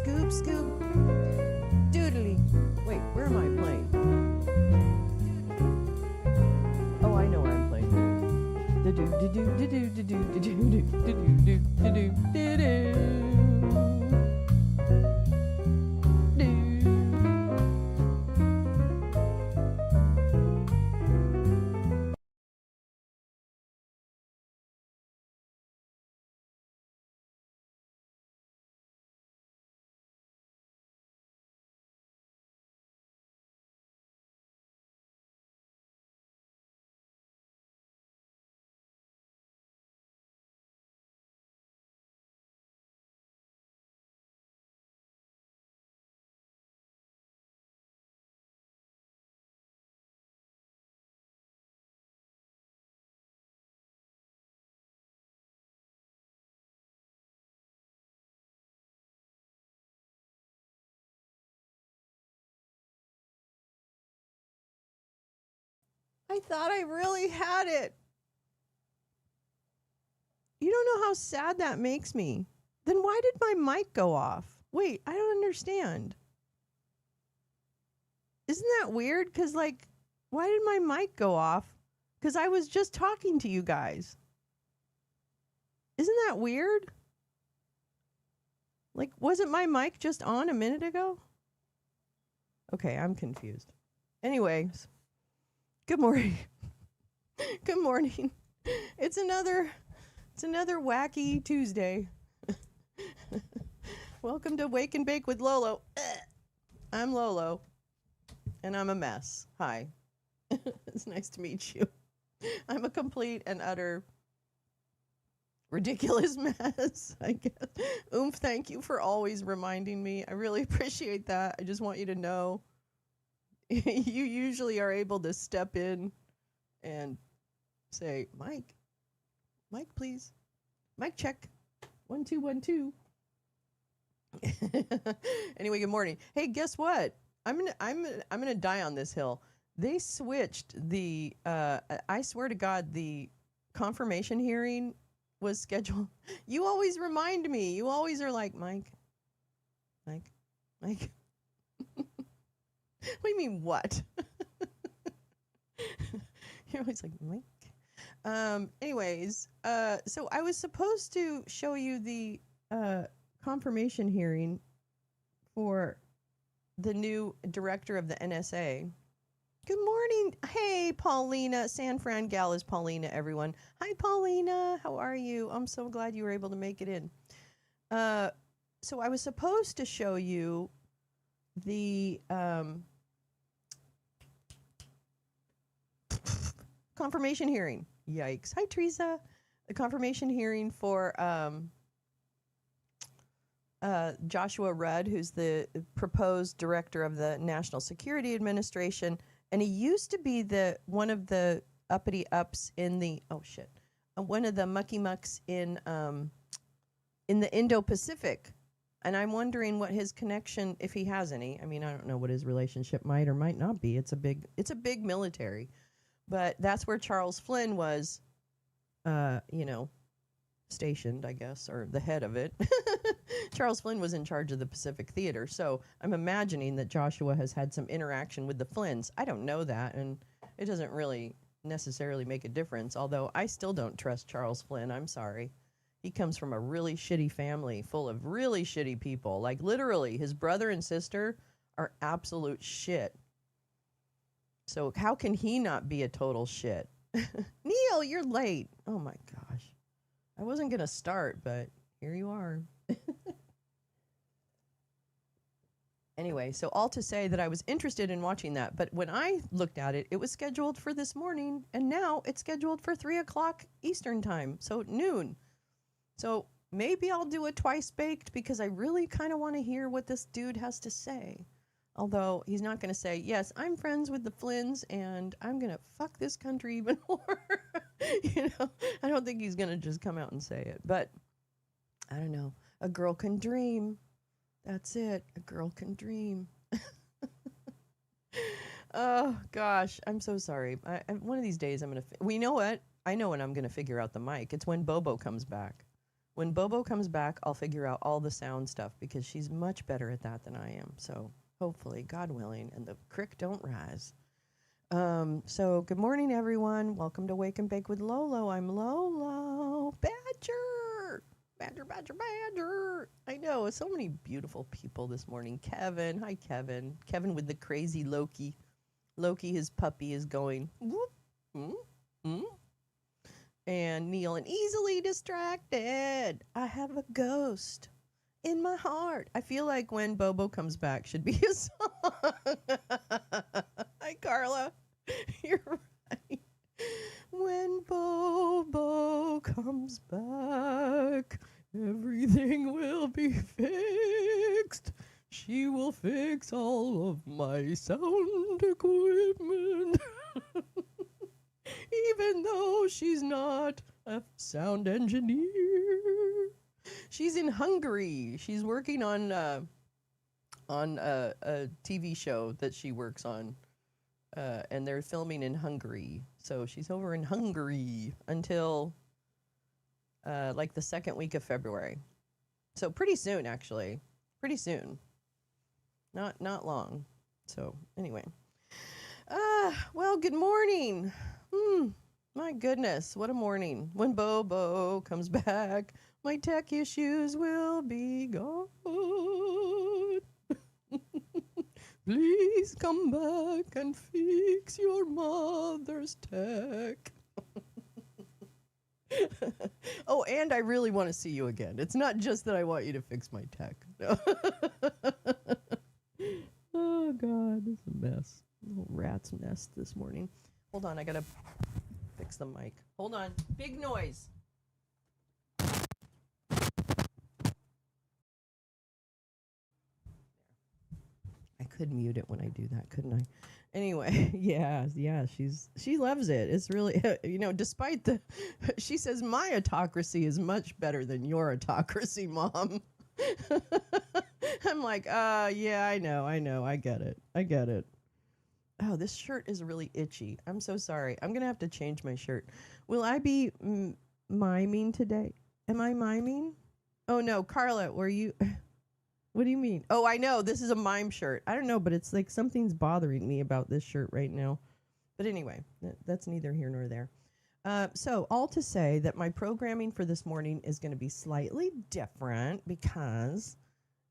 Scoop, scoop, doodly. Wait, where am I playing? Oh, I know where I'm playing. I thought I really had it. You don't know how sad that makes me. Then why did my mic go off? Wait, I don't understand. Isn't that weird? Because, like, why did my mic go off? Because I was just talking to you guys. Isn't that weird? Like, wasn't my mic just on a minute ago? Okay, I'm confused. Anyways, good morning. Good morning. It's another wacky Tuesday. Welcome to Wake and Bake with Lolo. I'm Lolo, and I'm a mess. Hi. It's nice to meet you. I'm a complete and utter ridiculous mess, I guess. Oomph, thank you for always reminding me. I really appreciate that. I just want you to know you usually are able to step in and say, Mike, please. Mic check. 1 2 1 2. Anyway, good morning. Hey, guess what? I'm gonna die on this hill. They switched the I swear to God, the confirmation hearing was scheduled. You always remind me. You always are like, Mike. What do you mean what? You're always like, Mike. Anyways, so I was supposed to show you the confirmation hearing for the new director of the NSA. Good morning. Hey, Paulina. San Fran gal is Paulina, everyone. Hi, Paulina. How are you? I'm so glad you were able to make it in. So I was supposed to show you the confirmation hearing. Yikes. Hi, Teresa. The confirmation hearing for Joshua Rudd, who's the proposed director of the National Security Administration. And he used to be one of the uppity ups in the, one of the mucky mucks in the Indo-Pacific. And I'm wondering what his connection, if he has any. I mean, I don't know what his relationship might or might not be. It's a big military. But that's where Charles Flynn was, stationed, I guess, or the head of it. Charles Flynn was in charge of the Pacific Theater. So I'm imagining that Joshua has had some interaction with the Flynns. I don't know that, and it doesn't really necessarily make a difference, although I still don't trust Charles Flynn. I'm sorry. He comes from a really shitty family full of really shitty people. Like, literally, his brother and sister are absolute shit. So how can he not be a total shit? Neil, you're late. Oh, my gosh. I wasn't going to start, but here you are. Anyway, so all to say that I was interested in watching that. But when I looked at it, it was scheduled for this morning. And now it's scheduled for 3 o'clock Eastern time. So noon. So maybe I'll do it twice baked because I really kind of want to hear what this dude has to say. Although he's not going to say, yes, I'm friends with the Flynns and I'm going to fuck this country even more. I don't think he's going to just come out and say it. But I don't know. A girl can dream. That's it. A girl can dream. Oh, gosh. I'm so sorry. One of these days I'm going to... We know what? I know when I'm going to figure out the mic. It's when Bobo comes back. When Bobo comes back, I'll figure out all the sound stuff because she's much better at that than I am. So hopefully, God willing, and the crick don't rise. So good morning, everyone. Welcome to Wake and Bake with Lolo. I'm Lolo. Badger. Badger, badger, badger. I know, so many beautiful people this morning. Kevin. Hi, Kevin. Kevin with the crazy Loki. Loki, his puppy, is going, whoop, mm, mm. And Neil, and easily distracted. I have a ghost in my heart. I feel like when Bobo comes back should be a song. Hi, Carla. You're right. When Bobo comes back, everything will be fixed. She will fix all of my sound equipment. Even though she's not a sound engineer. She's in Hungary. She's working on a TV show that she works on. And they're filming in Hungary. So she's over in Hungary until like the second week of February. So pretty soon, actually. Pretty soon. Not long. So anyway. Well, good morning. My goodness, what a morning. When Bobo comes back, my tech issues will be gone. Please come back and fix your mother's tech. Oh, and I really want to see you again. It's not just that I want you to fix my tech. No. Oh, God, this is a mess. Little rat's nest this morning. Hold on, I gotta fix the mic. Hold on. Big noise. I could mute it when I do that, couldn't I? Anyway, yeah, she loves it. It's really, despite she says my autocracy is much better than your autocracy, Mom. I'm like, yeah, I know, I get it. Oh, this shirt is really itchy. I'm so sorry. I'm going to have to change my shirt. Will I be miming today? Am I miming? Oh, no. Carla, were you... What do you mean? Oh, I know. This is a mime shirt. I don't know, but it's like something's bothering me about this shirt right now. But anyway, that's neither here nor there. So all to say that my programming for this morning is going to be slightly different because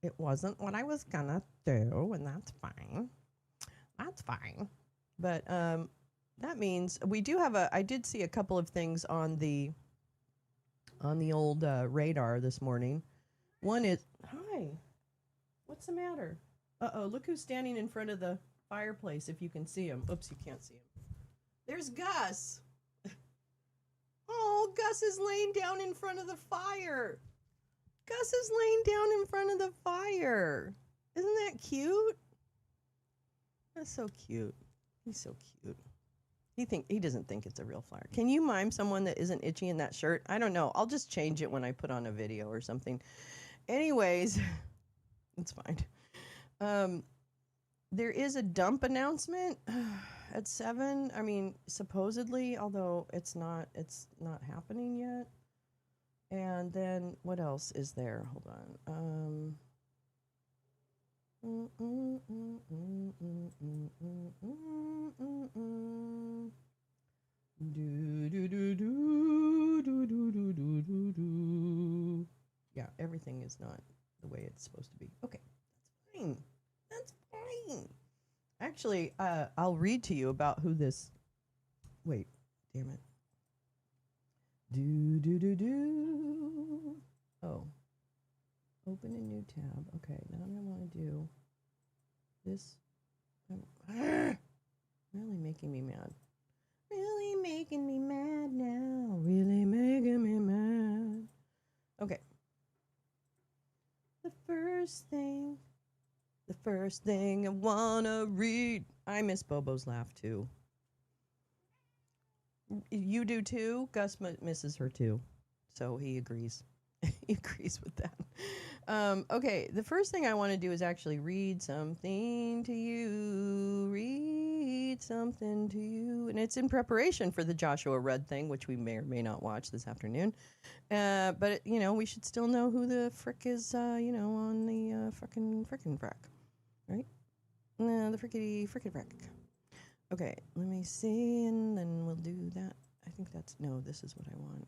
it wasn't what I was going to do, and that's fine. That's fine. But that means we do have I did see a couple of things on the old radar this morning. One is, hi, what's the matter? Uh-oh, look who's standing in front of the fireplace, if you can see him. Oops, you can't see him. There's Gus. Oh, Gus is laying down in front of the fire. Gus is laying down in front of the fire. Isn't that cute? That's so cute. He's so cute. He doesn't think it's a real fire. Can you mime someone that isn't itchy in that shirt? I don't know. I'll just change it when I put on a video or something. Anyways, it's fine. There is a dump announcement at 7. I mean, supposedly, although it's not happening yet. And then what else is there? Hold on. Yeah, everything is not the way it's supposed to be. Okay, that's fine. That's fine. Actually, I'll read to you about who this. Wait, damn it. Oh. Open a new tab. Okay, now I'm going to want to do this. Really making me mad. Really making me mad now. Really making me mad. Okay. The first thing I want to read. I miss Bobo's laugh, too. You do, too? Gus misses her, too. So he agrees. He agrees with that. Okay, the first thing I want to do is actually read something to you. Read something to you. And it's in preparation for the Joshua Rudd thing, which we may or may not watch this afternoon. But, we should still know who the frick is, on the frickin' frack, right? The frickin' frack. Okay, let me see, and then we'll do that. I think this is what I want.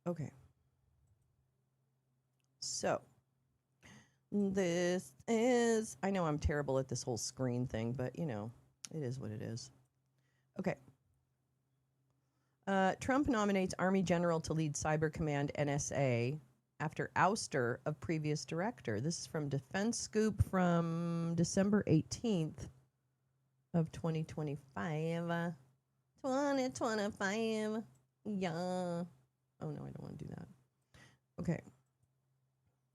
Okay. So, this is, I know I'm terrible at this whole screen thing, but, it is what it is. Okay. Trump nominates Army General to lead Cyber Command NSA after ouster of previous director. This is from Defense Scoop from December 18th of 2025. 2025. Yeah. Oh, no, I don't want to do that. Okay.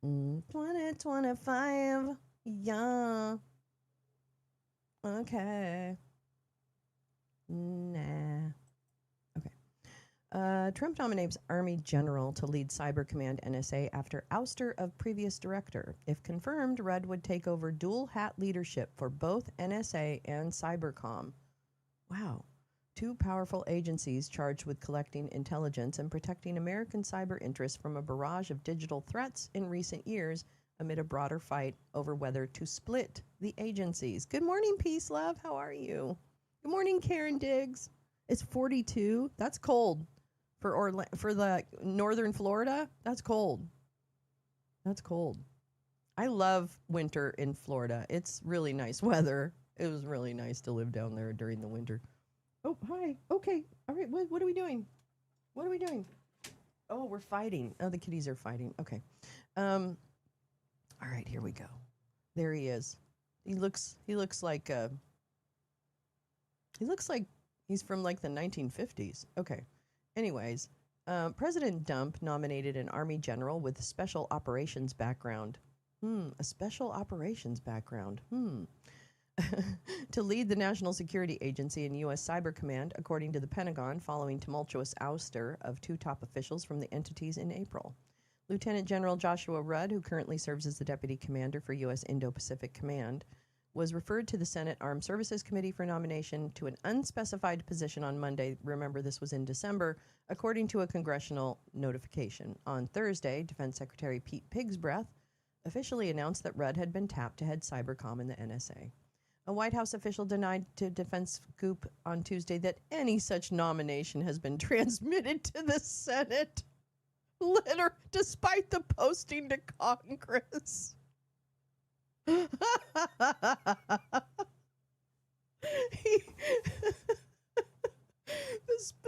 2025. Yeah. Okay. Nah. Okay. Trump nominates Army General to lead Cyber Command NSA after ouster of previous director. If confirmed, Rudd would take over dual hat leadership for both NSA and Cybercom. Wow. Two powerful agencies charged with collecting intelligence and protecting American cyber interests from a barrage of digital threats in recent years amid a broader fight over whether to split the agencies. Good morning, Peace Love. How are you? Good morning, Karen Diggs. It's 42. That's cold. For the northern Florida, that's cold. That's cold. I love winter in Florida. It's really nice weather. It was really nice to live down there during the winter. Oh, hi. Okay. All right. What are we doing? What are we doing? Oh, we're fighting. Oh, the kitties are fighting. Okay. All right. Here we go. There he is. He looks like he's from like the 1950s. Okay. Anyways, President Dump nominated an Army general with special operations background. A special operations background. To lead the National Security Agency and U.S. Cyber Command, according to the Pentagon, following tumultuous ouster of two top officials from the entities in April. Lieutenant General Joshua Rudd, who currently serves as the Deputy Commander for U.S. Indo-Pacific Command, was referred to the Senate Armed Services Committee for nomination to an unspecified position on Monday. Remember, this was in December, according to a congressional notification. On Thursday, Defense Secretary Pete Pigsbreath officially announced that Rudd had been tapped to head Cybercom and the NSA. A White House official denied to Defense Scoop on Tuesday that any such nomination has been transmitted to the Senate, despite the posting to Congress. The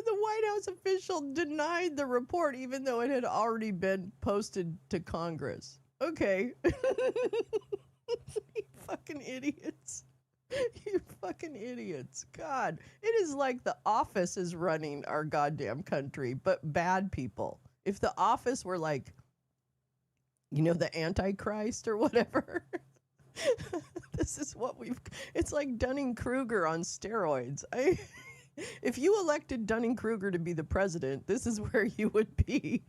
White House official denied the report, even though it had already been posted to Congress. Okay. You fucking idiots. You fucking idiots. God, it is like the Office is running our goddamn country, but bad people. If the Office were like, the Antichrist or whatever, this is what it's like Dunning-Kruger on steroids. If you elected Dunning-Kruger to be the president, this is where you would be.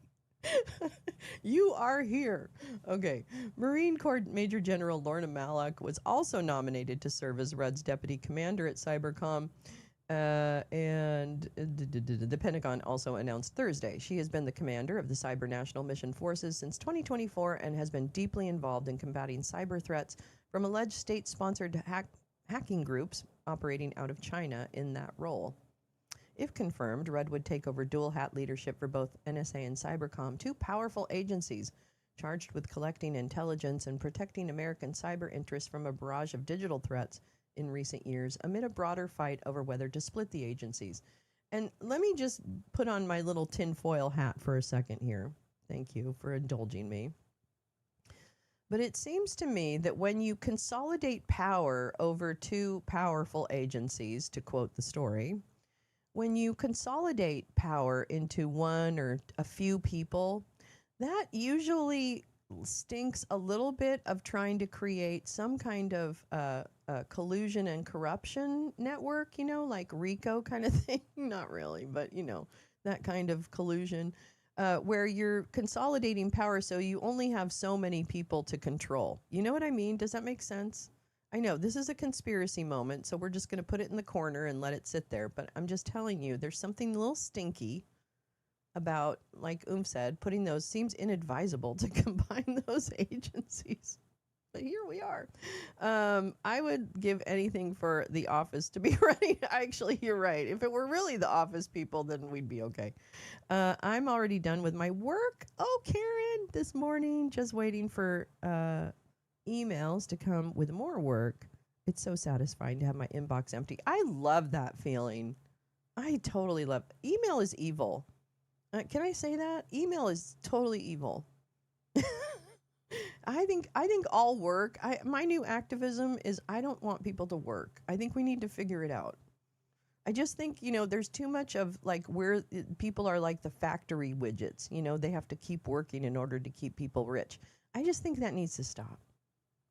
You are here. Okay. Marine Corps Major General Lorna Malloch was also nominated to serve as Rudd's deputy commander at Cybercom. And the Pentagon also announced Thursday she has been the commander of the Cyber National Mission Forces since 2024 and has been deeply involved in combating cyber threats from alleged state-sponsored hacking groups operating out of China in that role. If confirmed, Rudd would take over dual-hat leadership for both NSA and Cybercom, two powerful agencies charged with collecting intelligence and protecting American cyber interests from a barrage of digital threats in recent years amid a broader fight over whether to split the agencies. And let me just put on my little tinfoil hat for a second here. Thank you for indulging me. But it seems to me that when you consolidate power over two powerful agencies, to quote the story, when you consolidate power into one or a few people, that usually stinks a little bit of trying to create some kind of collusion and corruption network, like RICO kind of thing. Not really, but, that kind of collusion. where you're consolidating power so you only have so many people to control. You know what I mean? Does that make sense? I know this is a conspiracy moment, so we're just going to put it in the corner and let it sit there. But I'm just telling you, there's something a little stinky about, like said, putting those seems inadvisable to combine those agencies. But here we are. I would give anything for the office to be ready. Actually, you're right. If it were really the office people, then we'd be okay. I'm already done with my work. Oh, Karen, this morning, just waiting for emails to come with more work. It's so satisfying to have my inbox empty. I love that feeling. I totally love email is evil. Can I say that? Email is totally evil. I think all work. My new activism is I don't want people to work. I think we need to figure it out. I just think there's too much of like where people are like the factory widgets. They have to keep working in order to keep people rich. I just think that needs to stop.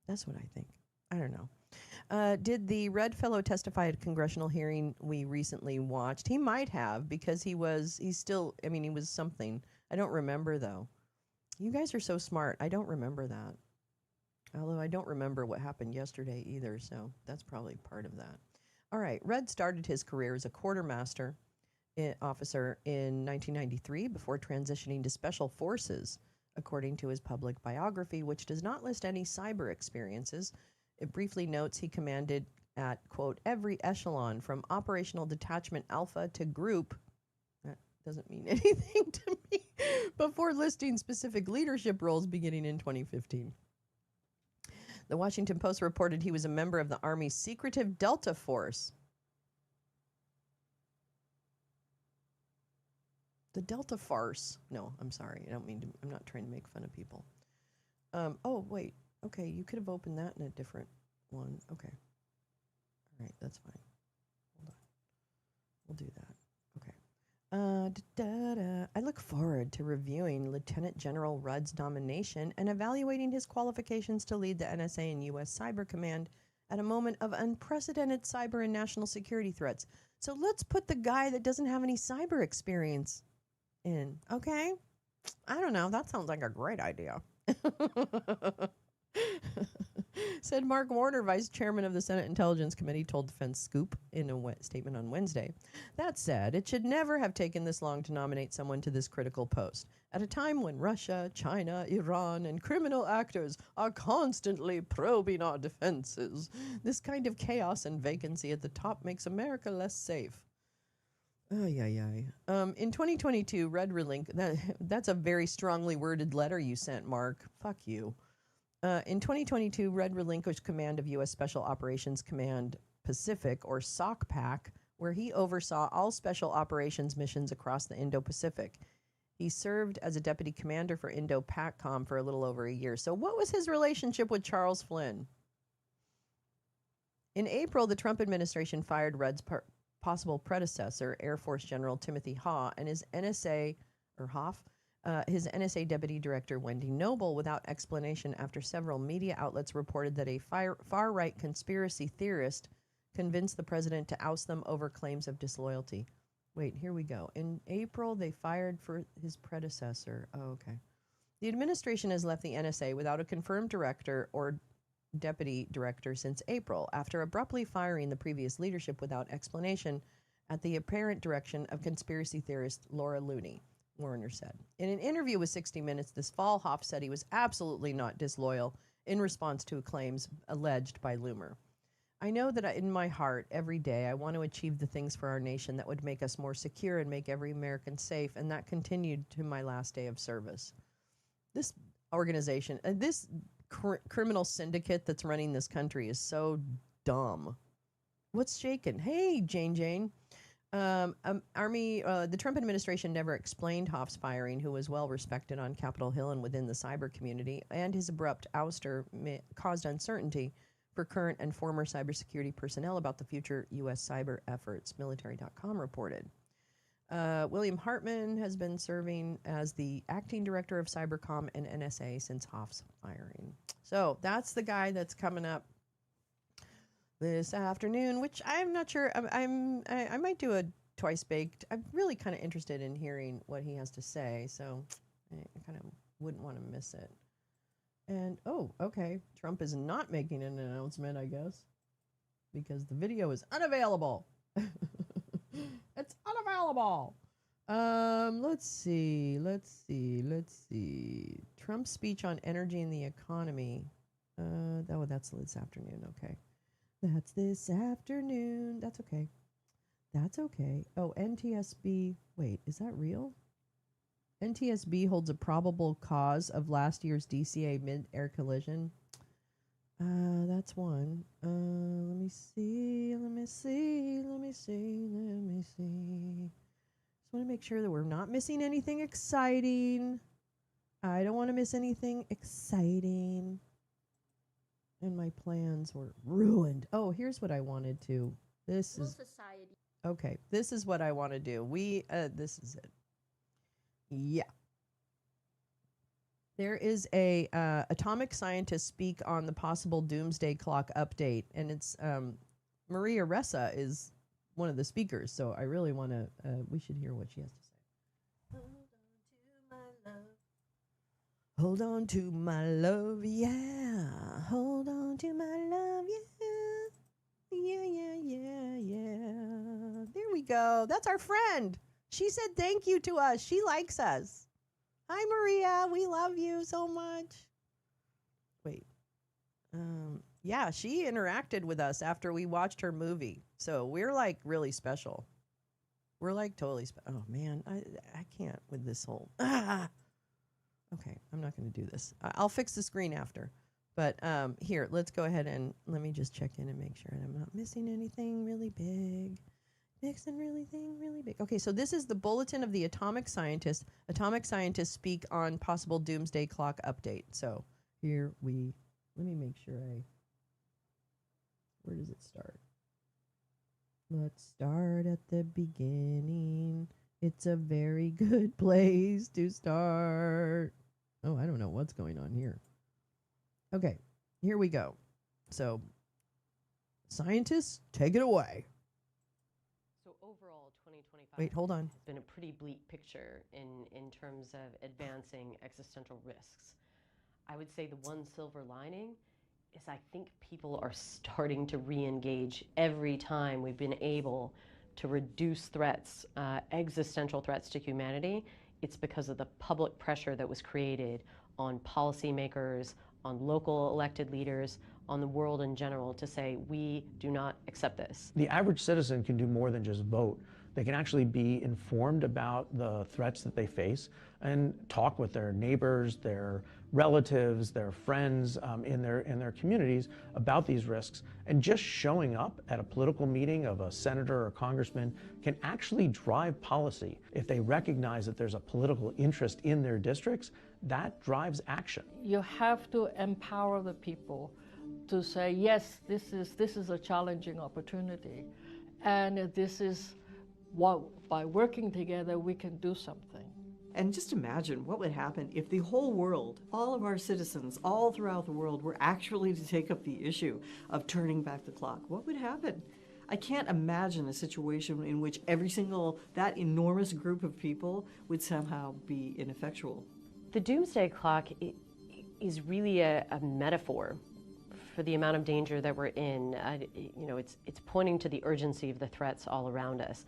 That's what I think. I don't know. Did the Red Fellow testify at a congressional hearing we recently watched? He might have because he was something. I don't remember though. You guys are so smart. I don't remember that. Although I don't remember what happened yesterday either, so that's probably part of that. All right, Red started his career as a quartermaster officer in 1993 before transitioning to Special Forces, according to his public biography, which does not list any cyber experiences. It briefly notes he commanded at, quote, every echelon from Operational Detachment Alpha to Group. That doesn't mean anything to me. Before listing specific leadership roles beginning in 2015. The Washington Post reported he was a member of the Army's secretive Delta Force. The Delta Farce. No, I'm sorry. I'm not trying to make fun of people. Oh, wait. Okay, you could have opened that in a different one. Okay. All right, that's fine. Hold on. We'll do that. I look forward to reviewing Lieutenant General Rudd's nomination and evaluating his qualifications to lead the NSA and U.S. Cyber Command at a moment of unprecedented cyber and national security threats. So let's put the guy that doesn't have any cyber experience in, okay? I don't know. That sounds like a great idea. Said Mark Warner, vice chairman of the Senate Intelligence Committee, told Defense Scoop in a statement on Wednesday. That said, it should never have taken this long to nominate someone to this critical post. At a time when Russia, China, Iran, and criminal actors are constantly probing our defenses, this kind of chaos and vacancy at the top makes America less safe. In 2022, Red that's a very strongly worded letter you sent, Mark. Fuck you. In 2022, Red relinquished command of U.S. Special Operations Command Pacific, or SOCPAC, where he oversaw all special operations missions across the Indo-Pacific. He served as a deputy commander for Indo-PACOM for a little over a year. So what was his relationship with Charles Flynn? In April, the Trump administration fired Red's possible predecessor, Air Force General Timothy Haw, and his NSA, or Hoff, his NSA Deputy Director, Wendy Noble, without explanation after several media outlets reported that a far-right conspiracy theorist convinced the president to oust them over claims of disloyalty. Wait, here we go. In April, they fired for his predecessor. Oh, okay. The administration has left the NSA without a confirmed director or deputy director since April, after abruptly firing the previous leadership without explanation at the apparent direction of conspiracy theorist Laura Looney. Warner said. In an interview with 60 Minutes this fall, Hoff said he was absolutely not disloyal in response to claims alleged by Loomer. I know that in my heart, every day, I want to achieve the things for our nation that would make us more secure and make every American safe, and that continued to my last day of service. This organization, this criminal syndicate that's running this country is so dumb. What's shaking? Hey, Jane. The Trump administration never explained Hoff's firing, who was well respected on Capitol Hill and within the cyber community, and his abrupt ouster caused uncertainty for current and former cybersecurity personnel about the future U.S. cyber efforts, Military.com reported. William Hartman has been serving as the acting director of Cybercom and NSA since Hoff's firing. So that's the guy that's coming up this afternoon, which I'm not sure. I might do a Twice Baked. I'm really kind of interested in hearing what he has to say, so I kind of wouldn't want to miss it. And, oh, okay, Trump is not making an announcement, I guess, because the video is unavailable. It's unavailable. Let's see. Trump's speech on energy and the economy. That's this afternoon. Okay. That's this afternoon. That's okay. Oh, NTSB. Wait, is that real? NTSB holds a probable cause of last year's DCA mid-air collision. That's one. Let me see. Just want to make sure that we're not missing anything exciting. I don't want to miss anything exciting. And my plans were ruined. Oh, here's what I wanted to. This is society. Okay, this is what I want to do. This is it. Yeah. There is a atomic scientist speak on the possible doomsday clock update, and it's Maria Ressa is one of the speakers. So I really want to. We should hear what she has to say. Hold on to my love, yeah. Hold on to my love, yeah. There we go. That's our friend. She said thank you to us. She likes us. Hi, Maria. We love you so much. Wait. Yeah, she interacted with us after we watched her movie. So we're like really special. We're like totally special. Oh, man. I can't with this whole. Okay, I'm not going to do this. I'll fix the screen after. But here, let's go ahead and let me just check in and make sure I'm not missing anything really big. Really big. Okay, so this is the bulletin of the atomic scientist. Atomic scientists speak on possible doomsday clock update. So let me make sure where does it start? Let's start at the beginning. It's a very good place to start. Oh, I don't know what's going on here. Okay, here we go. So, scientists, take it away. So overall, 2025 Wait, hold on. has been a pretty bleak picture in terms of advancing existential risks. I would say the one silver lining is I think people are starting to re-engage every time we've been able to reduce threats, existential threats to humanity. It's because of the public pressure that was created on policymakers, on local elected leaders, on the world in general to say, we do not accept this. The average citizen can do more than just vote. They can actually be informed about the threats that they face and talk with their neighbors, their relatives, their friends in their communities about these risks. And just showing up at a political meeting of a senator or congressman can actually drive policy. If they recognize that there's a political interest in their districts, that drives action. You have to empower the people to say, yes, this is a challenging opportunity, and this is what, by working together, we can do something. And just imagine what would happen if the whole world, all of our citizens, all throughout the world, were actually to take up the issue of turning back the clock. What would happen? I can't imagine a situation in which that enormous group of people would somehow be ineffectual. The doomsday clock is really a metaphor for the amount of danger that we're in. It's pointing to the urgency of the threats all around us.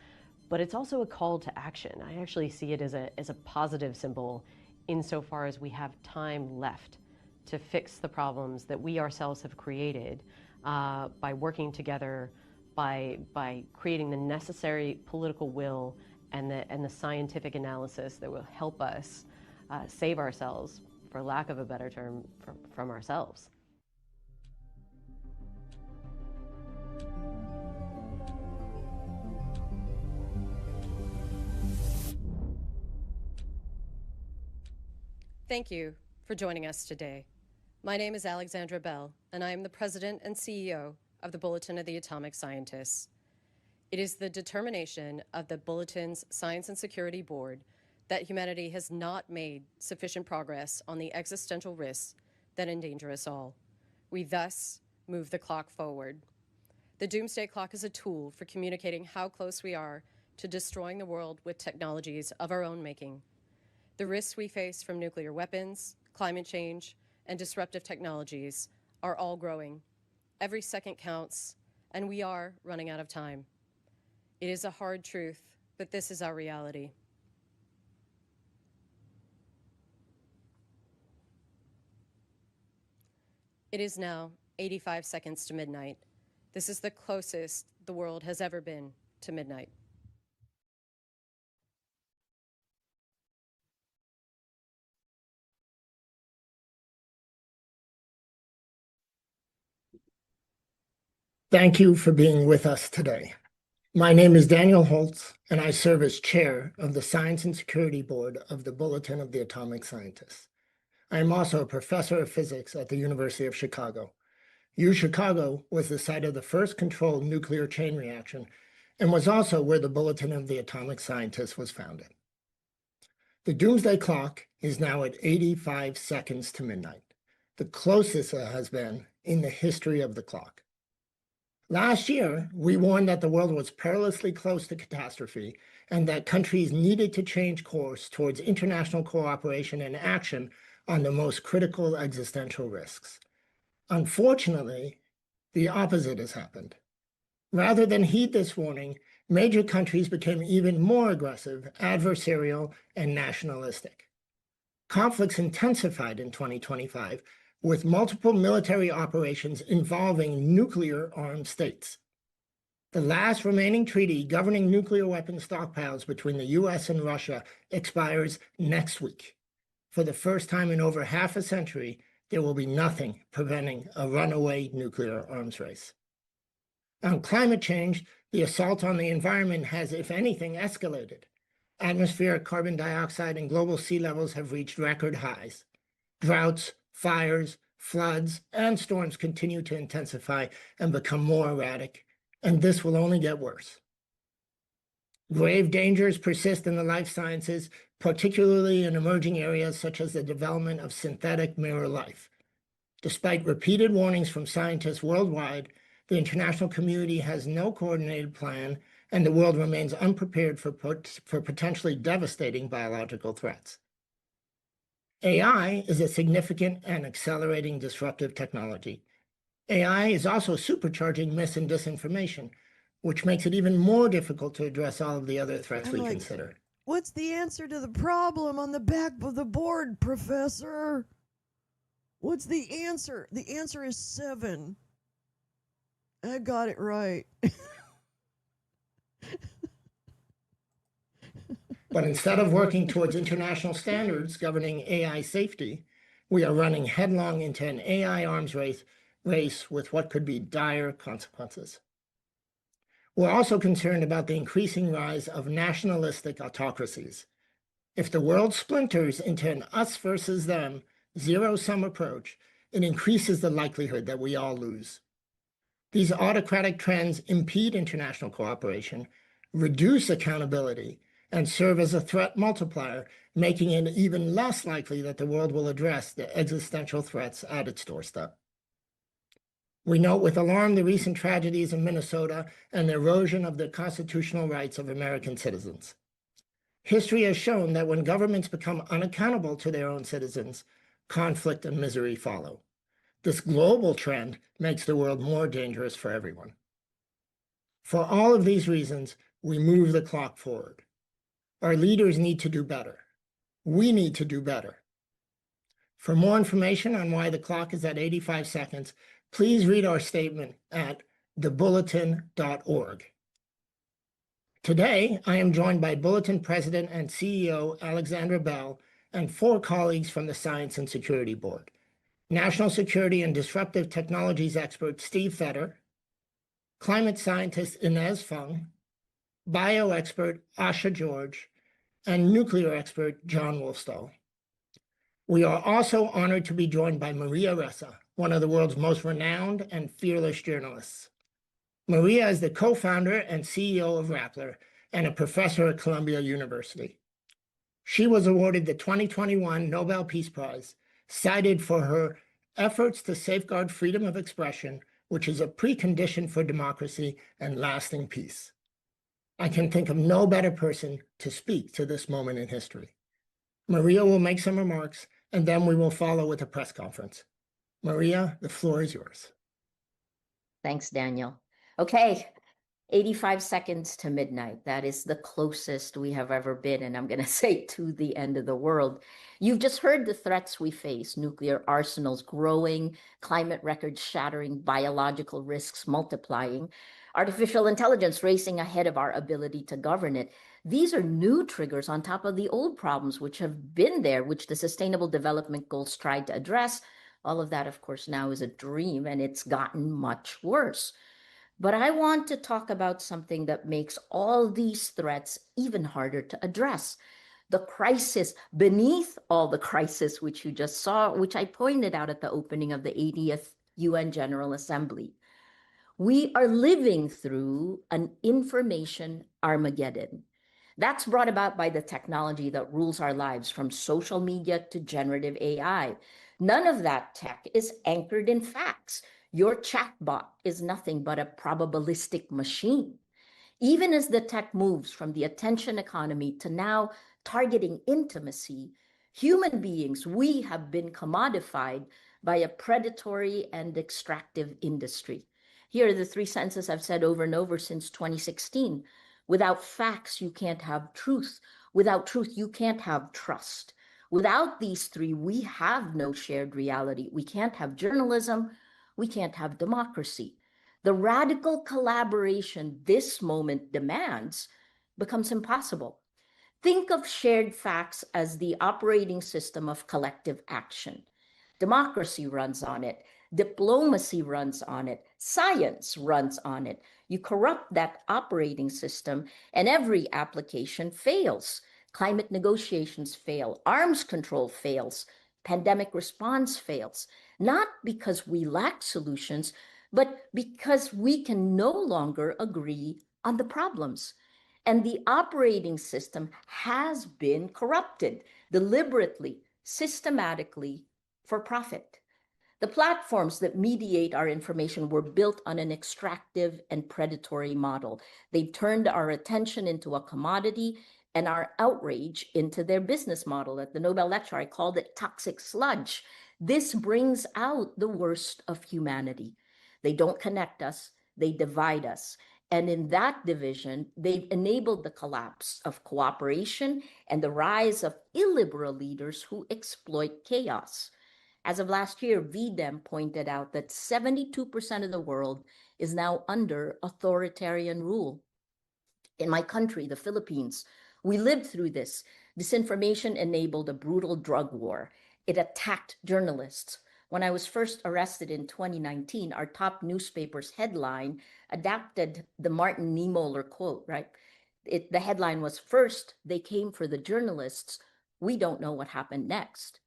But it's also a call to action. I actually see it as a positive symbol insofar as we have time left to fix the problems that we ourselves have created by working together, by creating the necessary political will and the scientific analysis that will help us save ourselves, for lack of a better term, from ourselves. Thank you for joining us today. My name is Alexandra Bell, and I am the President and CEO of the Bulletin of the Atomic Scientists. It is the determination of the Bulletin's Science and Security Board that humanity has not made sufficient progress on the existential risks that endanger us all. We thus move the clock forward. The doomsday clock is a tool for communicating how close we are to destroying the world with technologies of our own making. The risks we face from nuclear weapons, climate change, and disruptive technologies are all growing. Every second counts, and we are running out of time. It is a hard truth, but this is our reality. It is now 85 seconds to midnight. This is the closest the world has ever been to midnight. Thank you for being with us today. My name is Daniel Holtz, and I serve as chair of the Science and Security Board of the Bulletin of the Atomic Scientists. I am also a professor of physics at the University of Chicago. UChicago was the site of the first controlled nuclear chain reaction and was also where the Bulletin of the Atomic Scientists was founded. The doomsday clock is now at 85 seconds to midnight, the closest it has been in the history of the clock. Last year, we warned that the world was perilously close to catastrophe and that countries needed to change course towards international cooperation and action on the most critical existential risks. Unfortunately, the opposite has happened. Rather than heed this warning, major countries became even more aggressive, adversarial, and nationalistic. Conflicts intensified in 2025, with multiple military operations involving nuclear-armed states. The last remaining treaty governing nuclear weapon stockpiles between the US and Russia expires next week. For the first time in over half a century, there will be nothing preventing a runaway nuclear arms race. On climate change, the assault on the environment has, if anything, escalated. Atmospheric carbon dioxide and global sea levels have reached record highs. Droughts, fires, floods, and storms continue to intensify and become more erratic, and this will only get worse. Grave dangers persist in the life sciences, particularly in emerging areas such as the development of synthetic mirror life. Despite repeated warnings from scientists worldwide, the international community has no coordinated plan, and the world remains unprepared for potentially devastating biological threats. AI is a significant and accelerating disruptive technology. AI is also supercharging mis and disinformation, which makes it even more difficult to address all of the other threats we consider. What's the answer to the problem on the back of the board, Professor? What's the answer? The answer is 7. I got it right. But instead of working towards international standards governing AI safety, we are running headlong into an AI arms race with what could be dire consequences. We're also concerned about the increasing rise of nationalistic autocracies. If the world splinters into an us versus them, zero-sum approach, it increases the likelihood that we all lose. These autocratic trends impede international cooperation, reduce accountability, and serve as a threat multiplier, making it even less likely that the world will address the existential threats at its doorstep. We note with alarm the recent tragedies in Minnesota and the erosion of the constitutional rights of American citizens. History has shown that when governments become unaccountable to their own citizens, conflict and misery follow. This global trend makes the world more dangerous for everyone. For all of these reasons, we move the clock forward. Our leaders need to do better. We need to do better. For more information on why the clock is at 85 seconds, please read our statement at thebulletin.org. Today, I am joined by Bulletin President and CEO Alexandra Bell and 4 colleagues from the Science and Security Board. National Security and Disruptive Technologies expert Steve Fetter, climate scientist Inez Fung, bio-expert Asha George, and nuclear expert John Wolfstall. We are also honored to be joined by Maria Ressa, one of the world's most renowned and fearless journalists. Maria is the co-founder and CEO of Rappler and a professor at Columbia University. She was awarded the 2021 Nobel Peace Prize, cited for her efforts to safeguard freedom of expression, which is a precondition for democracy and lasting peace. I can think of no better person to speak to this moment in history. Maria will make some remarks, and then we will follow with a press conference. Maria, the floor is yours. Thanks, Daniel. Okay, 85 seconds to midnight. That is the closest we have ever been, and I'm going to say to the end of the world. You've just heard the threats we face: nuclear arsenals growing, climate records shattering, biological risks multiplying, artificial intelligence racing ahead of our ability to govern it. These are new triggers on top of the old problems which have been there, which the Sustainable Development Goals tried to address. All of that, of course, now is a dream, and it's gotten much worse. But I want to talk about something that makes all these threats even harder to address. The crisis beneath all the crisis, which you just saw, which I pointed out at the opening of the 80th UN General Assembly. We are living through an information Armageddon. That's brought about by the technology that rules our lives, from social media to generative AI. None of that tech is anchored in facts. Your chatbot is nothing but a probabilistic machine. Even as the tech moves from the attention economy to now targeting intimacy, human beings, we have been commodified by a predatory and extractive industry. Here are the three sentences I've said over and over since 2016. Without facts, you can't have truth. Without truth, you can't have trust. Without these three, we have no shared reality. We can't have journalism. We can't have democracy. The radical collaboration this moment demands becomes impossible. Think of shared facts as the operating system of collective action. Democracy runs on it. Diplomacy runs on it. Science runs on it. You corrupt that operating system, and every application fails. Climate negotiations fail. Arms control fails. Pandemic response fails. Not because we lack solutions, but because we can no longer agree on the problems. And the operating system has been corrupted deliberately, systematically, for profit. The platforms that mediate our information were built on an extractive and predatory model. They turned our attention into a commodity and our outrage into their business model. At the Nobel lecture, I called it toxic sludge. This brings out the worst of humanity. They don't connect us, they divide us. And in that division, they've enabled the collapse of cooperation and the rise of illiberal leaders who exploit chaos. As of last year, VDEM pointed out that 72% of the world is now under authoritarian rule. In my country, the Philippines, we lived through this. Disinformation enabled a brutal drug war. It attacked journalists. When I was first arrested in 2019, our top newspaper's headline adapted the Martin Niemöller quote, right? The headline was, "First, they came for the journalists. We don't know what happened next."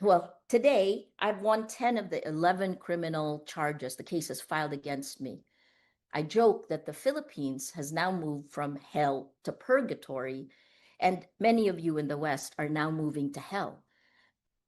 Well, today, I've won 10 of the 11 criminal charges, the cases filed against me. I joke that the Philippines has now moved from hell to purgatory, and many of you in the West are now moving to hell.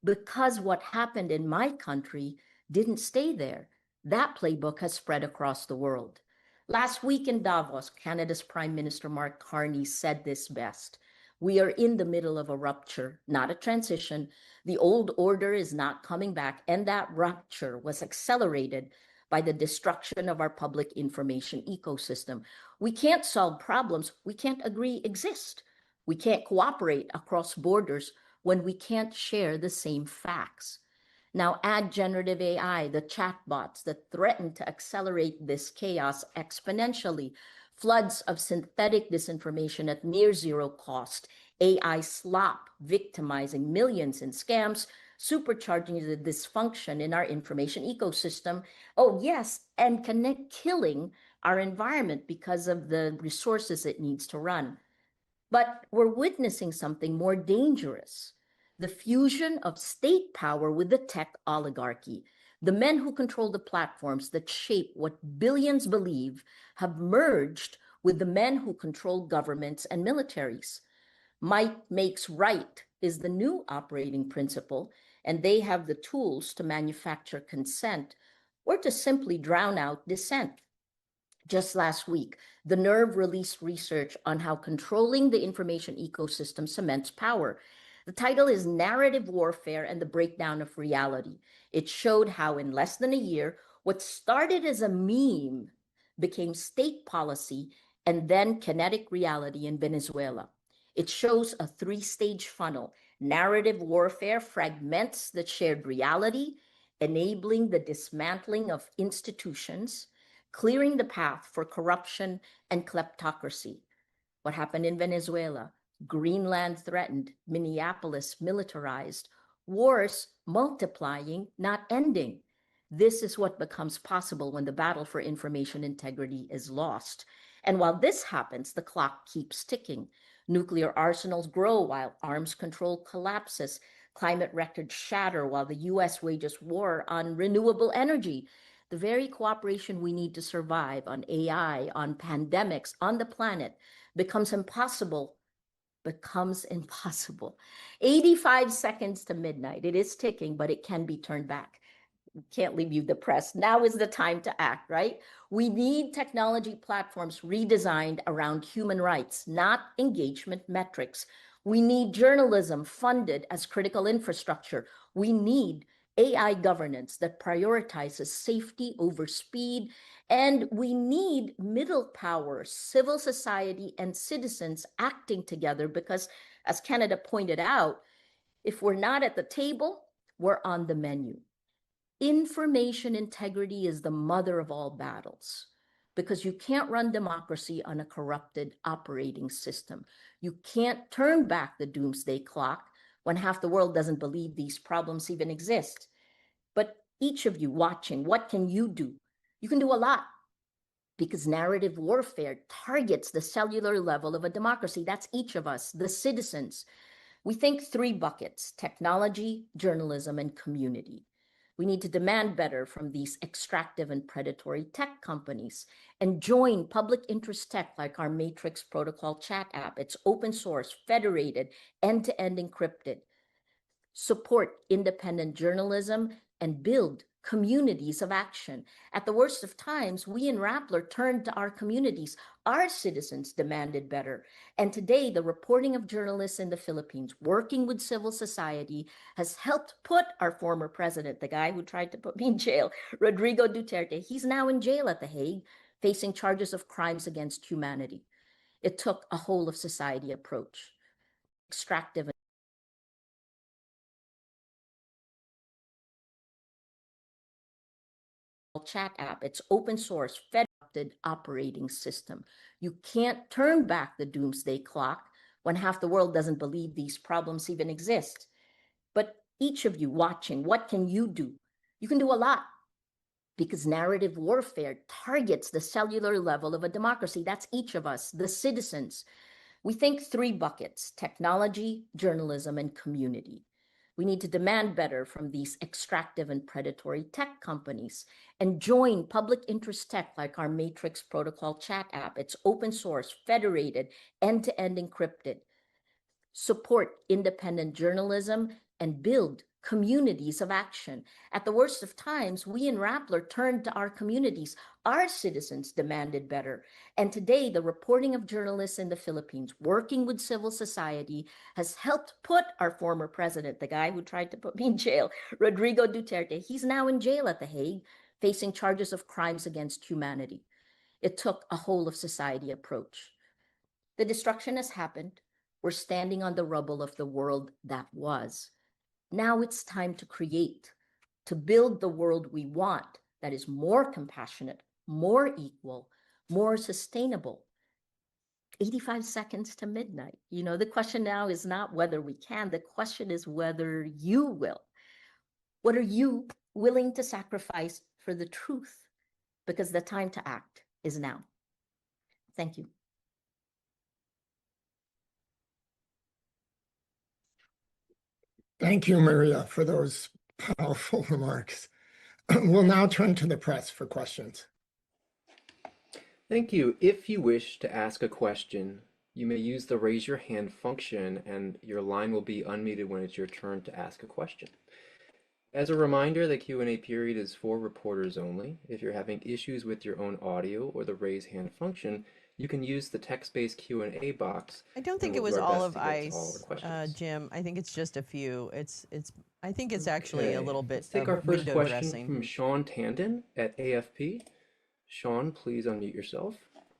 Because what happened in my country didn't stay there. That playbook has spread across the world. Last week in Davos, Canada's Prime Minister Mark Carney said this best: "We are in the middle of a rupture, not a transition. The old order is not coming back, and that rupture was accelerated by the destruction of our public information ecosystem. We can't solve problems we can't agree exist. We can't cooperate across borders when we can't share the same facts." Now add generative AI, the chatbots that threaten to accelerate this chaos exponentially, floods of synthetic disinformation at near zero cost, AI slop victimizing millions in scams, supercharging the dysfunction in our information ecosystem. Oh yes, and killing our environment because of the resources it needs to run. But we're witnessing something more dangerous: the fusion of state power with the tech oligarchy. The men who control the platforms that shape what billions believe have merged with the men who control governments and militaries. Might makes right is the new operating principle, and they have the tools to manufacture consent or to simply drown out dissent. Just last week, the NERV released research on how controlling the information ecosystem cements power. The title is Narrative Warfare and the Breakdown of Reality. It showed how in less than a year, what started as a meme became state policy and then kinetic reality in Venezuela. It shows a three-stage funnel. Narrative warfare fragments the shared reality, enabling the dismantling of institutions, clearing the path for corruption and kleptocracy. What happened in Venezuela? Greenland threatened, Minneapolis militarized, wars multiplying, not ending. This is what becomes possible when the battle for information integrity is lost. And while this happens, the clock keeps ticking. Nuclear arsenals grow while arms control collapses. Climate records shatter while the US wages war on renewable energy. The very cooperation we need to survive on AI, on pandemics, on the planet becomes impossible. 85 seconds to midnight. It is ticking, but it can be turned back. Can't leave you depressed. Now is the time to act, right? We need technology platforms redesigned around human rights, not engagement metrics. We need journalism funded as critical infrastructure. We need AI governance that prioritizes safety over speed. And we need middle power, civil society, and citizens acting together because, as Canada pointed out, if we're not at the table, we're on the menu. Information integrity is the mother of all battles because you can't run democracy on a corrupted operating system. You can't turn back the doomsday clock when half the world doesn't believe these problems even exist. But each of you watching, what can you do? You can do a lot because narrative warfare targets the cellular level of a democracy. That's each of us, the citizens. We think three buckets: technology, journalism, and community. We need to demand better from these extractive and predatory tech companies and join public interest tech like our Matrix Protocol chat app. It's open source, federated, end-to-end encrypted. Support independent journalism and build communities of action. At the worst of times, we in Rappler turned to our communities. Our citizens demanded better. And today, the reporting of journalists in the Philippines, working with civil society, has helped put our former president, the guy who tried to put me in jail, Rodrigo Duterte, he's now in jail at The Hague, facing charges of crimes against humanity. It took a whole of society approach. Extractive chat app. It's open source, federated operating system. You can't turn back the doomsday clock when half the world doesn't believe these problems even exist. But each of you watching, what can you do? You can do a lot because narrative warfare targets the cellular level of a democracy. That's each of us, the citizens. We think three buckets: technology, journalism, and community. We need to demand better from these extractive and predatory tech companies and join public interest tech like our Matrix Protocol chat app. It's open source, federated, end-to-end encrypted. Support independent journalism and build communities of action. At the worst of times, we in Rappler turned to our communities. Our citizens demanded better. And today, the reporting of journalists in the Philippines, working with civil society, has helped put our former president, the guy who tried to put me in jail, Rodrigo Duterte, he's now in jail at The Hague, facing charges of crimes against humanity. It took a whole of society approach. The destruction has happened. We're standing on the rubble of the world that was. Now it's time to create, to build the world we want that is more compassionate, more equal, more sustainable. 85 seconds to midnight. You know, the question now is not whether we can, the question is whether you will. What are you willing to sacrifice for the truth? Because the time to act is now. Thank you. Thank you, Maria, for those powerful remarks. We'll now turn to the press for questions. Thank you. If you wish to ask a question, you may use the raise your hand function and your line will be unmuted when it's your turn to ask a question. As a reminder, the Q&A period is for reporters only. If you're having issues with your own audio or the raise hand function, you can use the text-based Q&A box, I don't and think we'll it do was our all best of to get to all the ICE, questions. Jim. I think it's just a few. I think it's actually a little bit Let's take of our first window question dressing. from Sean Tandon at AFP. Sean, please unmute yourself.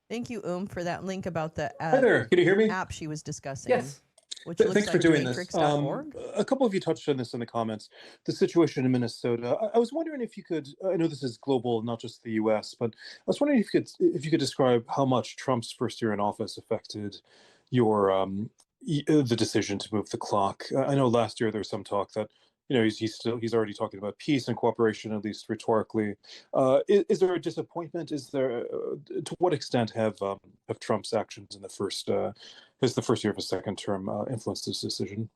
Thank you, for that link about the Hi there. Can you hear me? app she was discussing. Yes. Which looks Thanks like for doing this. matrix.org. A couple of you touched on this in the comments. The situation in Minnesota. I was wondering if you could. I know this is global, not just the U.S., but I was wondering if you could describe how much Trump's first year in office affected your the decision to move the clock. I know last year there was some talk that he's already talking about peace and cooperation, at least rhetorically. Is there a disappointment? Is there to what extent have Trump's actions in the first year of his second term influenced this decision?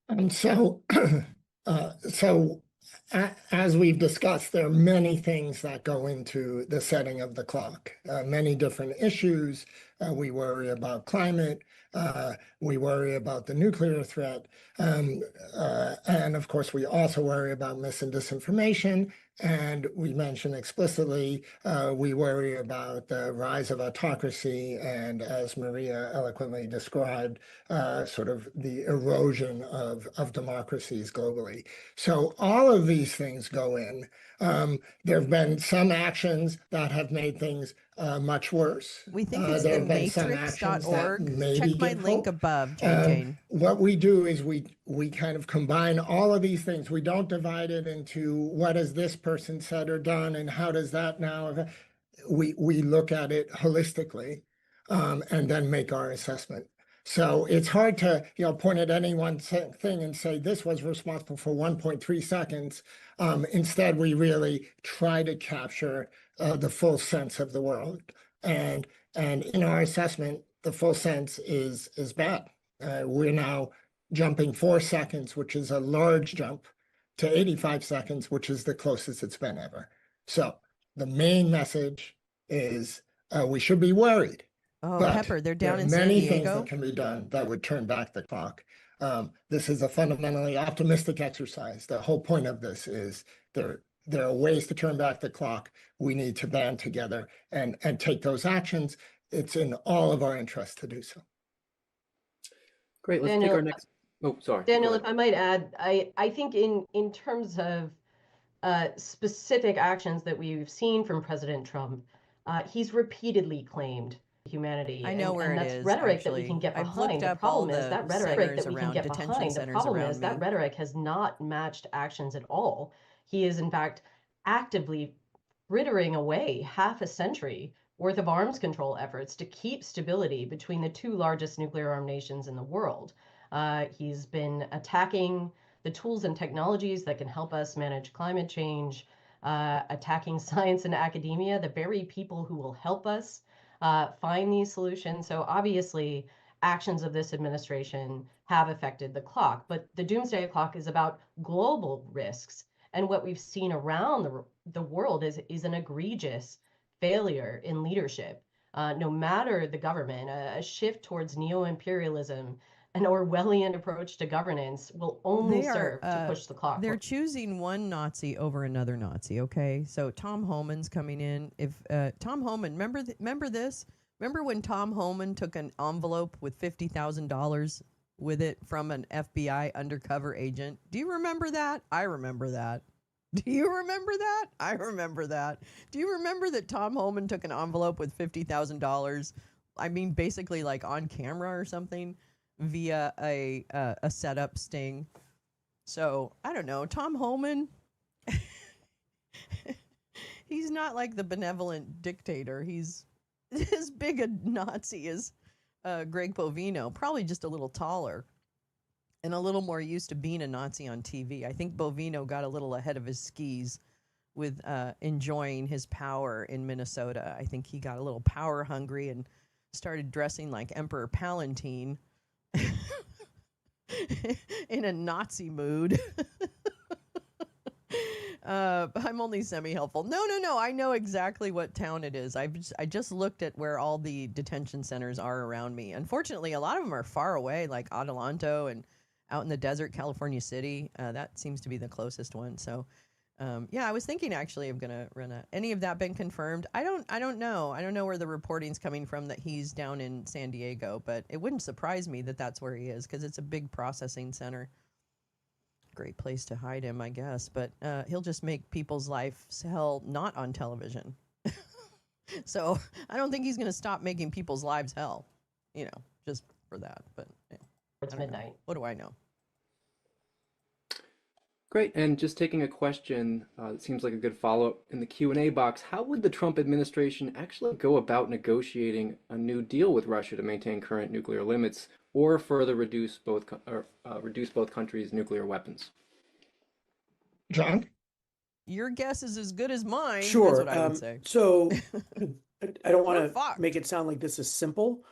And so, as we've discussed, there are many things that go into the setting of the clock, many different issues. We worry about climate. We worry about the nuclear threat. And of course, we also worry about mis and disinformation. And we mentioned explicitly, we worry about the rise of autocracy and, as Maria eloquently described, sort of the erosion of democracies globally. So all of these things go in. There have been some actions that have made things much worse. We think it's There the have been some actions that matrix.org. maybe Check my give link hope. above, Jane. What we do is we kind of combine all of these things. We don't divide it into what has this person said or done and how does that now. We look at it holistically and then make our assessment. So it's hard to point at any one thing and say this was responsible for 1.3 seconds. Instead, we really try to capture the full sense of the world. And in our assessment, the full sense is bad. We're now jumping 4 seconds, which is a large jump, to 85 seconds, which is the closest it's been ever. So the main message is we should be worried. Oh, But Pepper, they're there down are in San many things Diego. that can be done that would turn back the clock. This is a fundamentally optimistic exercise. The whole point of this is there are ways to turn back the clock. We need to band together and take those actions. It's in all of our interests to do so. Great. Let's take our next. Oh, sorry. Daniel, if I might add, I think in terms of specific actions that we've seen from President Trump, he's repeatedly claimed humanity. I know where and it that's is, rhetoric that we actually. can get I've behind. looked The up all problem is the that rhetoric that we centers can get detention behind. The centers problem around is that me. rhetoric has not matched actions at all. He is, in fact, actively frittering away half a century worth of arms control efforts to keep stability between the two largest nuclear armed nations in the world. He's been attacking the tools and technologies that can help us manage climate change, attacking science and academia, the very people who will help us find these solutions. So obviously, actions of this administration have affected the clock, but the doomsday clock is about global risks. And what we've seen around the world is an egregious failure in leadership. No matter the government, a shift towards neo-imperialism, an Orwellian approach to governance will only serve to push the clock. They're choosing one Nazi over another Nazi, okay? So Tom Homan's coming in. If Tom Homan, remember this? Remember when Tom Homan took an envelope with $50,000 with it from an FBI undercover agent? Do you remember that? I remember that. Do you remember that? I remember that. Do you remember that Tom Homan took an envelope with $50,000? I mean, basically like on camera or something via a setup sting. So I don't know. Tom Homan, he's not like the benevolent dictator. He's as big a Nazi as Greg Bovino, probably just a little taller and a little more used to being a Nazi on TV. I think Bovino got a little ahead of his skis with enjoying his power in Minnesota. I think he got a little power hungry and started dressing like Emperor Palpatine in a Nazi mood. I'm only semi-helpful. No. I know exactly what town it is. I just looked at where all the detention centers are around me. Unfortunately, a lot of them are far away, like Adelanto and out in the desert, California City. That seems to be the closest one. So, yeah, I was thinking actually of gonna run a. Any of that been confirmed? I don't know. I don't know where the reporting's coming from that he's down in San Diego, but it wouldn't surprise me that that's where he is because it's a big processing center. Great place to hide him, I guess. But he'll just make people's lives hell not on television. So I don't think he's gonna stop making people's lives hell. Just for that. But yeah, It's midnight. what do I know? Great, and just taking a question that seems like a good follow-up in the Q&A box, how would the Trump administration actually go about negotiating a new deal with Russia to maintain current nuclear limits or further reduce both countries' nuclear weapons? John? Your guess is as good as mine. Sure. That's what I would say. So I don't We're want to fucked. make it sound like this is simple,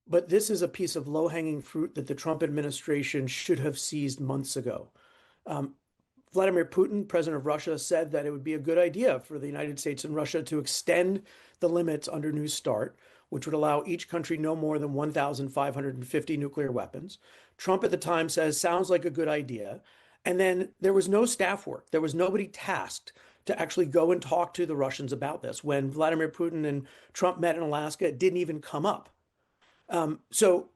but this is a piece of low-hanging fruit that the Trump administration should have seized months ago. Vladimir Putin, president of Russia, said that it would be a good idea for the United States and Russia to extend the limits under New START, which would allow each country no more than 1,550 nuclear weapons. Trump at the time says, sounds like a good idea. And then there was no staff work. There was nobody tasked to actually go and talk to the Russians about this. When Vladimir Putin and Trump met in Alaska, it didn't even come up. So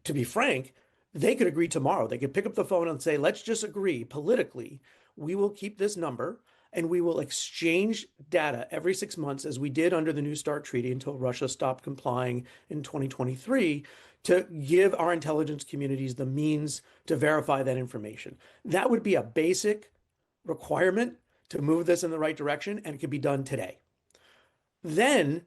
to be frank, they could agree tomorrow. They could pick up the phone and say, let's just agree politically, we will keep this number and we will exchange data every 6 months as we did under the New START treaty until Russia stopped complying in 2023 to give our intelligence communities the means to verify that information. That would be a basic requirement to move this in the right direction, and it could be done today. Then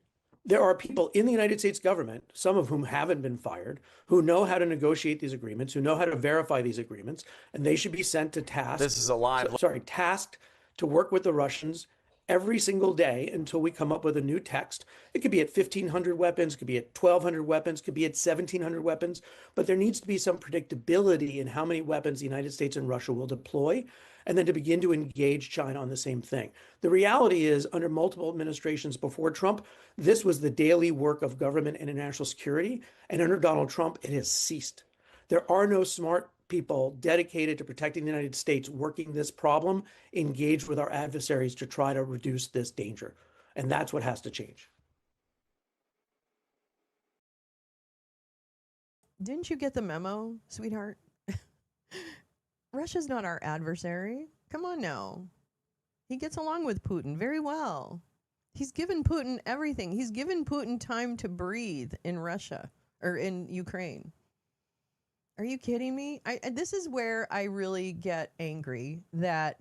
there are people in the United States government, some of whom haven't been fired, who know how to negotiate these agreements, who know how to verify these agreements, and they should be sent to task. This is a live. Tasked to work with the Russians every single day until we come up with a new text. It could be at 1,500 weapons, it could be at 1,200 weapons, it could be at 1,700 weapons, but there needs to be some predictability in how many weapons the United States and Russia will deploy, and then to begin to engage China on the same thing. The reality is, under multiple administrations before Trump, this was the daily work of government and national security, and under Donald Trump, it has ceased. There are no smart people dedicated to protecting the United States working this problem, engaged with our adversaries to try to reduce this danger. And that's what has to change. Didn't you get the memo, sweetheart? Russia's not our adversary. Come on now. He gets along with Putin very well. He's given Putin everything. He's given Putin time to breathe in Russia or in Ukraine. Are you kidding me? This is where I really get angry that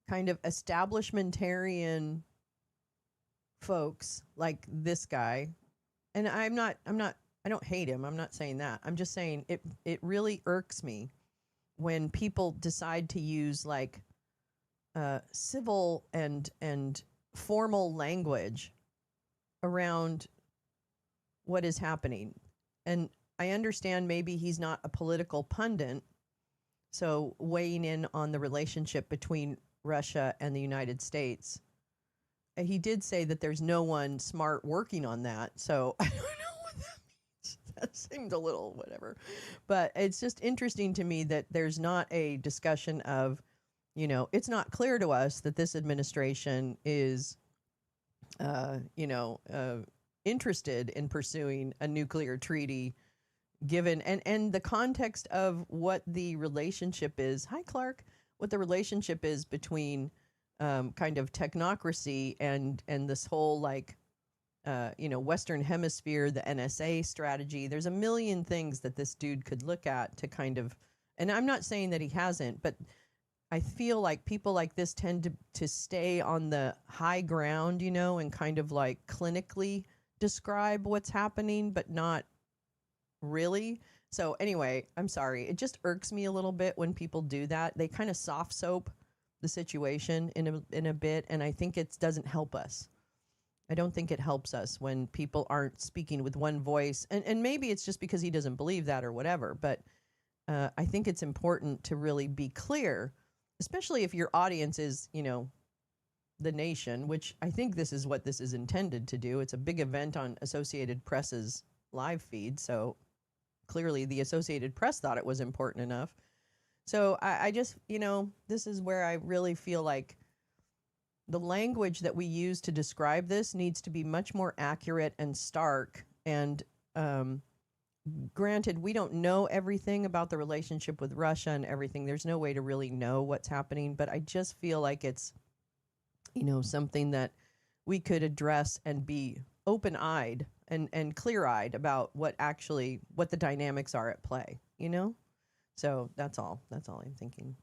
kind of establishmentarian folks like this guy, and I don't hate him. I'm not saying that. I'm just saying it really irks me when people decide to use like civil and formal language around what is happening. And I understand maybe he's not a political pundit, so weighing in on the relationship between Russia and the United States. He did say that there's no one smart working on that, so I don't know what that means. That seemed a little whatever. But it's just interesting to me that there's not a discussion of, it's not clear to us that this administration is, interested in pursuing a nuclear treaty given and the context of what the relationship is. Hi, Clark. What the relationship is between kind of technocracy and this whole Western Hemisphere, the NSA strategy. There's a million things that this dude could look at to kind of, and I'm not saying that he hasn't, but I feel like people like this tend to stay on the high ground, and kind of like clinically describe what's happening, but not really. So anyway, I'm sorry. It just irks me a little bit when people do that. They kind of soft soap the situation in a bit, and I think it doesn't help us. I don't think it helps us when people aren't speaking with one voice, and maybe it's just because he doesn't believe that or whatever, but I think it's important to really be clear, especially if your audience is, the nation, which I think this is what this is intended to do. It's a big event on Associated Press's live feed, so clearly the Associated Press thought it was important enough. So I just, this is where I really feel like the language that we use to describe this needs to be much more accurate and stark. And granted, we don't know everything about the relationship with Russia and everything. There's no way to really know what's happening, but I just feel like it's, something that we could address and be open-eyed and clear-eyed about what the dynamics are at play, So that's all I'm thinking.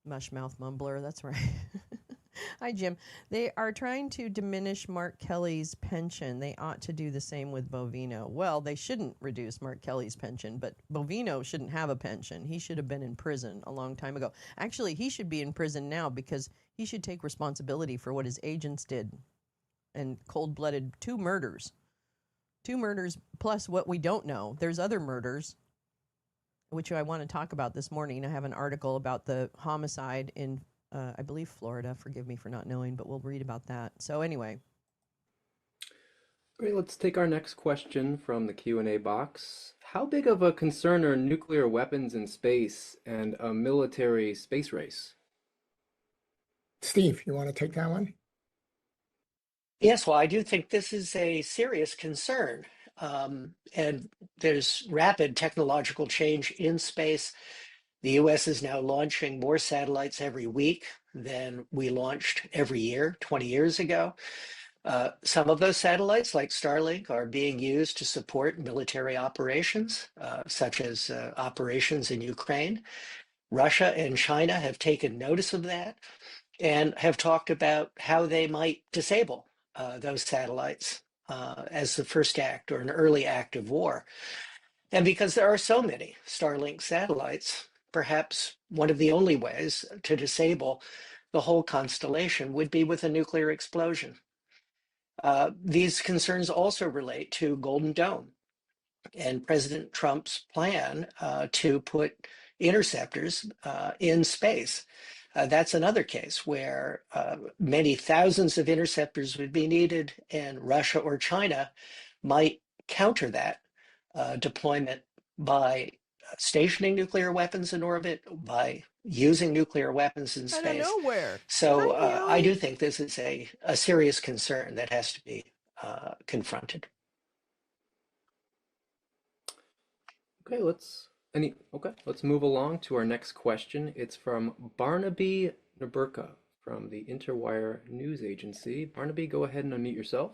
Mushmouth mumbler, that's right. Hi, Jim. They are trying to diminish Mark Kelly's pension. They ought to do the same with Bovino. Well, they shouldn't reduce Mark Kelly's pension, but Bovino shouldn't have a pension. He should have been in prison a long time ago. Actually, he should be in prison now because he should take responsibility for what his agents did. And cold-blooded, 2 murders. 2 murders plus what we don't know. There's other murders, which I want to talk about this morning. I have an article about the homicide in I believe Florida. Forgive me for not knowing, but we'll read about that. So anyway. Great, let's take our next question from the Q&A box. How big of a concern are nuclear weapons in space and a military space race? Steve, you want to take that one? Yes, well, I do think this is a serious concern. And there's rapid technological change in space. The US is now launching more satellites every week than we launched every year 20 years ago. Some of those satellites, like Starlink, are being used to support military operations, such as operations in Ukraine. Russia and China have taken notice of that and have talked about how they might disable those satellites as the first act or an early act of war. And because there are so many Starlink satellites, perhaps one of the only ways to disable the whole constellation would be with a nuclear explosion. These concerns also relate to Golden Dome and President Trump's plan to put interceptors in space. That's another case where many thousands of interceptors would be needed, and Russia or China might counter that deployment by stationing nuclear weapons in orbit, by using nuclear weapons in space. Out of nowhere. So Hi, I do think this is a serious concern that has to be confronted. Okay, let's move along to our next question. It's from Barnaby Naburka from the Interwire News Agency. Barnaby, go ahead and unmute yourself.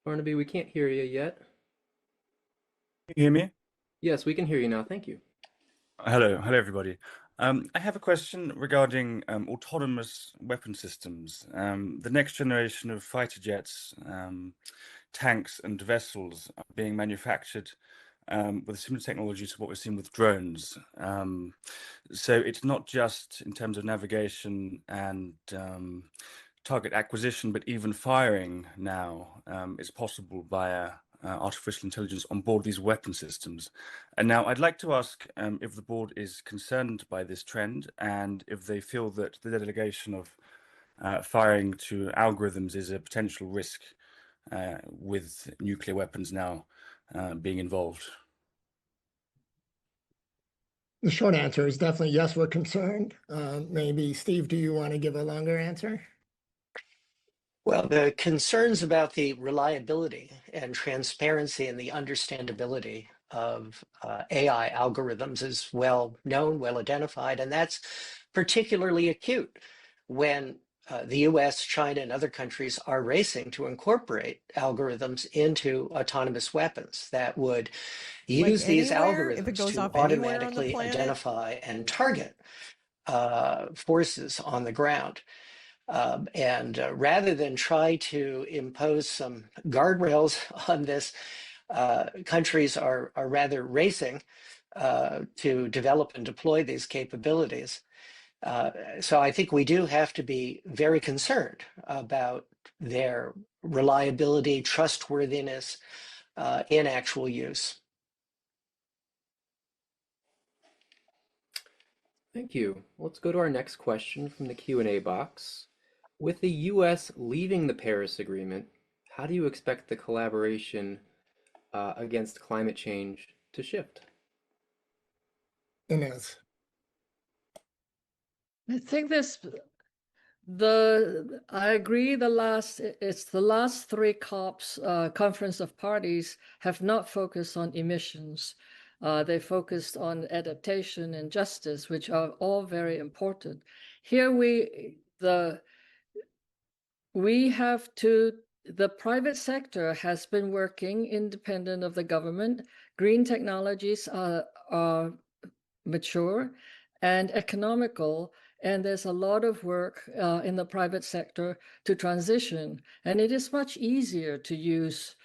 Barnaby, we can't hear you yet. Can you hear me? Yes, we can hear you now. Thank you. Hello, everybody. I have a question regarding autonomous weapon systems. The next generation of fighter jets, tanks, and vessels are being manufactured with similar technology to what we're seeing with drones. So it's not just in terms of navigation and target acquisition, but even firing now is possible via artificial intelligence on board these weapon systems. And now I'd like to ask if the board is concerned by this trend and if they feel that the delegation of firing to algorithms is a potential risk with nuclear weapons now being involved. The short answer is definitely yes, we're concerned. Maybe, Steve, do you want to give a longer answer? Well, the concerns about the reliability and transparency and the understandability of AI algorithms is well known, well identified, and that's particularly acute when the US, China, and other countries are racing to incorporate algorithms into autonomous weapons that would use these algorithms to automatically identify and target forces on the ground. And rather than try to impose some guardrails on this, countries are rather racing to develop and deploy these capabilities. So I think we do have to be very concerned about their reliability, trustworthiness in actual use. Thank you. Let's go to our next question from the Q&A box. With the US leaving the Paris Agreement, how do you expect the collaboration against climate change to shift? Inez. I think I agree it's the last three COPs, Conference of Parties, have not focused on emissions. They focused on adaptation and justice, which are all very important. Here the private sector has been working independent of the government. Green technologies are mature and economical, and there's a lot of work in the private sector to transition. And it is much easier to use,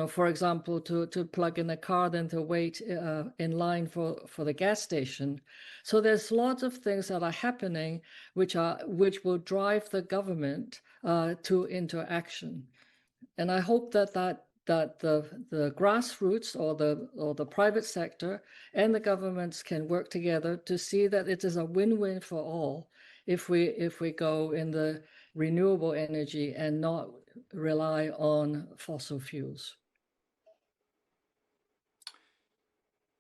for example, to plug in a car than to wait in line for the gas station. So there's lots of things that are happening which will drive the government into action. And I hope that the grassroots or the private sector and the governments can work together to see that it is a win-win for all if we go in the renewable energy and not rely on fossil fuels.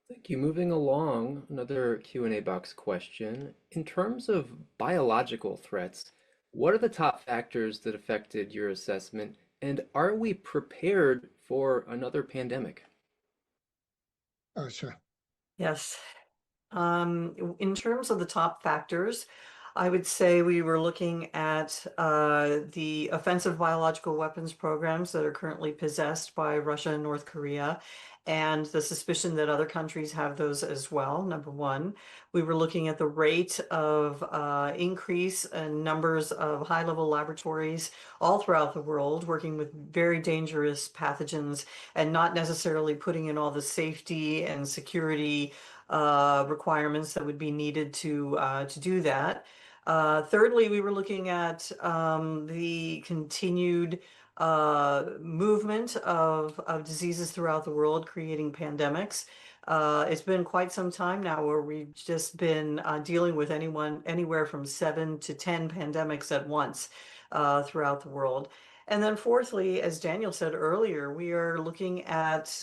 Thank you. Moving along, another Q&A box question. In terms of biological threats, what are the top factors that affected your assessment, and are we prepared for another pandemic? Oh, sure. Yes. In terms of the top factors, I would say we were looking at the offensive biological weapons programs that are currently possessed by Russia and North Korea, and the suspicion that other countries have those as well, number one. We were looking at the rate of increase in numbers of high-level laboratories all throughout the world, working with very dangerous pathogens and not necessarily putting in all the safety and security requirements that would be needed to do that. Thirdly, we were looking at the continued movement of diseases throughout the world, creating pandemics. It's been quite some time now where we've just been dealing with anywhere from 7 to 10 pandemics at once throughout the world. And then fourthly, as Daniel said earlier, we are looking at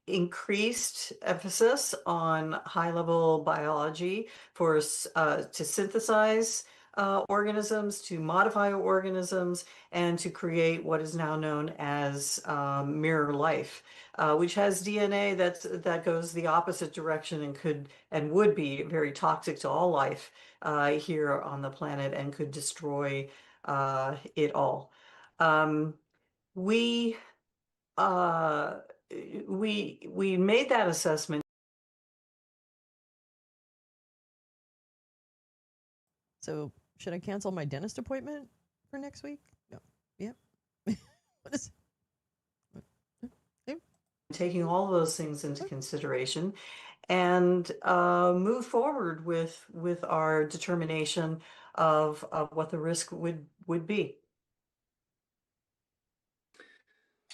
increased emphasis on high-level biology to synthesize organisms, to modify organisms, and to create what is now known as mirror life, which has DNA that goes the opposite direction and would be very toxic to all life here on the planet and could destroy it all. We we made that assessment. So should I cancel my dentist appointment for next week? No. Yep. What is Taking all those things into consideration and move forward with our determination of what the risk would be.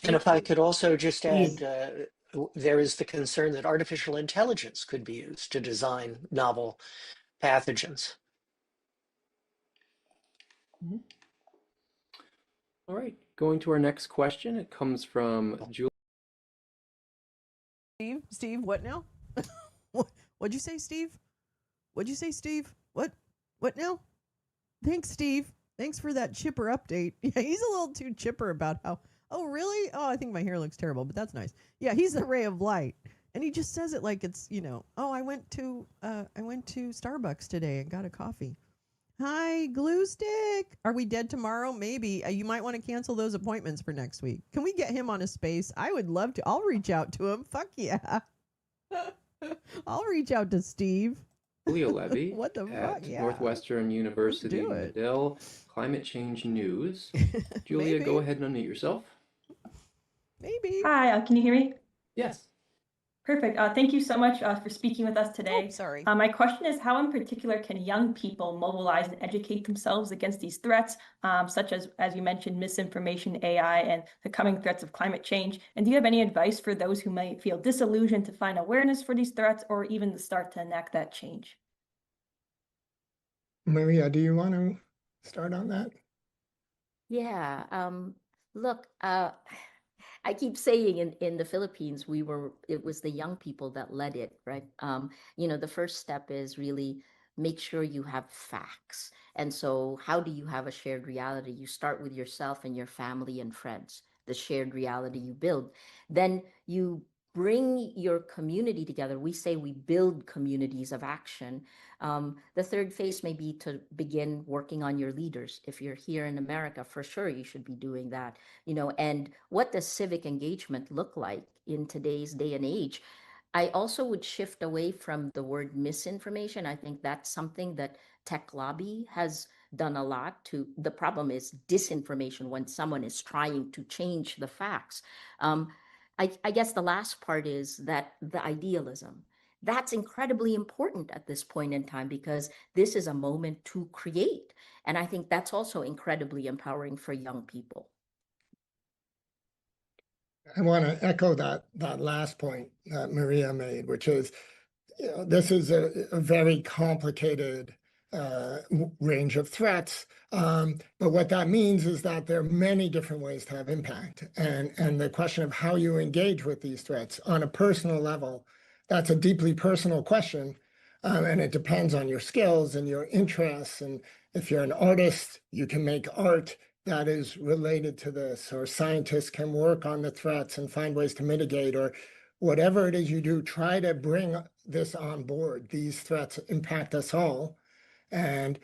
And if I could also just add, there is the concern that artificial intelligence could be used to design novel pathogens. All right, going to our next question. It comes from Julie. Steve, what now? What'd you say, Steve? What'd you say, Steve? What now? Thanks, Steve. Thanks for that chipper update. Yeah, he's a little too chipper about how, oh, really? Oh, I think my hair looks terrible, but that's nice. Yeah, he's a ray of light. And he just says it like it's, oh, I went to Starbucks today and got a coffee. Hi, Glue Stick. Are we dead tomorrow? Maybe. You might want to cancel those appointments for next week. Can we get him on a space? I would love to. I'll reach out to him. Fuck yeah. I'll reach out to Steve. Julia Levy What the fuck? at Yeah. Northwestern University Medill Climate Change News. Julia, Maybe. go ahead and unmute yourself. Maybe. Hi, can you hear me? Yes. Perfect. Thank you so much for speaking with us today. Oh, sorry. My question is, how in particular can young people mobilize and educate themselves against these threats, such as you mentioned, misinformation, AI, and the coming threats of climate change? And do you have any advice for those who might feel disillusioned to find awareness for these threats or even to start to enact that change? Maria, do you want to start on that? Yeah. Look, I keep saying in the Philippines, it was the young people that led it, right? The first step is really make sure you have facts. And so, how do you have a shared reality? You start with yourself and your family and friends, the shared reality you build. Then you bring your community together. We say we build communities of action. The third phase may be to begin working on your leaders. If you're here in America, for sure, you should be doing that. And what does civic engagement look like in today's day and age? I also would shift away from the word misinformation. I think that's something that tech lobby has done a lot to. The problem is disinformation when someone is trying to change the facts. I guess the last part is that the idealism. That's incredibly important at this point in time because this is a moment to create. And I think that's also incredibly empowering for young people. I want to echo that last point that Maria made, which is, this is a very complicated range of threats. But what that means is that there are many different ways to have impact. And the question of how you engage with these threats on a personal level, that's a deeply personal question. And it depends on your skills and your interests. And if you're an artist, you can make art that is related to this, or scientists can work on the threats and find ways to mitigate, or whatever it is you do, try to bring this on board. These threats impact us all, and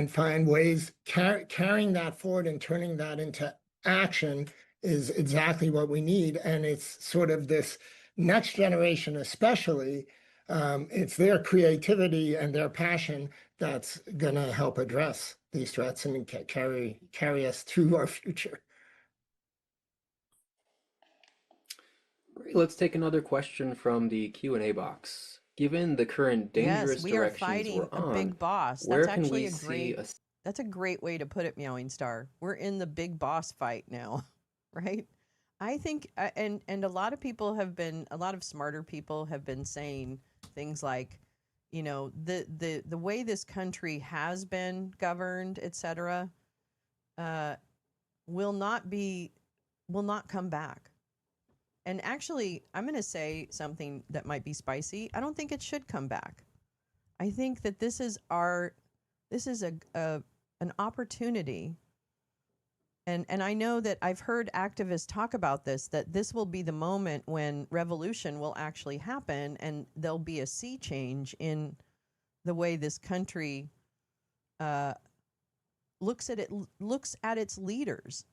find ways carrying that forward and turning that into action is exactly what we need. And it's sort of this next generation, especially, it's their creativity and their passion that's going to help address these threats and carry us through our future. Great. Let's take another question from the Q&A box. Given the current dangerous Yes, we are directions fighting we're a on, big boss. where That's can actually we a see great that's a great way to put it, Meowing Star. We're in the big boss fight now, right? I think, and a lot of people have been, a lot of smarter people have been saying things like, the way this country has been governed, etc., will not come back. And actually, I'm going to say something that might be spicy. I don't think it should come back. I think that this is an opportunity. And I know that I've heard activists talk about this, that this will be the moment when revolution will actually happen and there'll be a sea change in the way this country looks at its leaders.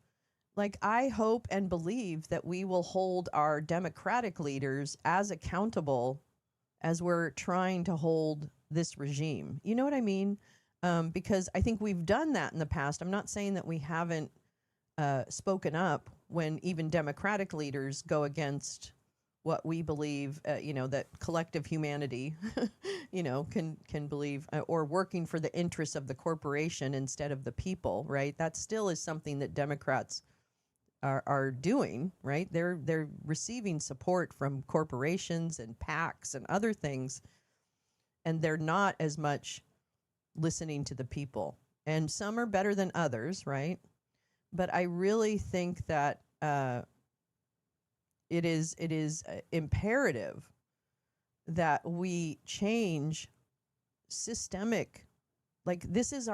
Like, I hope and believe that we will hold our democratic leaders as accountable as we're trying to hold this regime. You know what I mean? Because I think we've done that in the past. I'm not saying that we haven't spoken up when even democratic leaders go against what we believe, that collective humanity, can believe, or working for the interests of the corporation instead of the people, right? That still is something that Democrats are doing, right? They're receiving support from corporations and PACs and other things, and they're not as much listening to the people. And some are better than others, right? But I really think that it is imperative that we change systemic. Like, this is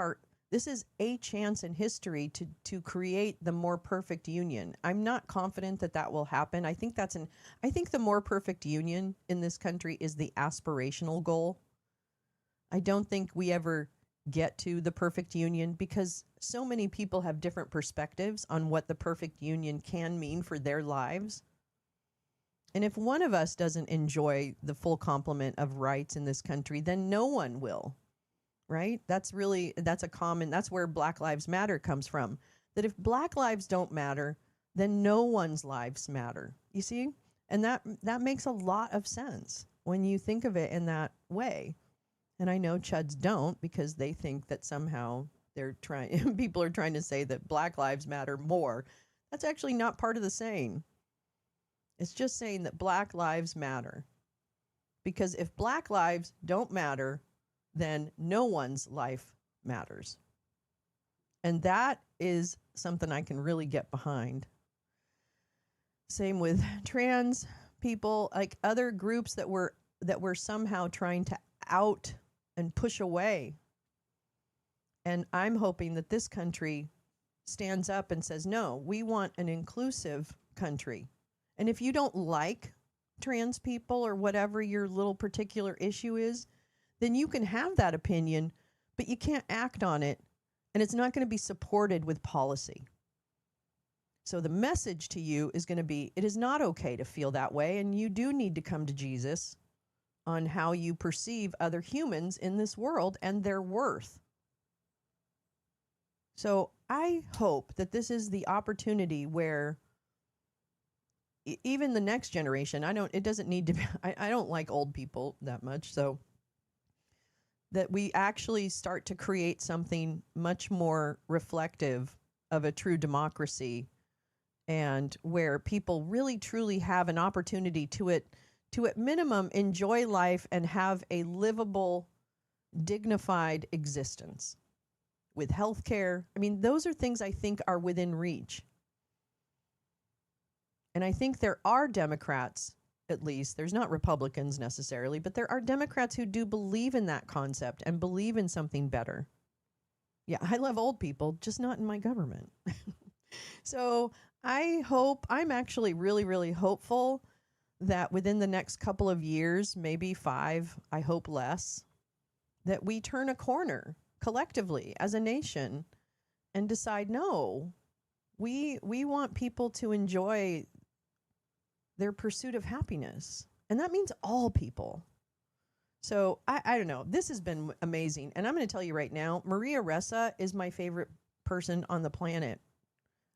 a chance in history to create the more perfect union. I'm not confident that will happen. I think the more perfect union in this country is the aspirational goal. I don't think we ever get to the perfect union because so many people have different perspectives on what the perfect union can mean for their lives. And if one of us doesn't enjoy the full complement of rights in this country, then no one will. Right? That's where Black Lives Matter comes from. That if Black lives don't matter, then no one's lives matter. You see? And that makes a lot of sense when you think of it in that way. And I know Chuds don't, because they think that somehow people are trying to say that Black lives matter more. That's actually not part of the saying. It's just saying that Black lives matter. Because if Black lives don't matter, then no one's life matters. And that is something I can really get behind. Same with trans people, like other groups that we're somehow trying to out and push away. And I'm hoping that this country stands up and says, no, we want an inclusive country. And if you don't like trans people or whatever your little particular issue is, then you can have that opinion, but you can't act on it. And it's not going to be supported with policy. So the message to you is going to be, it is not okay to feel that way. And you do need to come to Jesus on how you perceive other humans in this world and their worth. So I hope that this is the opportunity where even the next generation, it doesn't need to be, I don't like old people that much. So that we actually start to create something much more reflective of a true democracy, and where people really truly have an opportunity to at minimum enjoy life and have a livable, dignified existence with health care. I mean, those are things I think are within reach. And I think there are Democrats, at least, there's not Republicans necessarily, but there are Democrats who do believe in that concept and believe in something better. Yeah, I love old people, just not in my government. So I'm actually really, really hopeful that within the next couple of years, maybe 5, I hope less, that we turn a corner collectively as a nation and decide, no, we want people to enjoy their pursuit of happiness. And that means all people. So I don't know. This has been amazing. And I'm going to tell you right now, Maria Ressa is my favorite person on the planet.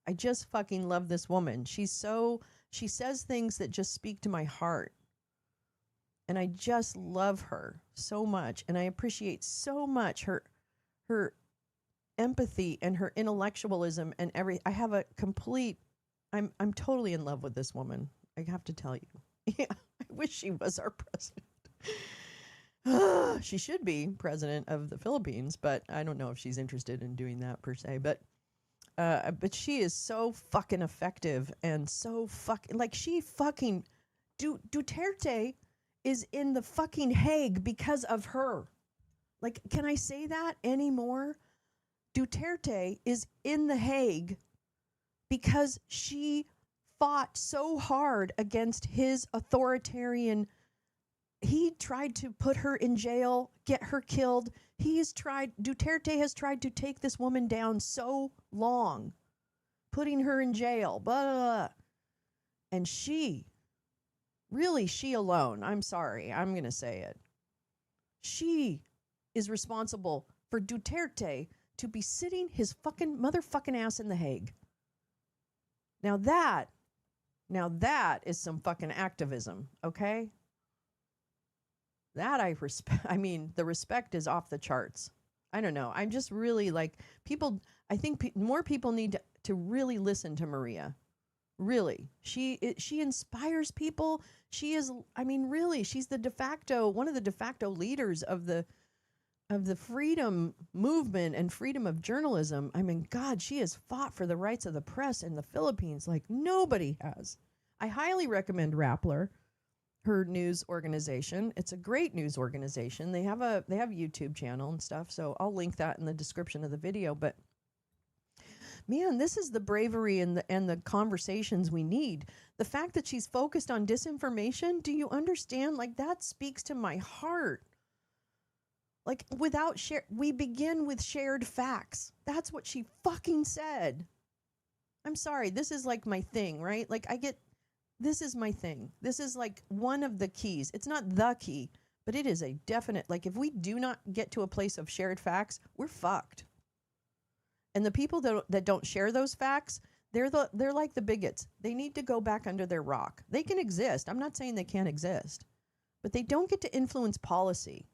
I just fucking love this woman. She says things that just speak to my heart. And I just love her so much. And I appreciate so much her empathy and her intellectualism and I have a complete, I'm totally in love with this woman. I have to tell you. Yeah, I wish she was our president. She should be president of the Philippines, but I don't know if she's interested in doing that per se. But she is so fucking effective and so fucking, like, she fucking, Duterte is in the fucking Hague because of her. Like, can I say that anymore? Duterte is in the Hague because she fought so hard against his authoritarian. He tried to put her in jail, get her killed. Duterte has tried to take this woman down so long, putting her in jail, blah, blah, blah. And she alone, I'm sorry, I'm going to say it. She is responsible for Duterte to be sitting his fucking motherfucking ass in the Hague. Now that is some fucking activism, okay? That I respect. I mean, the respect is off the charts. I don't know. I'm just really like people. I think more people need to really listen to Maria. Really, she inspires people. She is. I mean, really, she's one of the de facto leaders of the freedom movement and freedom of journalism. I mean, God, she has fought for the rights of the press in the Philippines like nobody has. I highly recommend Rappler, her news organization. It's a great news organization. They have a YouTube channel and stuff, so I'll link that in the description of the video. But man, this is the bravery and the conversations we need. The fact that she's focused on disinformation, do you understand? Like, that speaks to my heart. Like, we begin with shared facts. That's what she fucking said. I'm sorry, this is like my thing, right? Like, this is my thing. This is like one of the keys. It's not the key, but it is a definite, like, if we do not get to a place of shared facts, we're fucked. And the people that don't share those facts, they're like the bigots. They need to go back under their rock. They can exist. I'm not saying they can't exist, but they don't get to influence policy.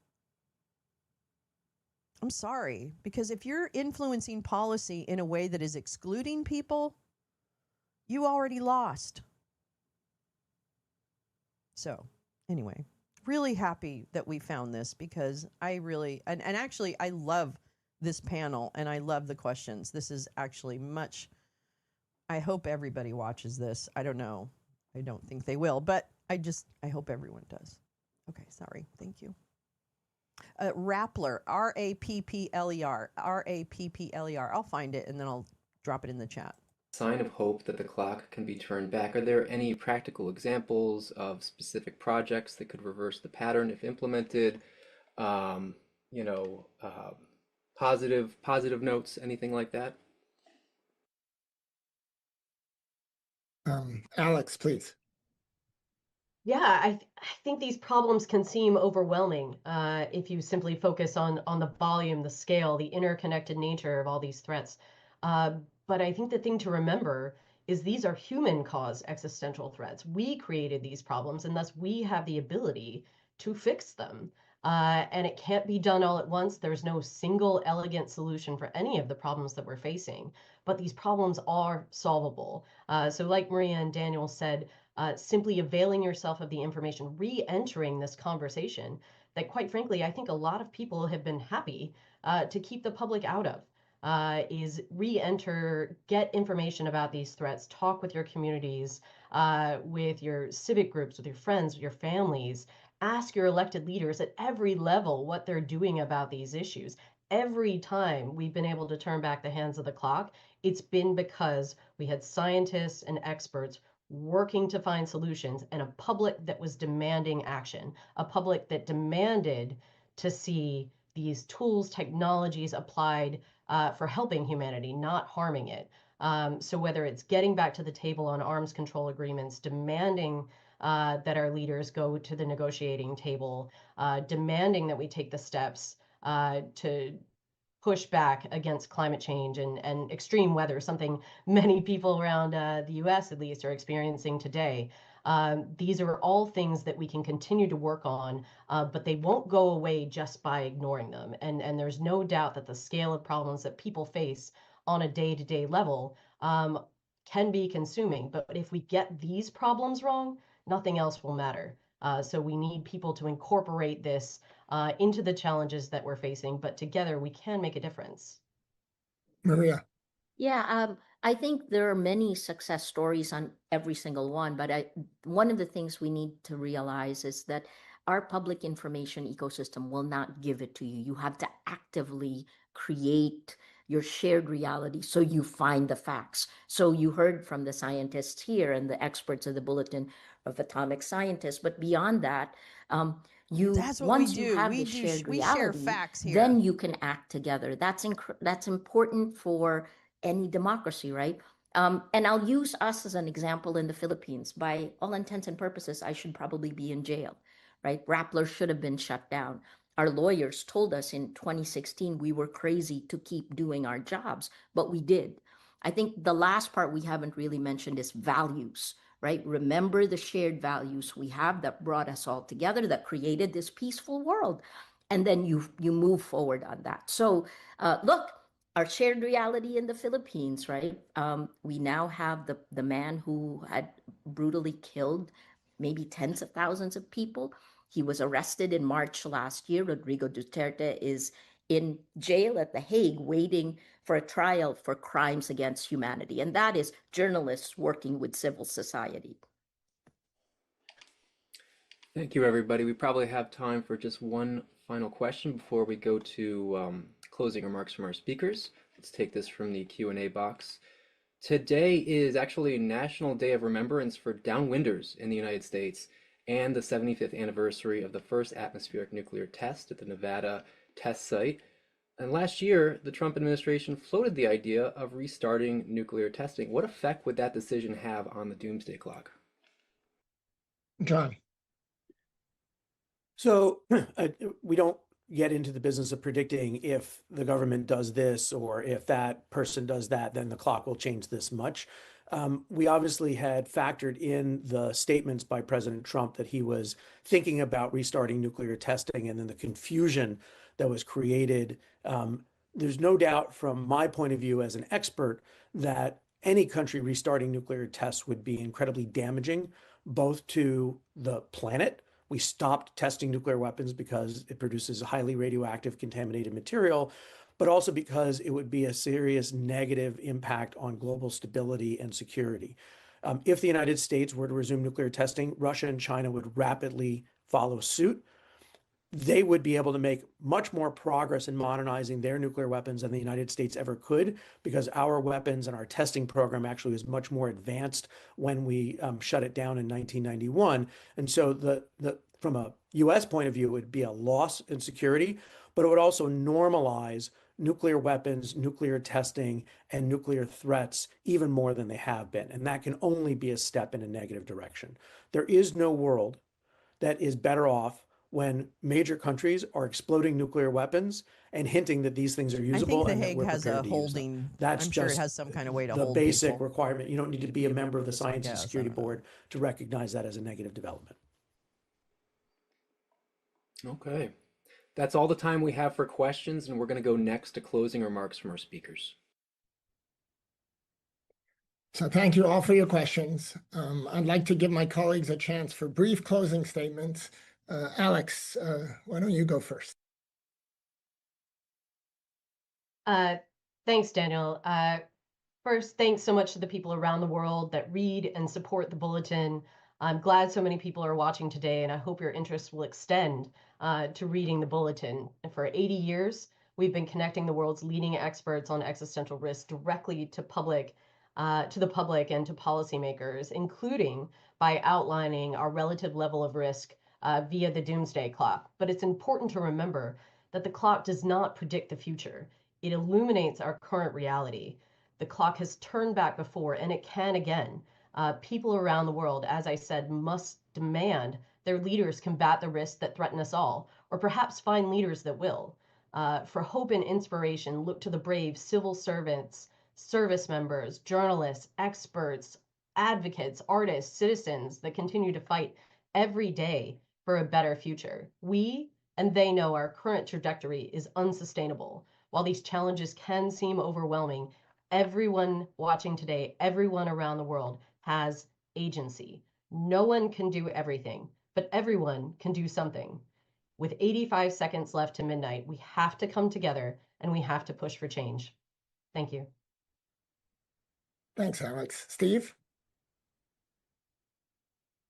I'm sorry, because if you're influencing policy in a way that is excluding people, you already lost. So anyway, really happy that we found this, because I really, and actually I love this panel and I love the questions. This is actually I hope everybody watches this. I don't know. I don't think they will, but I hope everyone does. Okay, sorry. Thank you. Rappler, Rappler, Rappler. I'll find it and then I'll drop it in the chat. Sign of hope that the clock can be turned back. Are there any practical examples of specific projects that could reverse the pattern if implemented? Um, you know, positive notes, anything like that? Alex, please. Yeah, I think these problems can seem overwhelming if you simply focus on the volume, the scale, the interconnected nature of all these threats. Uh, but I think the thing to remember is these are human-caused existential threats. We created these problems, and thus we have the ability to fix them. And it can't be done all at once. There's no single elegant solution for any of the problems that we're facing, but these problems are solvable. So like Maria and Daniel said, simply availing yourself of the information, re-entering this conversation that, quite frankly, I think a lot of people have been happy to keep the public out of. Is re-enter, get information about these threats, talk with your communities, with your civic groups, with your friends, with your families, ask your elected leaders at every level what they're doing about these issues. Every time we've been able to turn back the hands of the clock, it's been because we had scientists and experts working to find solutions and a public that was demanding action, a public that demanded to see these tools, technologies applied for helping humanity, not harming it. So whether it's getting back to the table on arms control agreements, demanding that our leaders go to the negotiating table, demanding that we take the steps to push back against climate change and extreme weather, something many people around the US at least are experiencing today. These are all things that we can continue to work on, but they won't go away just by ignoring them. And there's no doubt that the scale of problems that people face on a day-to-day level can be consuming. But if we get these problems wrong, nothing else will matter. So we need people to incorporate this into the challenges that we're facing, but together we can make a difference. Maria. Yeah, I think there are many success stories on every single one, but one of the things we need to realize is that our public information ecosystem will not give it to you. You have to actively create your shared reality so you find the facts. So you heard from the scientists here and the experts of the Bulletin of Atomic Scientists, but beyond that, That's what once we you do. have We the do. shared We share reality, facts here. then you can act together. That's important for any democracy, right? And I'll use us as an example in the Philippines. By all intents and purposes, I should probably be in jail, right? Rappler should have been shut down. Our lawyers told us in 2016 we were crazy to keep doing our jobs, but we did. I think the last part we haven't really mentioned is values, right? Remember the shared values we have that brought us all together, that created this peaceful world. And then you move forward on that. So look, our shared reality in the Philippines, right? We now have the man who had brutally killed maybe tens of thousands of people. He was arrested in March last year. Rodrigo Duterte is in jail at The Hague waiting for a trial for crimes against humanity. And that is journalists working with civil society. Thank you, everybody. We probably have time for just one final question before we go to closing remarks from our speakers. Let's take this from the Q&A box. Today is actually National Day of Remembrance for Downwinders in the United States and the 75th anniversary of the first atmospheric nuclear test at the Nevada test site. And last year, the Trump administration floated the idea of restarting nuclear testing. What effect would that decision have on the doomsday clock? John. So we don't get into the business of predicting if the government does this or if that person does that, then the clock will change this much. We obviously had factored in the statements by President Trump that he was thinking about restarting nuclear testing, and then the confusion that was created. There's no doubt from my point of view as an expert that any country restarting nuclear tests would be incredibly damaging, both to the planet. We stopped testing nuclear weapons because it produces highly radioactive contaminated material, but also because it would be a serious negative impact on global stability and security. If the United States were to resume nuclear testing, Russia and China would rapidly follow suit. They would be able to make much more progress in modernizing their nuclear weapons than the United States ever could, because our weapons and our testing program actually was much more advanced when we shut it down in 1991. And so from a US point of view, it would be a loss in security, but it would also normalize nuclear weapons, nuclear testing, and nuclear threats even more than they have been. And that can only be a step in a negative direction. There is no world that is better off when major countries are exploding nuclear weapons and hinting that these things are I usable think The and that Hague we're has prepared a to use them. holding. That's I'm sure it just has some kind of way to the hold basic people. requirement. You don't need to be a member of the Science and Yes, Security Board to recognize that as a negative development. Okay. That's all the time we have for questions, and we're going to go next to closing remarks from our speakers. So thank you all for your questions. I'd like to give my colleagues a chance for brief closing statements. Alex, why don't you go first? Thanks, Daniel. First, thanks so much to the people around the world that read and support the Bulletin. I'm glad so many people are watching today, and I hope your interest will extend to reading the Bulletin. And for 80 years, we've been connecting the world's leading experts on existential risk directly to the public and to policymakers, including by outlining our relative level of risk via the doomsday clock. But it's important to remember that the clock does not predict the future. It illuminates our current reality. The clock has turned back before, and it can again. People around the world, as I said, must demand their leaders combat the risks that threaten us all, or perhaps find leaders that will. For hope and inspiration, look to the brave civil servants, service members, journalists, experts, advocates, artists, citizens that continue to fight every day for a better future. We and they know our current trajectory is unsustainable. While these challenges can seem overwhelming, everyone watching today, everyone around the world has agency. No one can do everything, but everyone can do something. With 85 seconds left to midnight, we have to come together and we have to push for change. Thank you. Thanks, Alex. Steve?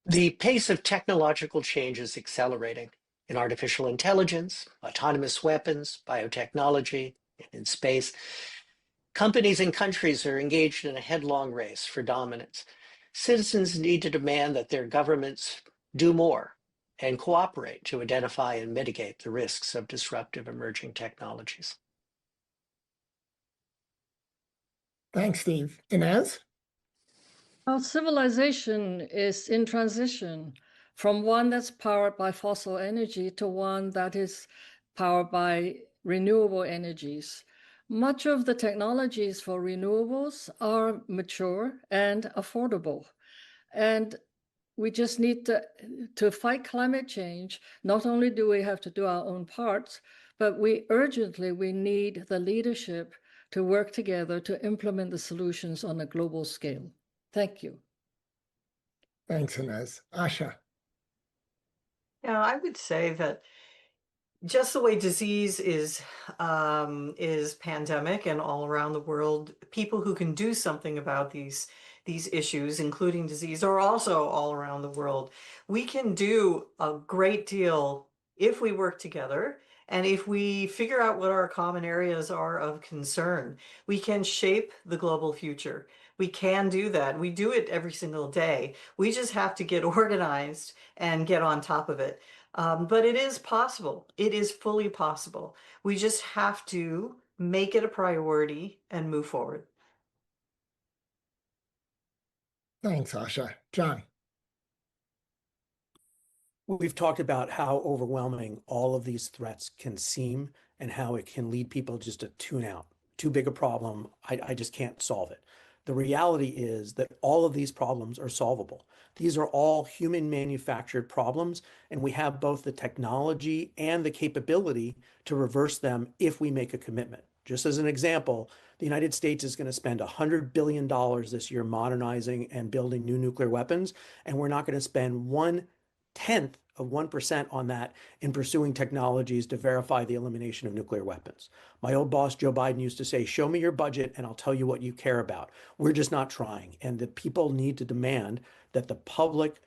The pace of technological change is accelerating in artificial intelligence, autonomous weapons, biotechnology, and in space. Companies and countries are engaged in a headlong race for dominance. Citizens need to demand that their governments do more and cooperate to identify and mitigate the risks of disruptive emerging technologies. Thanks, Steve. Inez? Our civilization is in transition from one that's powered by fossil energy to one that is powered by renewable energies. Much of the technologies for renewables are mature and affordable. And we just need to fight climate change. Not only do we have to do our own parts, but we need the leadership to work together to implement the solutions on a global scale. Thank you. Thanks, Inez. Asha? Yeah, I would say that just the way disease is pandemic and all around the world, people who can do something about these issues, including disease, are also all around the world. We can do a great deal if we work together and if we figure out what our common areas are of concern. We can shape the global future. We can do that. We do it every single day. We just have to get organized and get on top of it. But it is possible. It is fully possible. We just have to make it a priority and move forward. Thanks, Asha. John? We've talked about how overwhelming all of these threats can seem and how it can lead people just to tune out. Too big a problem. I just can't solve it. The reality is that all of these problems are solvable. These are all human manufactured problems, and we have both the technology and the capability to reverse them if we make a commitment. Just as an example, the United States is going to spend $100 billion this year modernizing and building new nuclear weapons, and we're not going to spend 1/10 1% on that in pursuing technologies to verify the elimination of nuclear weapons. My old boss, Joe Biden, used to say, show me your budget and I'll tell you what you care about. We're just not trying. And the people need to demand that the public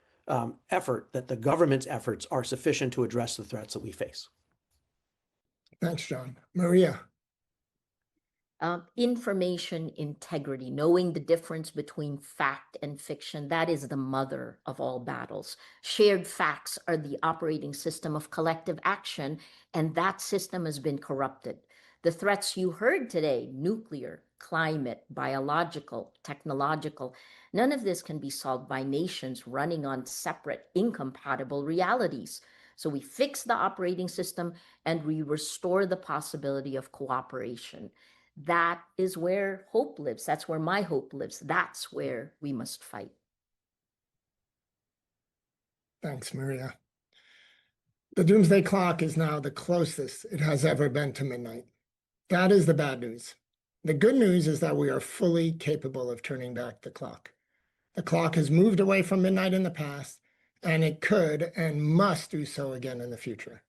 effort, that the government's efforts are sufficient to address the threats that we face. Thanks, John. Maria. Information integrity, knowing the difference between fact and fiction, that is the mother of all battles. Shared facts are the operating system of collective action, and that system has been corrupted. The threats you heard today, nuclear, climate, biological, technological, none of this can be solved by nations running on separate, incompatible realities. So we fix the operating system and we restore the possibility of cooperation. That is where hope lives. That's where my hope lives. That's where we must fight. Thanks, Maria. The doomsday clock is now the closest it has ever been to midnight. That is the bad news. The good news is that we are fully capable of turning back the clock. The clock has moved away from midnight in the past, and it could and must do so again in the future.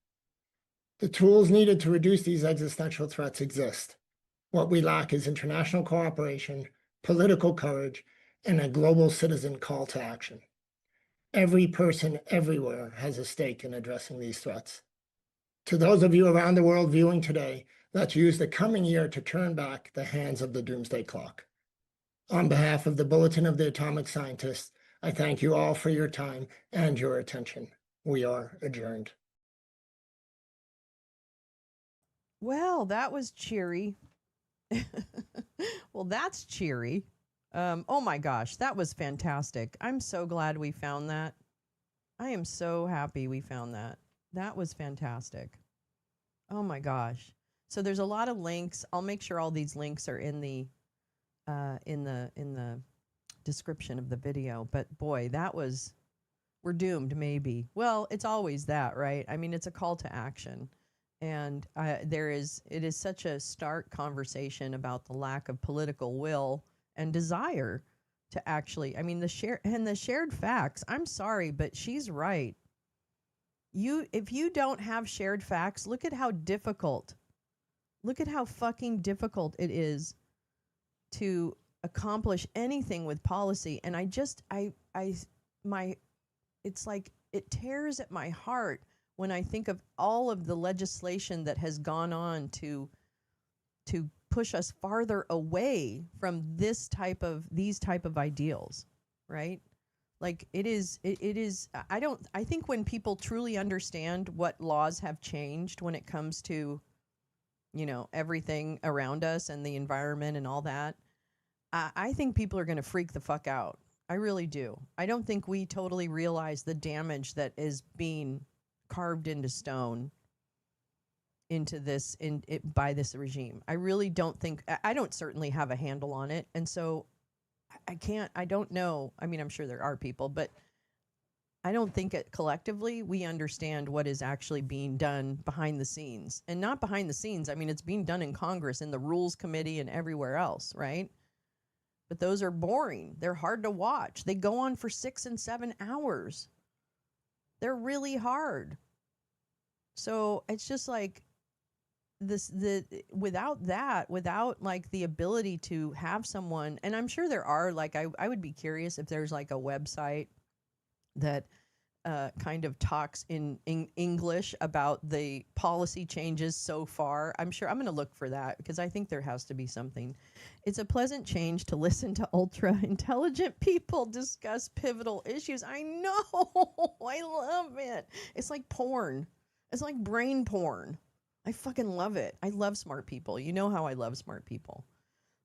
The tools needed to reduce these existential threats exist. What we lack is international cooperation, political courage, and a global citizen call to action. Every person everywhere has a stake in addressing these threats. To those of you around the world viewing today, let's use the coming year to turn back the hands of the doomsday clock. On behalf of the Bulletin of the Atomic Scientists, I thank you all for your time and your attention. We are adjourned. Well, that was cheery. Well, that's cheery. Oh my gosh, that was fantastic. I'm so glad we found that. I am so happy we found that. That was fantastic. Oh my gosh. So there's a lot of links. I'll make sure all these links are in the description of the video. But boy, that was, we're doomed maybe. Well, it's always that, right? I mean, it's a call to action. And it is such a stark conversation about the lack of political will and desire to actually, I mean, the shared facts. I'm sorry, but she's right. If you don't have shared facts, look at how fucking difficult it is to accomplish anything with policy. And it's like, it tears at my heart when I think of all of the legislation that has gone on to push us farther away from these type of ideals, right? Like it is, I think when people truly understand what laws have changed when it comes to, everything around us and the environment and all that, I think people are going to freak the fuck out. I really do. I don't think we totally realize the damage that is being carved into stone into this by this regime. I really don't think, I don't certainly have a handle on it. And so I don't know. I mean, I'm sure there are people, but I don't think collectively we understand what is actually being done behind the scenes. And not behind the scenes, I mean, it's being done in Congress, in the Rules Committee and everywhere else, right? But those are boring. They're hard to watch. They go on for 6 and 7 hours. They're really hard. So it's just like without like the ability to have someone, and I'm sure there are, like, I would be curious if there's like a website that kind of talks in English about the policy changes so far. I'm sure I'm going to look for that because I think there has to be something. It's a pleasant change to listen to ultra intelligent people discuss pivotal issues. I know. I love it. It's like porn. It's like brain porn. I fucking love it. I love smart people. You know how I love smart people.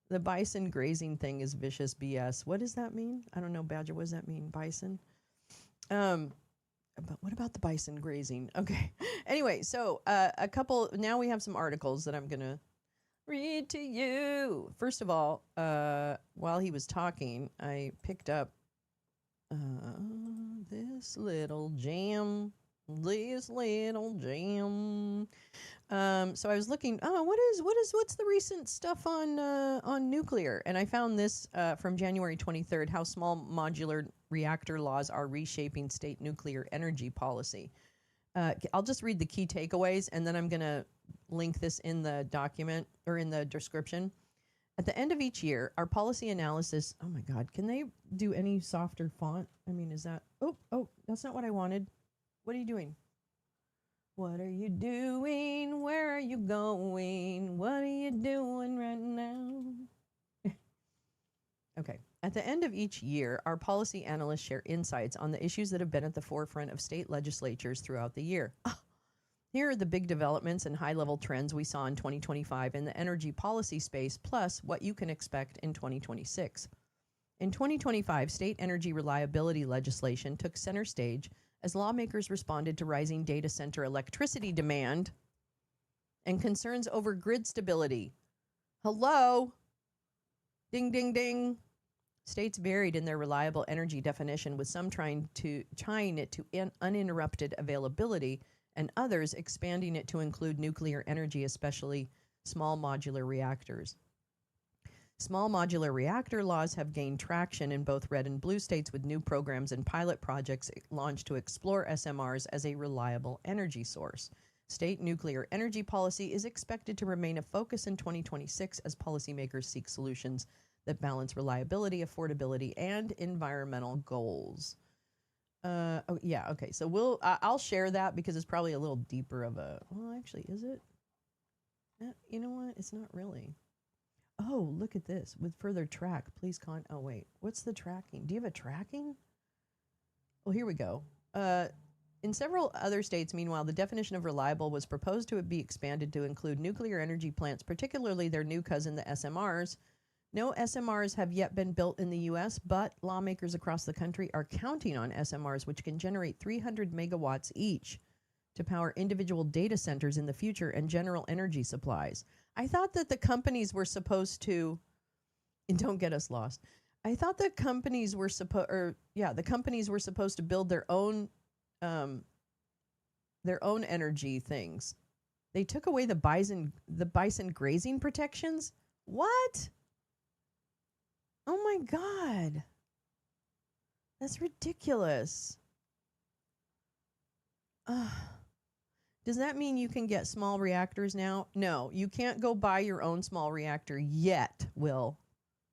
The bison grazing thing is vicious BS. What does that mean? I don't know, Badger. What does that mean? Bison? But what about the bison grazing? Okay. Anyway, so now we have some articles that I'm going to read to you. First of all, while he was talking, I picked up this little gem. So I was looking, what's the recent stuff on nuclear? And I found this from January 23rd, how small modular reactor laws are reshaping state nuclear energy policy. I'll just read the key takeaways, and then I'm going to link this in the document or in the description. At the end of each year, our policy analysis, oh my God, can they do any softer font? I mean, is that, oh, that's not what I wanted. What are you doing? What are you doing? Where are you going? What are you doing right now? Okay. At the end of each year, our policy analysts share insights on the issues that have been at the forefront of state legislatures throughout the year. Here are the big developments and high-level trends we saw in 2025 in the energy policy space, plus what you can expect in 2026. In 2025, state energy reliability legislation took center stage as lawmakers responded to rising data center electricity demand and concerns over grid stability. Hello? Ding, ding, ding. States varied in their reliable energy definition, with some tying it to uninterrupted availability and others expanding it to include nuclear energy, especially small modular reactors. Small modular reactor laws have gained traction in both red and blue states, with new programs and pilot projects launched to explore SMRs as a reliable energy source. State nuclear energy policy is expected to remain a focus in 2026 as policymakers seek solutions that balance reliability, affordability, and environmental goals. Okay. So I'll share that because it's probably a little deeper of a. Well, actually, is it? You know what? It's not really. Oh, look at this. With further track, please Oh, wait. What's the tracking? Do you have a tracking? Well, here we go. In several other states, meanwhile, the definition of reliable was proposed to be expanded to include nuclear energy plants, particularly their new cousin, the SMRs. No SMRs have yet been built in the U.S., but lawmakers across the country are counting on SMRs, which can generate 300 megawatts each to power individual data centers in the future and general energy supplies. I thought that the companies were supposed to, and don't get us lost, I thought the companies were supposed to build their own energy things. They took away the bison grazing protections. What? Oh my God. That's ridiculous. Does that mean you can get small reactors now? No, you can't go buy your own small reactor yet, Will.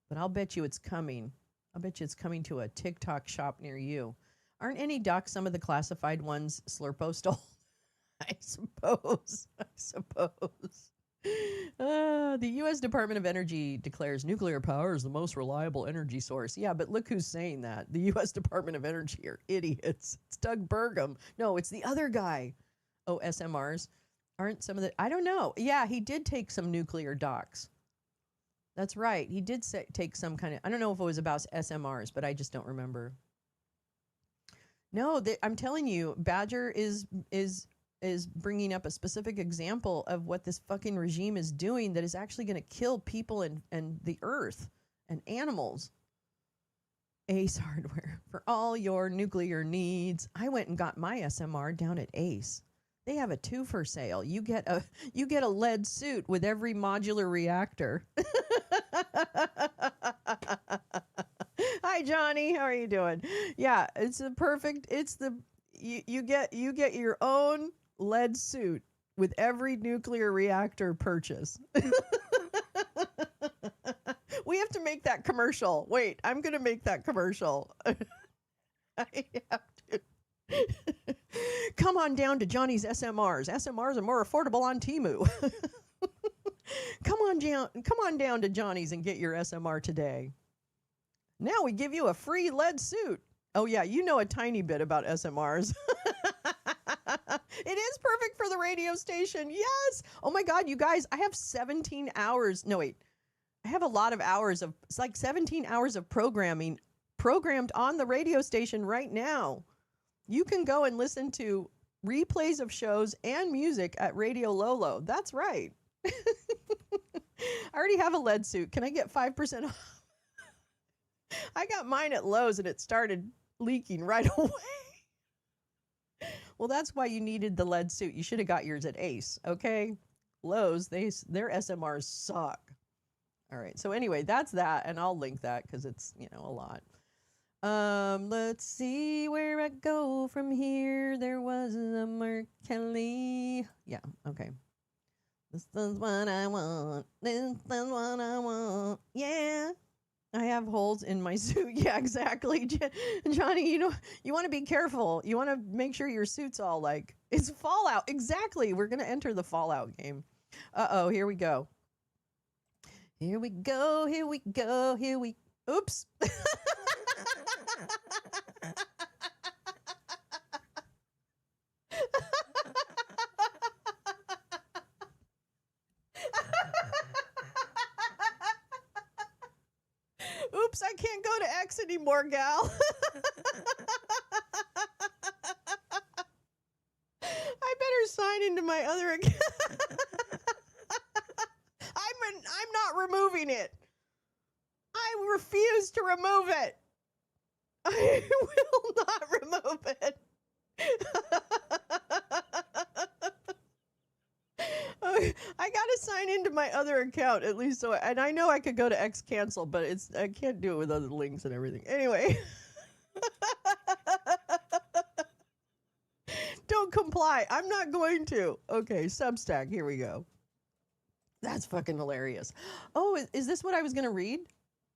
But I'll bet you it's coming. I'll bet you it's coming to a TikTok shop near you. Aren't any ducks some of the classified ones Slurpo stole? I suppose. The U.S. Department of Energy declares nuclear power is the most reliable energy source. Yeah, but look who's saying that. The U.S. Department of Energy are idiots. It's Doug Burgum. No, it's the other guy. Oh, SMRs. Aren't some of the... I don't know. Yeah, he did take some nuclear docks. That's right. He did take some kind of... I don't know if it was about SMRs, but I just don't remember. No, I'm telling you, Badger is bringing up a specific example of what this fucking regime is doing that is actually going to kill people and the earth and animals. Ace Hardware, for all your nuclear needs. I went and got my SMR down at Ace. They have a 2 for sale. You get a lead suit with every modular reactor. Hi, Johnny. How are you doing? Yeah, it's a perfect. It's the you get your own lead suit with every nuclear reactor purchase. We have to make that commercial. Wait, I'm going to make that commercial. I have to. Come on down to Johnny's SMRs. SMRs are more affordable on Temu. Come on down to Johnny's and get your SMR today. Now we give you a free lead suit. Oh yeah, you know a tiny bit about SMRs. It is perfect for the radio station. Yes. Oh my God, you guys, I have 17 hours. No, wait. I have a lot of hours of, it's like 17 hours of programmed on the radio station right now. You can go and listen to replays of shows and music at Radio Lolo. That's right. I already have a lead suit. Can I get 5% off? I got mine at Lowe's and it started leaking right away. Well, that's why you needed the lead suit. You should have got yours at Ace, okay? Lowe's, their SMRs suck. All right. So anyway, that's that, and I'll link that because it's, a lot. Let's see where I go from here. There was a Merkelly. Yeah, okay. This is what I want. This is what I want. Yeah. I have holes in my suit. Yeah, exactly. Johnny, you want to be careful. You want to make sure your suit's all like, it's Fallout. Exactly. We're going to enter the Fallout game. Uh-oh, here we go. Here we go. Here we go. Oops. Oops, I can't go to X anymore, gal. I better sign into my other account. I'm not removing it. I refuse to remove it. I will not remove it. I gotta sign into my other account at least, so and I know I could go to X cancel, but I can't do it with other links and everything. Anyway, don't comply. I'm not going to. Okay, Substack. Here we go. That's fucking hilarious. Oh, is this what I was gonna read?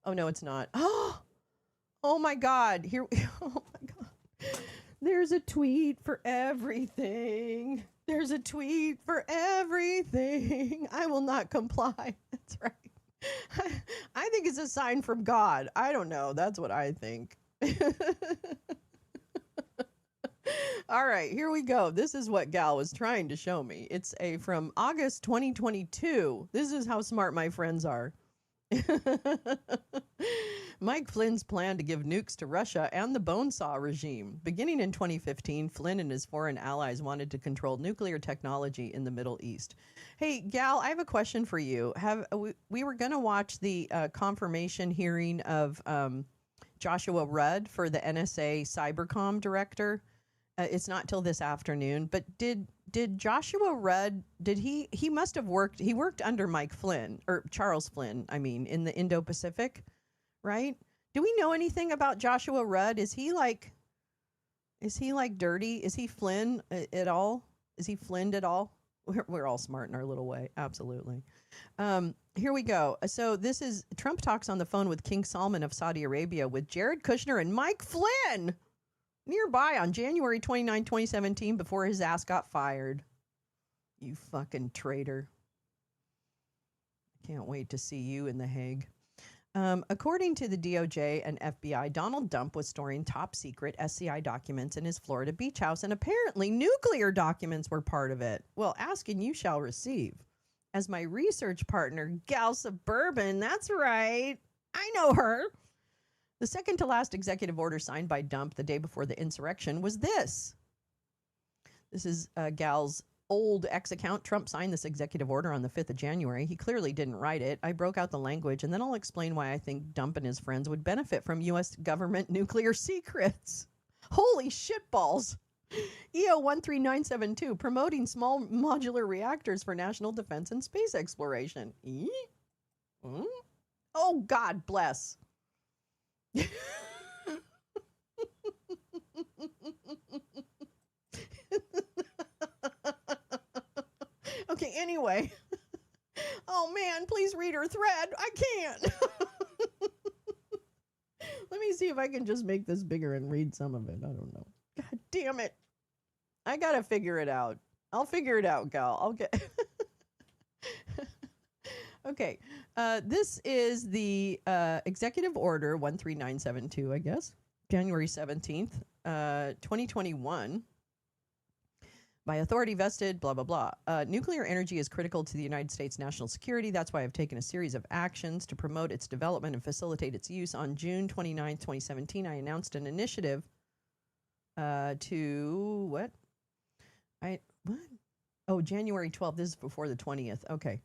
Oh no, it's not. Oh my God. Here. Oh my God. There's a tweet for everything. There's a tweet for everything. I will not comply. That's right. I think it's a sign from God. I don't know. That's what I think. All right, here we go. This is what Gal was trying to show me. It's from August 2022. This is how smart my friends are. Mike Flynn's plan to give nukes to Russia and the Bonesaw regime. Beginning in 2015, Flynn and his foreign allies wanted to control nuclear technology in the Middle East. Hey, Gal, I have a question for you. We were going to watch the confirmation hearing of Joshua Rudd for the NSA Cybercom director. It's not till this afternoon, but did Joshua Rudd, he must have worked, he worked under Mike Flynn, or Charles Flynn, I mean, in the Indo-Pacific, right? Do we know anything about Joshua Rudd? Is he like dirty? Is he Flynn at all? Is he Flynned at all? We're all smart in our little way. Absolutely. Here we go. So this is, Trump talks on the phone with King Salman of Saudi Arabia with Jared Kushner and Mike Flynn nearby on January 29, 2017, before his ass got fired. You fucking traitor. Can't wait to see you in The Hague. According to the DOJ and FBI, Donald Trump was storing top secret SCI documents in his Florida beach house, and apparently nuclear documents were part of it. Well, ask and you shall receive. As my research partner, Gal Suburban, that's right, I know her. The second to last executive order signed by Trump the day before the insurrection was this. This is Gal's old X account. Trump signed this executive order on the 5th of January. He clearly didn't write it. I broke out the language, and then I'll explain why I think Trump and his friends would benefit from U.S. government nuclear secrets. Holy shitballs. EO 13972, promoting small modular reactors for national defense and space exploration. Oh, God bless. Okay, anyway. Oh man, please read her thread. I can't. Let me see if I can just make this bigger and read some of it. I don't know. God damn it. I gotta figure it out. I'll figure it out, Gal. I'll get... Okay. This is the Executive Order 13972, I guess. January 17th, 2021. By authority vested, blah, blah, blah. Nuclear energy is critical to the United States national security. That's why I've taken a series of actions to promote its development and facilitate its use. On June 29, 2017, I announced an initiative to, what? Oh, January 12th. This is before the 20th. Okay.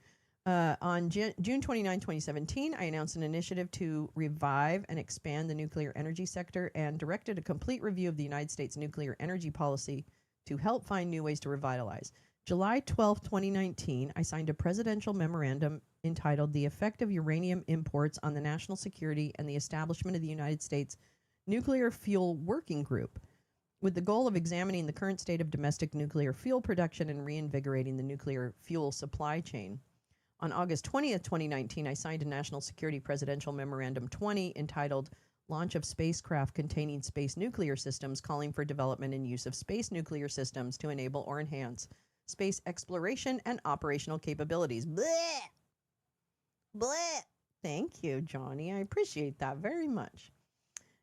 On June 29, 2017, I announced an initiative to revive and expand the nuclear energy sector and directed a complete review of the United States nuclear energy policy to help find new ways to revitalize. July 12, 2019, I signed a presidential memorandum entitled The Effect of Uranium Imports on the National Security and the Establishment of the United States Nuclear Fuel Working Group, with the goal of examining the current state of domestic nuclear fuel production and reinvigorating the nuclear fuel supply chain. On August 20th, 2019, I signed a National Security Presidential Memorandum 20 entitled Launch of Spacecraft Containing Space Nuclear Systems, calling for development and use of space nuclear systems to enable or enhance space exploration and operational capabilities. Blech! Blech! Thank you, Johnny. I appreciate that very much.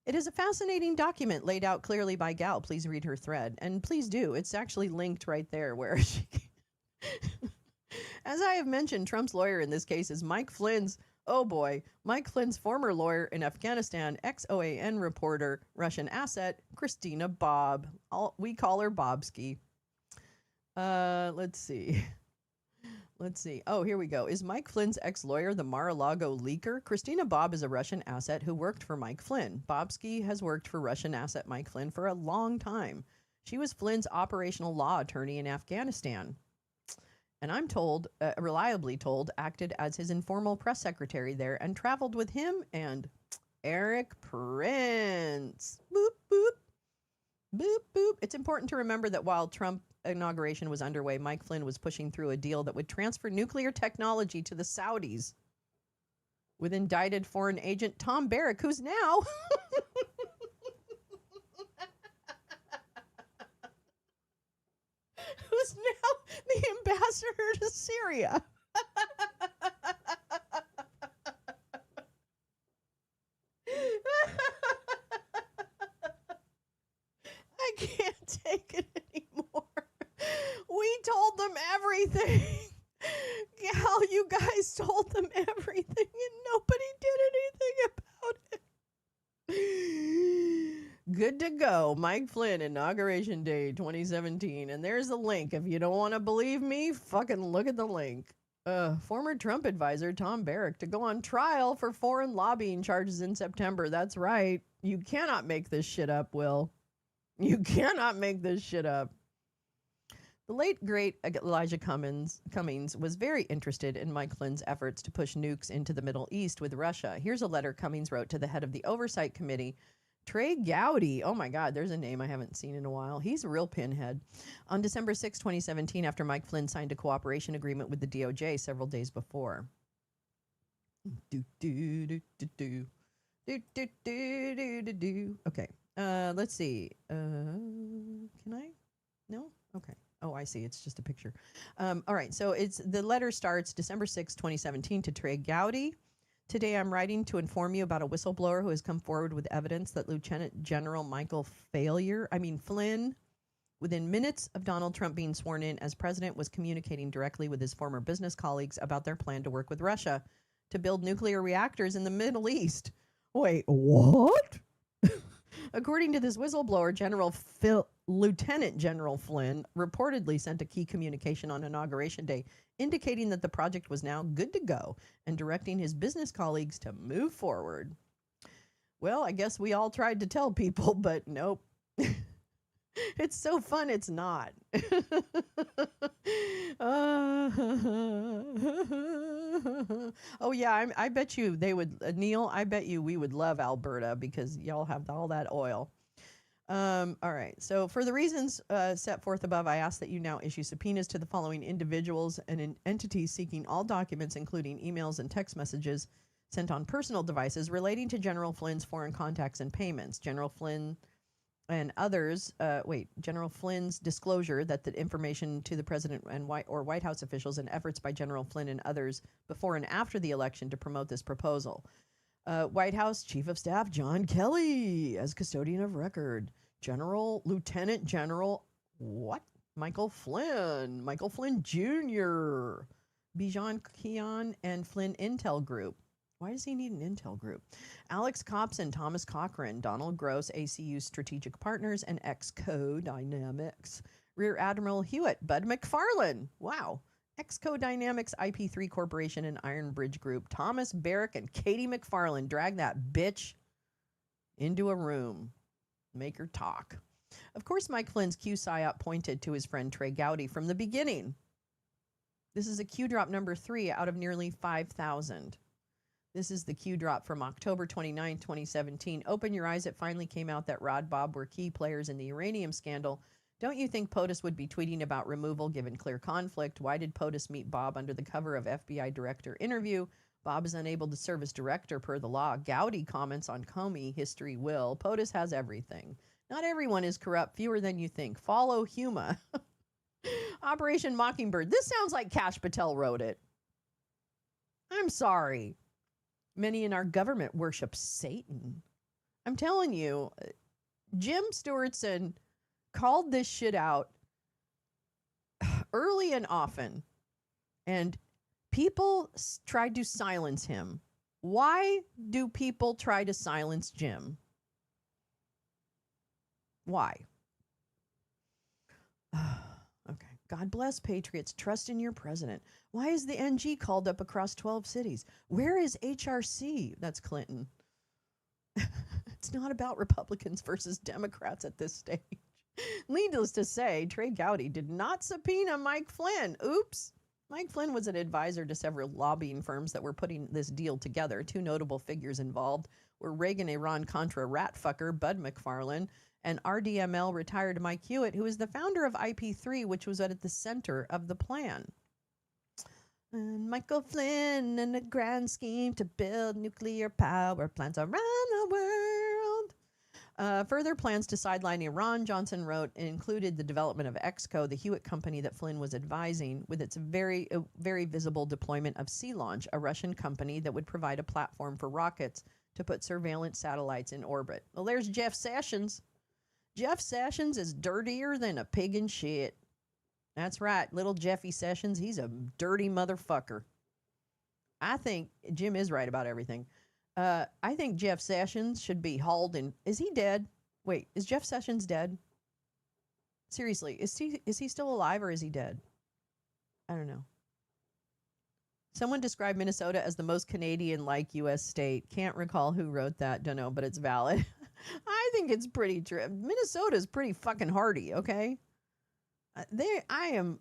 It is a fascinating document laid out clearly by Gal. Please read her thread. And please do. It's actually linked right there where she... As I have mentioned, Trump's lawyer in this case is Mike Flynn's, oh boy, Mike Flynn's former lawyer in Afghanistan, ex-OAN reporter, Russian asset, Christina Bob. We call her Bobsky. Let's see. Oh, here we go. Is Mike Flynn's ex-lawyer the Mar-a-Lago leaker? Christina Bob is a Russian asset who worked for Mike Flynn. Bobsky has worked for Russian asset Mike Flynn for a long time. She was Flynn's operational law attorney in Afghanistan. And I'm told, reliably told, acted as his informal press secretary there and traveled with him and Eric Prince. Boop, boop. Boop, boop. It's important to remember that while Trump inauguration was underway, Mike Flynn was pushing through a deal that would transfer nuclear technology to the Saudis with indicted foreign agent Tom Barrack, who's now who's now the ambassador to Syria. I can't take it anymore. We told them everything. Gal, you guys told them everything and nobody did anything about it. Good to go. Mike Flynn, Inauguration Day 2017. And there's the link. If you don't want to believe me, fucking look at the link. Former Trump advisor Tom Barrack to go on trial for foreign lobbying charges in September. That's right. You cannot make this shit up, Will. You cannot make this shit up. The late, great Elijah Cummings was very interested in Mike Flynn's efforts to push nukes into the Middle East with Russia. Here's a letter Cummings wrote to the head of the Oversight Committee, Trey Gowdy. Oh my God, there's a name I haven't seen in a while. He's a real pinhead. On December 6, 2017, after Mike Flynn signed a cooperation agreement with the DOJ several days before. Okay. Let's see. Can I? No? Okay. Oh, I see. It's just a picture. All right. So the letter starts December 6, 2017 to Trey Gowdy. Today, I'm writing to inform you about a whistleblower who has come forward with evidence that Lieutenant General Michael Flynn, within minutes of Donald Trump being sworn in as president, was communicating directly with his former business colleagues about their plan to work with Russia to build nuclear reactors in the Middle East. Wait, what? According to this whistleblower, Lieutenant General Flynn reportedly sent a key communication on Inauguration Day indicating that the project was now good to go and directing his business colleagues to move forward. Well, I guess we all tried to tell people, but nope. It's so fun, it's not. Oh, yeah, I bet you they would, Neil, I bet you we would love Alberta because y'all have all that oil. All right, so for the reasons set forth above, I ask that you now issue subpoenas to the following individuals and entities seeking all documents, including emails and text messages sent on personal devices relating to General Flynn's foreign contacts and payments. General Flynn and others, General Flynn's disclosure that the information to the president and White House officials and efforts by General Flynn and others before and after the election to promote this proposal. White House Chief of Staff John Kelly as custodian of record. Lieutenant General, Michael Flynn Jr., Bijan Kian and Flynn Intel Group. Why does he need an Intel Group? Alex Copson, Thomas Cochran, Donald Gross, ACU Strategic Partners, and Exco Dynamics. Rear Admiral Hewitt, Bud McFarlane. Wow. Exco Dynamics, IP3 Corporation, and Iron Bridge Group. Thomas Barrack and Katie McFarlane. Drag that bitch into a room. Make her talk. Of course, Mike Flynn's Q PSYOP pointed to his friend Trey Gowdy from the beginning. This is a Q drop number 3 out of nearly 5,000. This is the Q drop from October 29, 2017. Open your eyes. It finally came out that Rod Bob were key players in the uranium scandal. Don't you think POTUS would be tweeting about removal given clear conflict? Why did POTUS meet Bob under the cover of FBI director interview? Bob is unable to serve as director per the law. Gowdy comments on Comey. History will. POTUS has everything. Not everyone is corrupt. Fewer than you think. Follow Huma. Operation Mockingbird. This sounds like Kash Patel wrote it. I'm sorry. Many in our government worship Satan. I'm telling you, Jim Stewartson called this shit out early and often, and people tried to silence him. Why do people try to silence Jim? Why? Okay. God bless patriots. Trust in your president. Why is the NG called up across 12 cities? Where is HRC? That's Clinton. It's not about Republicans versus Democrats at this stage. Needless to say, Trey Gowdy did not subpoena Mike Flynn. Oops. Mike Flynn was an advisor to several lobbying firms that were putting this deal together. Two notable figures involved were Reagan-Iran-Contra rat fucker Bud McFarlane and RDML retired Mike Hewitt, who is the founder of IP3, which was at the center of the plan. And Michael Flynn and a grand scheme to build nuclear power plants around the world. Further plans to sideline Iran, Johnson wrote, included the development of Exco, the Hewitt company that Flynn was advising, with its very visible deployment of Sea Launch, a Russian company that would provide a platform for rockets to put surveillance satellites in orbit. Well, there's Jeff Sessions. Jeff Sessions is dirtier than a pig in shit. That's right, little Jeffy Sessions. He's a dirty motherfucker. I think Jim is right about everything. I think Jeff Sessions should be hauled in. Is he dead? Wait, is Jeff Sessions dead? Seriously, is he still alive or is he dead? I don't know. Someone described Minnesota as the most Canadian-like U.S. state. Can't recall who wrote that. Don't know, but it's valid. I think it's pretty true. Minnesota's pretty fucking hardy, okay?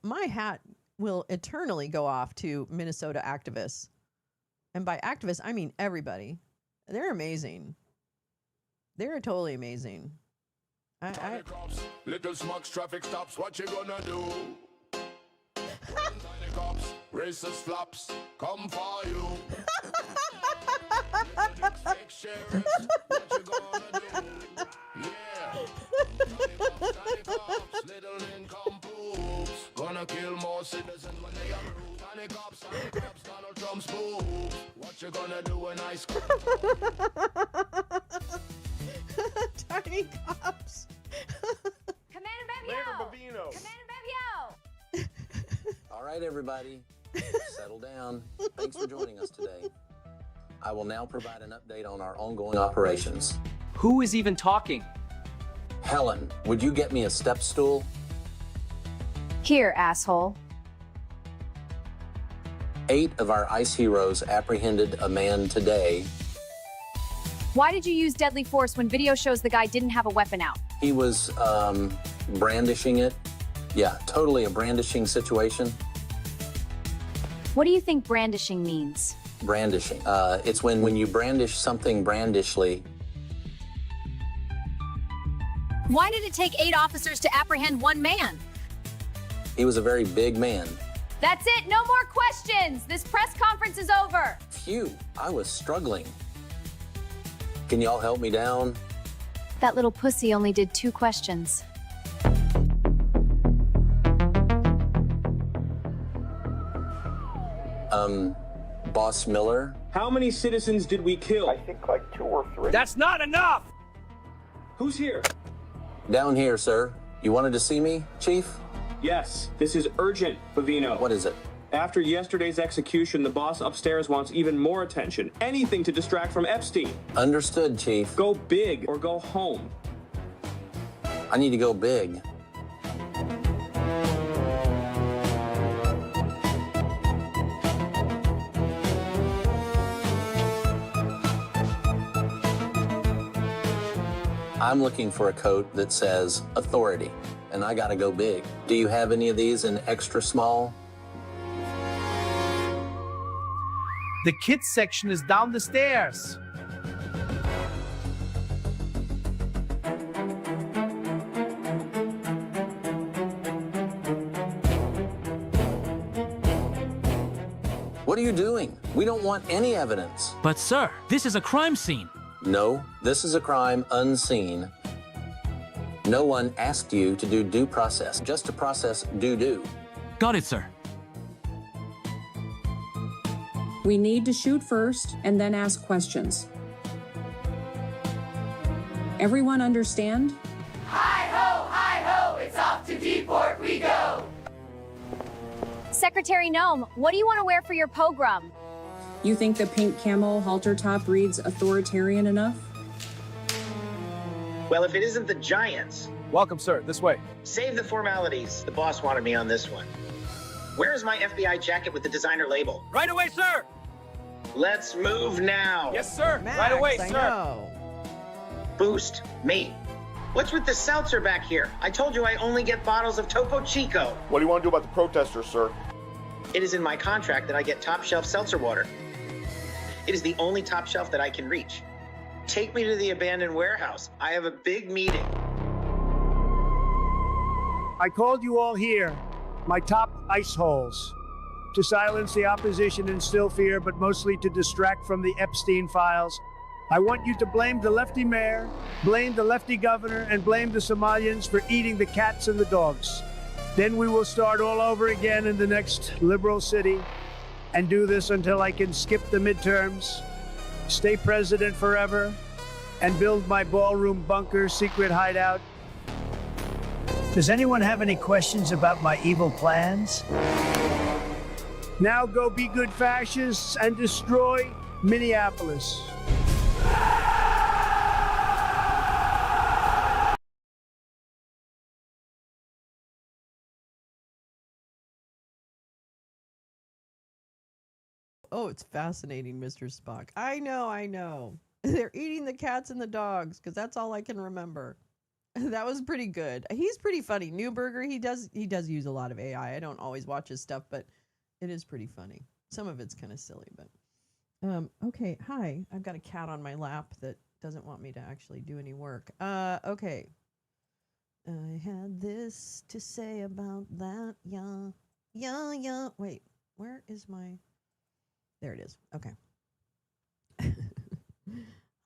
My hat will eternally go off to Minnesota activists. And by activists, I mean everybody. They're amazing. They're totally amazing. Little smokes, traffic stops, what you gonna do? Tiny cops, racist flops, come for you. Sheriffs, what you gonna do? Yeah. Tiny cops, little income poops, gonna kill more citizens when they are rude. Tiny cops, Donald Trump's boobs. What you gonna do when I Tiny cops. Commander Bevio! Commander Bevio! All right, everybody, settle down. Thanks for joining us today. I will now provide an update on our ongoing operations. Who is even talking? Helen, would you get me a step stool? Here, asshole. 8 of our ICE heroes apprehended a man today. Why did you use deadly force when video shows the guy didn't have a weapon out? He was brandishing it. Yeah, totally a brandishing situation. What do you think brandishing means? Brandishing. It's when you brandish something brandishly. Why did it take 8 officers to apprehend one man? He was a very big man. That's it, no more questions. This press conference is over. Phew, I was struggling. Can y'all help me down? That little pussy only did 2 questions. Boss Miller? How many citizens did we kill? I think like 2 or 3. That's not enough! Who's here? Down here, sir. You wanted to see me, Chief? Yes, this is urgent, Bavino. What is it? After yesterday's execution, the boss upstairs wants even more attention. Anything to distract from Epstein. Understood, Chief. Go big or go home. I need to go big. I'm looking for a coat that says authority, and I gotta go big. Do you have any of these in extra small? The kids section is down the stairs. What are you doing? We don't want any evidence. But sir, this is a crime scene. No, this is a crime unseen. No one asked you to do due process, just to process due. Got it, sir. We need to shoot first and then ask questions. Everyone understand? Hi-ho, it's off to D-Port we go. Secretary Gnome, what do you want to wear for your pogrom? You think the pink camo halter top reads authoritarian enough? Well, if it isn't the Giants. Welcome, sir. This way. Save the formalities. The boss wanted me on this one. Where is my FBI jacket with the designer label? Right away, sir. Let's move now. Yes, sir. Max, right away, I sir. know. Boost. Me. What's with the seltzer back here? I told you I only get bottles of Topo Chico. What do you want to do about the protesters, sir? It is in my contract that I get top shelf seltzer water. It is the only top shelf that I can reach. Take me to the abandoned warehouse. I have a big meeting. I called you all here, my top ice holes, to silence the opposition and instill fear, but mostly to distract from the Epstein files. I want you to blame the lefty mayor, blame the lefty governor, and blame the Somalians for eating the cats and the dogs. Then we will start all over again in the next liberal city and do this until I can skip the midterms, stay president forever, and build my ballroom bunker secret hideout. Does anyone have any questions about my evil plans? Now go be good fascists and destroy Minneapolis. Oh, it's fascinating, Mr. Spock. I know. They're eating the cats and the dogs because that's all I can remember. That was pretty good. He's pretty funny. Newberger, he does use a lot of AI. I don't always watch his stuff, but it is pretty funny. Some of it's kind of silly, but okay. Hi, I've got a cat on my lap that doesn't want me to actually do any work. Okay. I had this to say about that. Yeah. Wait, where is my? There it is. Okay.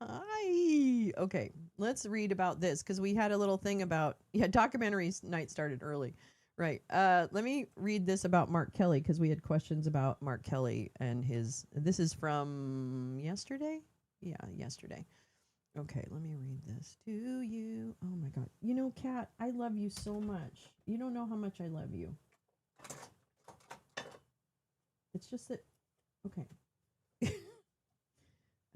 Hi. Okay, let's read about this because we had a little thing about documentaries night started early, right? Let me read this about Mark Kelly because we had questions about Mark Kelly and his. This is from yesterday. Yeah, yesterday. Okay, let me read this to you. Oh my God, Kat, I love you so much. You don't know how much I love you. It's just that. Okay.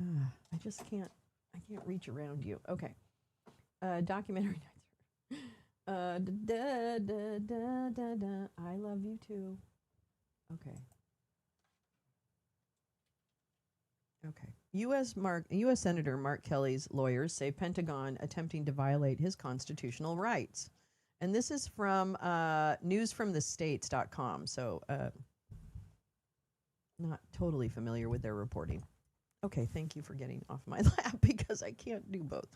I just can't. I can't reach around you. Okay. Documentary nights. I love you too. Okay. U.S. Senator Mark Kelly's lawyers say Pentagon attempting to violate his constitutional rights. And this is from newsfromthestates.com. So not totally familiar with their reporting. Okay, thank you for getting off my lap because I can't do both.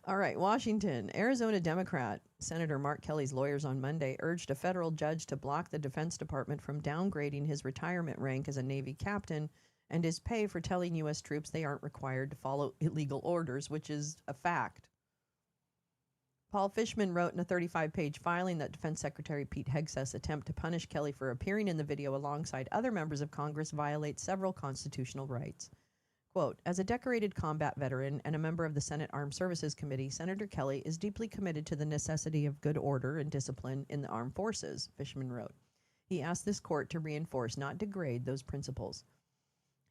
All right, Washington. Arizona Democrat Senator Mark Kelly's lawyers on Monday urged a federal judge to block the Defense Department from downgrading his retirement rank as a Navy captain and his pay for telling U.S. troops they aren't required to follow illegal orders, which is a fact. Paul Fishman wrote in a 35-page filing that Defense Secretary Pete Hegseth's attempt to punish Kelly for appearing in the video alongside other members of Congress violates several constitutional rights. Quote, as a decorated combat veteran and a member of the Senate Armed Services Committee, Senator Kelly is deeply committed to the necessity of good order and discipline in the armed forces, Fishman wrote. He asked this court to reinforce, not degrade, those principles.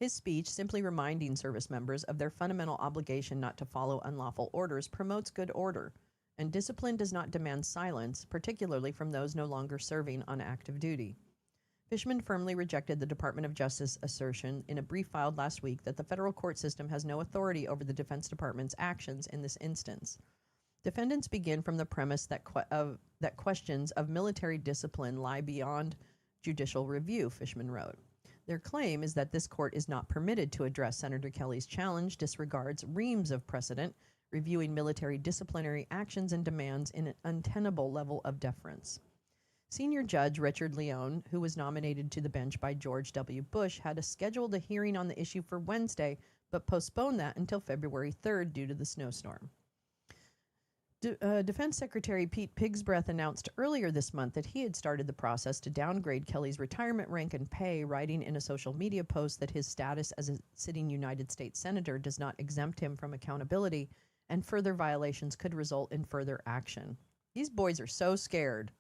His speech, simply reminding service members of their fundamental obligation not to follow unlawful orders, promotes good order, and discipline does not demand silence, particularly from those no longer serving on active duty. Fishman firmly rejected the Department of Justice assertion in a brief filed last week that the federal court system has no authority over the Defense Department's actions in this instance. Defendants begin from the premise that questions of military discipline lie beyond judicial review, Fishman wrote. Their claim is that this court is not permitted to address Senator Kelly's challenge, disregards reams of precedent, reviewing military disciplinary actions and demands in an untenable level of deference. Senior Judge Richard Leone, who was nominated to the bench by George W. Bush, had scheduled a hearing on the issue for Wednesday, but postponed that until February 3rd due to the snowstorm. Defense Secretary Pete Pigsbreath announced earlier this month that he had started the process to downgrade Kelly's retirement rank and pay, writing in a social media post that his status as a sitting United States Senator does not exempt him from accountability, and further violations could result in further action. These boys are so scared.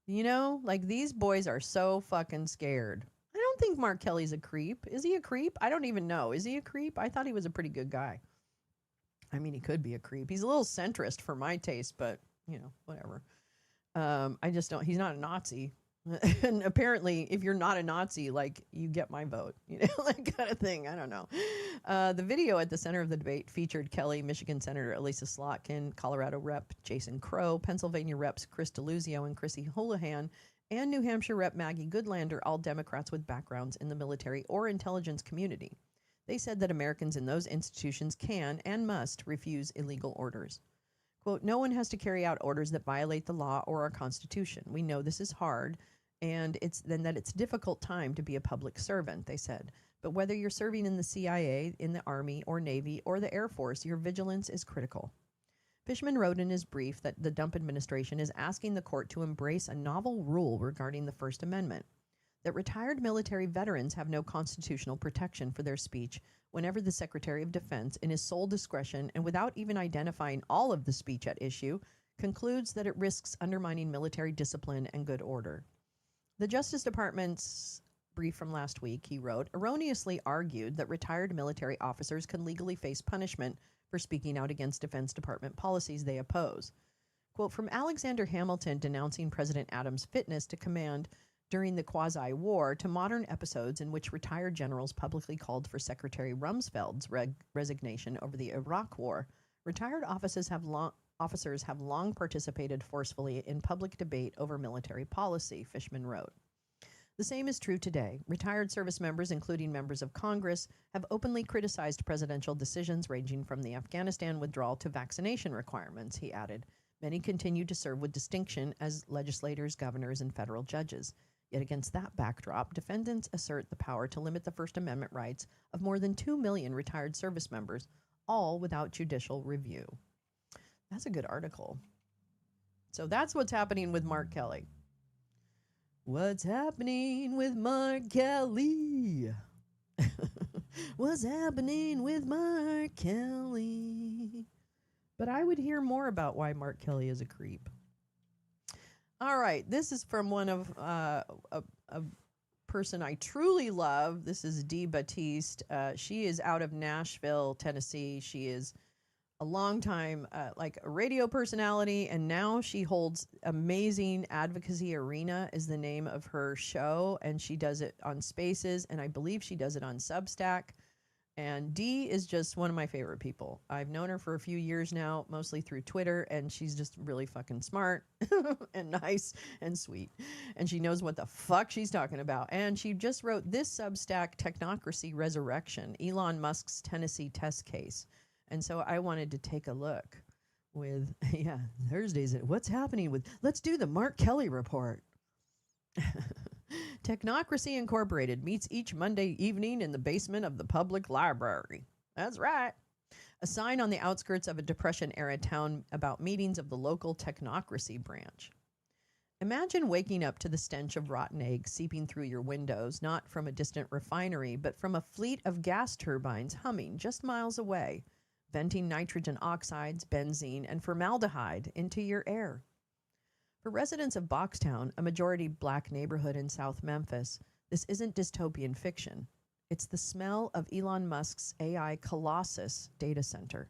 You know, like, these boys are so fucking scared. I don't think Mark Kelly's a creep. Is he a creep? I don't even know. Is he a creep? I thought he was a pretty good guy. I mean, he could be a creep. He's a little centrist for my taste, but, you know, whatever. I just don't, he's not a Nazi. And apparently, if you're not a Nazi, like, you get my vote, you know, that kind of thing. I don't know. The video at the center of the debate featured Kelly, Michigan Senator Elisa Slotkin, Colorado Rep. Jason Crow, Pennsylvania Reps. Chris DeLuzio and Chrissy Houlihan, and New Hampshire Rep. Maggie Goodlander, all Democrats with backgrounds in the military or intelligence community. They said that Americans in those institutions can and must refuse illegal orders. Quote, no one has to carry out orders that violate the law or our Constitution. We know this is hard, and it's a difficult time to be a public servant, they said. But whether you're serving in the CIA, in the Army or Navy or the Air Force, your vigilance is critical. Fishman wrote in his brief that the Dump administration is asking the court to embrace a novel rule regarding the First Amendment, that retired military veterans have no constitutional protection for their speech whenever the Secretary of Defense, in his sole discretion and without even identifying all of the speech at issue, concludes that it risks undermining military discipline and good order. The Justice Department's brief from last week, he wrote, erroneously argued that retired military officers can legally face punishment for speaking out against Defense Department policies they oppose. Quote, from Alexander Hamilton denouncing President Adams' fitness to command during the quasi-war to modern episodes in which retired generals publicly called for Secretary Rumsfeld's resignation over the Iraq War, retired officers have long participated forcefully in public debate over military policy, Fishman wrote. The same is true today. Retired service members, including members of Congress, have openly criticized presidential decisions ranging from the Afghanistan withdrawal to vaccination requirements, he added. Many continue to serve with distinction as legislators, governors, and federal judges. Yet against that backdrop, defendants assert the power to limit the First Amendment rights of more than 2 million retired service members, all without judicial review. That's a good article. So that's what's happening with Mark Kelly. What's happening with Mark Kelly? What's happening with Mark Kelly? But I would hear more about why Mark Kelly is a creep. All right, this is from one of a person I truly love. This is Dee Batiste. She is out of Nashville, Tennessee. She is a longtime like a radio personality, and now she holds Amazing Advocacy Arena is the name of her show, and she does it on Spaces, and I believe she does it on Substack. And Dee is just one of my favorite people. I've known her for a few years now, mostly through Twitter, and she's just really fucking smart and nice and sweet. And she knows what the fuck she's talking about. And she just wrote this Substack, Technocracy Resurrection, Elon Musk's Tennessee test case. And so I wanted to take a look with, Thursdays. What's happening with, let's do the Mark Kelly report. Technocracy Incorporated meets each Monday evening in the basement of the public library. That's right. A sign on the outskirts of a Depression-era town about meetings of the local technocracy branch. Imagine waking up to the stench of rotten eggs seeping through your windows, not from a distant refinery, but from a fleet of gas turbines humming just miles away, venting nitrogen oxides, benzene, and formaldehyde into your air. For residents of Boxtown, a majority black neighborhood in South Memphis, this isn't dystopian fiction. It's the smell of Elon Musk's AI Colossus data center,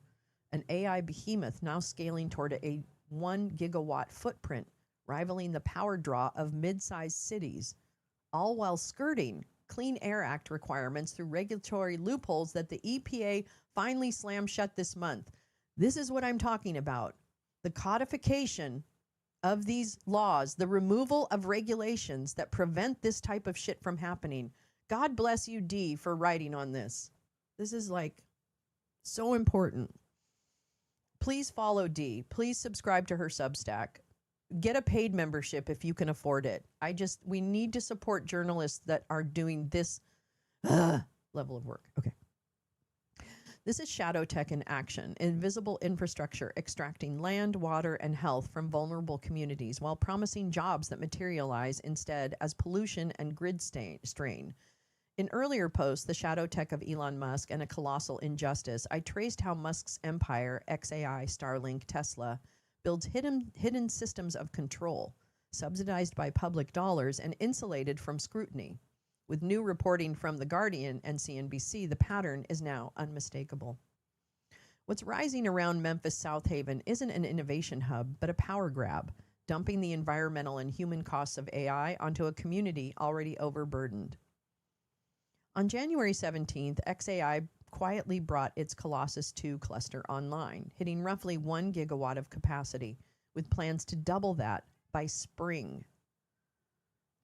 an AI behemoth now scaling toward a 1 gigawatt footprint, rivaling the power draw of mid-sized cities, all while skirting Clean Air Act requirements through regulatory loopholes that the EPA finally slammed shut this month. This is what I'm talking about. The codification of these laws, the removal of regulations that prevent this type of shit from happening, God bless you, Dee, for writing on this. This is like so important. Please follow Dee. Please subscribe to her Substack. Get a paid membership if you can afford it. We need to support journalists that are doing this level of work. Okay. This is shadow tech in action, invisible infrastructure extracting land, water, and health from vulnerable communities while promising jobs that materialize instead as pollution and grid strain. In earlier posts, The Shadow Tech of Elon Musk and a Colossal Injustice, I traced how Musk's empire, XAI, Starlink, Tesla, builds hidden systems of control, subsidized by public dollars and insulated from scrutiny. With new reporting from The Guardian and CNBC, the pattern is now unmistakable. What's rising around Memphis South Haven isn't an innovation hub, but a power grab, dumping the environmental and human costs of AI onto a community already overburdened. On January 17th, XAI quietly brought its Colossus 2 cluster online, hitting roughly 1 gigawatt of capacity, with plans to double that by spring.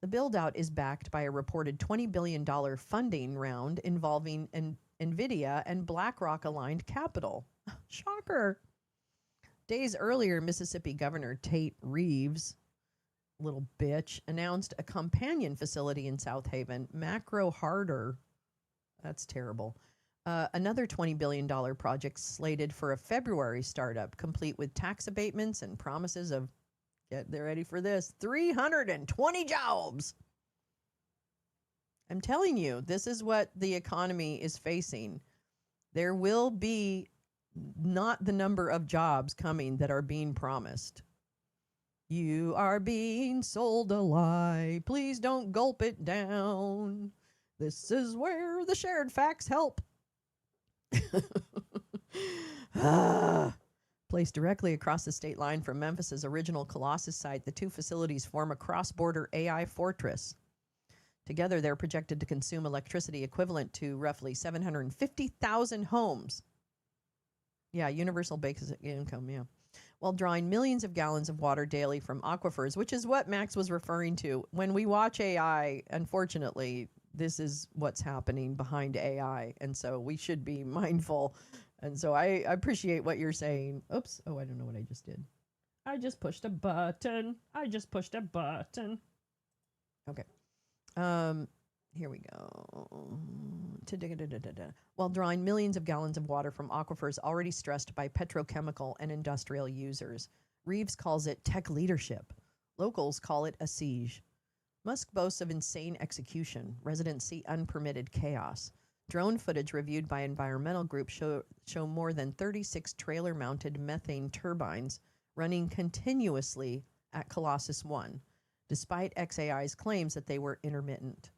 The build-out is backed by a reported $20 billion funding round involving NVIDIA and BlackRock-aligned capital. Shocker! Days earlier, Mississippi Governor Tate Reeves, little bitch, announced a companion facility in South Haven, Macro Harder. That's terrible. Another $20 billion project slated for a February startup, complete with tax abatements and promises of, get ready for this, 320 jobs. I'm telling you, this is what the economy is facing. There will be not the number of jobs coming that are being promised. You are being sold a lie. Please don't gulp it down. This is where the shared facts help. Placed directly across the state line from Memphis's original Colossus site, the two facilities form a cross-border AI fortress. Together, they're projected to consume electricity equivalent to roughly 750,000 homes. Yeah, universal basic income, yeah. While drawing millions of gallons of water daily from aquifers, which is what Max was referring to. When we watch AI, unfortunately, this is what's happening behind AI. And so we should be mindful. And so I appreciate what you're saying. Oops. Oh, I don't know what I just did. I just pushed a button. Okay. Here we go. While drawing millions of gallons of water from aquifers already stressed by petrochemical and industrial users. Reeves calls it tech leadership. Locals call it a siege. Musk boasts of insane execution. Residents see unpermitted chaos. Drone footage reviewed by environmental groups show more than 36 trailer-mounted methane turbines running continuously at Colossus 1, despite XAI's claims that they were intermittent.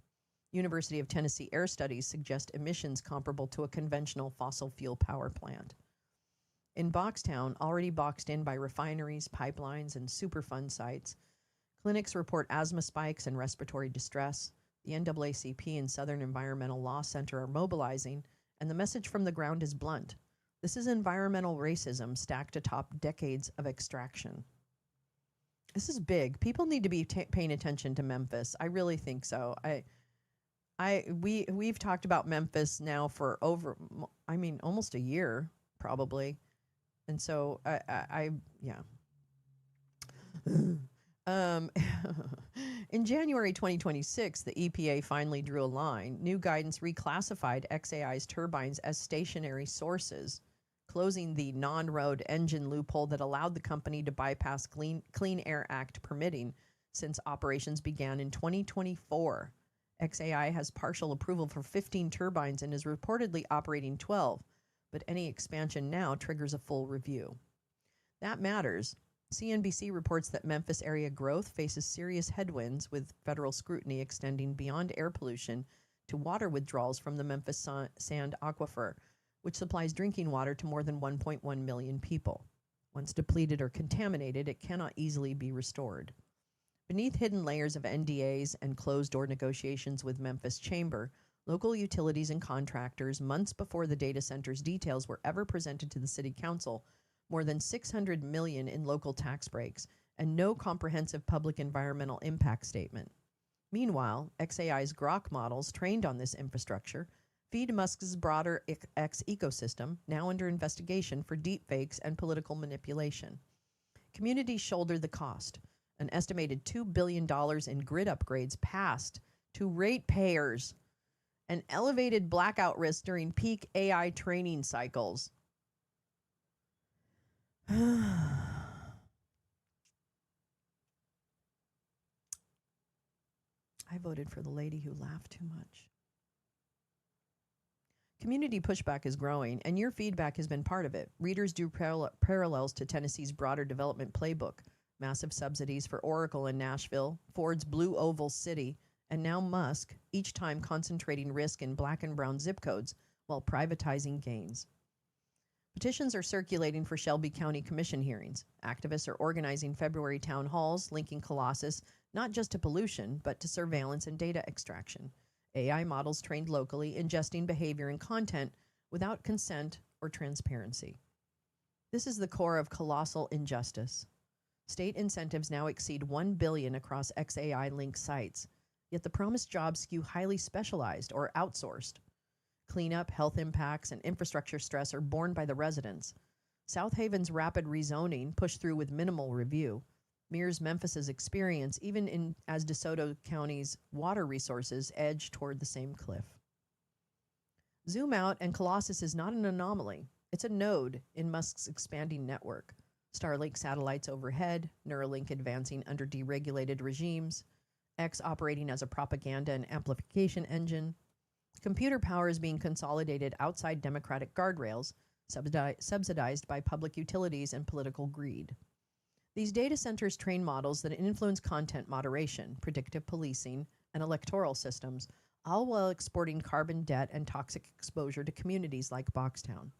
University of Tennessee air studies suggest emissions comparable to a conventional fossil fuel power plant. In Boxtown, already boxed in by refineries, pipelines, and Superfund sites, clinics report asthma spikes and respiratory distress. The NAACP and Southern Environmental Law Center are mobilizing, and the message from the ground is blunt. This is environmental racism stacked atop decades of extraction. This is big. People need to be paying attention to Memphis. I really think so. We've talked about Memphis now for almost a year, probably. And so yeah. In January 2026, the EPA finally drew a line. New guidance reclassified XAI's turbines as stationary sources, closing the non-road engine loophole that allowed the company to bypass Clean Air Act permitting since operations began in 2024. XAI has partial approval for 15 turbines and is reportedly operating 12, but any expansion now triggers a full review. That matters. CNBC reports that Memphis area growth faces serious headwinds, with federal scrutiny extending beyond air pollution to water withdrawals from the Memphis Sand Aquifer, which supplies drinking water to more than 1.1 million people. Once depleted or contaminated, it cannot easily be restored. Beneath hidden layers of NDAs and closed-door negotiations with Memphis Chamber, local utilities and contractors, months before the data center's details were ever presented to the city council, more than $600 million in local tax breaks, and no comprehensive public environmental impact statement. Meanwhile, xAI's Grok models trained on this infrastructure feed Musk's broader X ecosystem, now under investigation for deepfakes and political manipulation. Communities shoulder the cost. An estimated $2 billion in grid upgrades passed to ratepayers and elevated blackout risk during peak AI training cycles. I voted for the lady who laughed too much. Community pushback is growing, and your feedback has been part of it. Readers drew parallels to Tennessee's broader development playbook. Massive subsidies for Oracle in Nashville, Ford's Blue Oval City, and now Musk, each time concentrating risk in black and brown zip codes while privatizing gains. Petitions are circulating for Shelby County Commission hearings. Activists are organizing February town halls linking Colossus not just to pollution, but to surveillance and data extraction. AI models trained locally, ingesting behavior and content without consent or transparency. This is the core of colossal injustice. State incentives now exceed $1 billion across xAI-linked sites, yet the promised jobs skew highly specialized or outsourced. Cleanup, health impacts, and infrastructure stress are borne by the residents. South Haven's rapid rezoning, pushed through with minimal review, mirrors Memphis's experience, even as DeSoto County's water resources edge toward the same cliff. Zoom out, and Colossus is not an anomaly. It's a node in Musk's expanding network. Starlink satellites overhead, Neuralink advancing under deregulated regimes, X operating as a propaganda and amplification engine. Computer power is being consolidated outside democratic guardrails, subsidized by public utilities and political greed. These data centers train models that influence content moderation, predictive policing, and electoral systems, all while exporting carbon debt and toxic exposure to communities like Boxtown.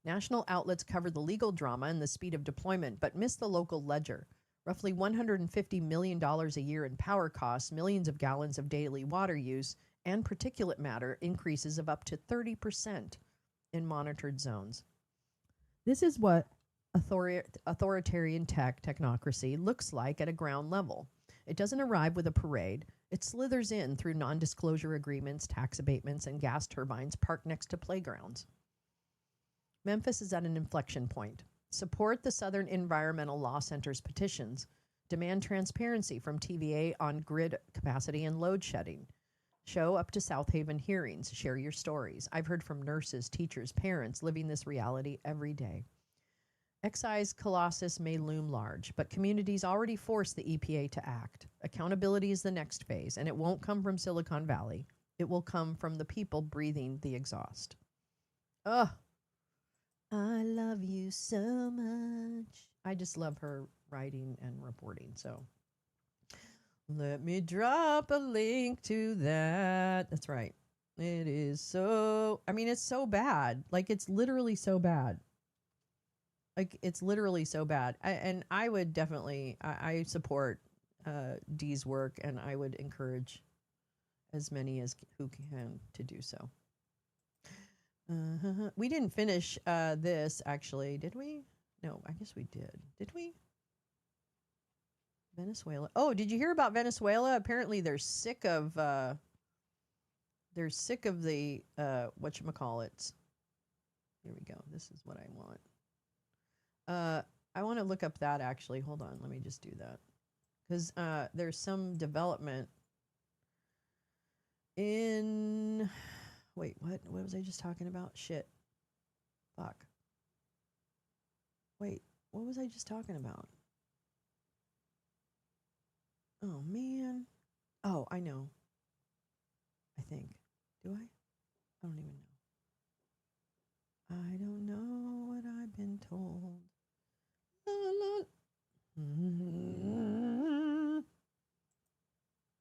National outlets cover the legal drama and the speed of deployment, but miss the local ledger. Roughly $150 million a year in power costs, millions of gallons of daily water use, and particulate matter increases of up to 30% in monitored zones. This is what authoritarian technocracy looks like at a ground level. It doesn't arrive with a parade. It slithers in through non-disclosure agreements, tax abatements, and gas turbines parked next to playgrounds. Memphis is at an inflection point. Support the Southern Environmental Law Center's petitions. Demand transparency from TVA on grid capacity and load shedding. Show up to South Haven hearings. Share your stories. I've heard from nurses, teachers, parents living this reality every day. Excise's Colossus may loom large, but communities already force the EPA to act. Accountability is the next phase, and it won't come from Silicon Valley. It will come from the people breathing the exhaust. Ugh. I love you so much. I just love her writing and reporting, so let me drop a link to that. That's right. It is so, it's so bad. Like, it's literally so bad. I would definitely, I support Dee's work, and I would encourage as many as who can to do so. We didn't finish this, actually, did we? No, I guess we did. Did we? Venezuela. Oh, did you hear about Venezuela? Apparently they're sick of the whatchamacallits. Here we go. This is what I want. I want to look up that, actually. Hold on. Let me just do that. Because there's some development in... Wait, what was I just talking about? Shit. Fuck. Wait, what was I just talking about? Oh, man. Oh, I know. I think. Do I? I don't even know. I don't know what I've been told.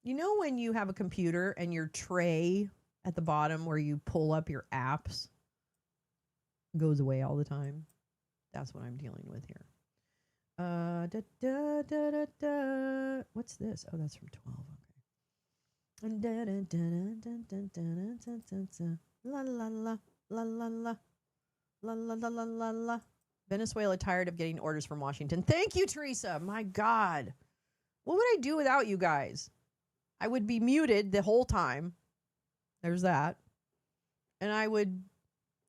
You know when you have a computer and your tray at the bottom where you pull up your apps goes away all the time? That's what I'm dealing with here. What's this? Oh, that's from 12. Okay. La la la la la la la la la la la la. Venezuela tired of getting orders from Washington. Thank you, Teresa. My God. What would I do without you guys? I would be muted the whole time. There's that. And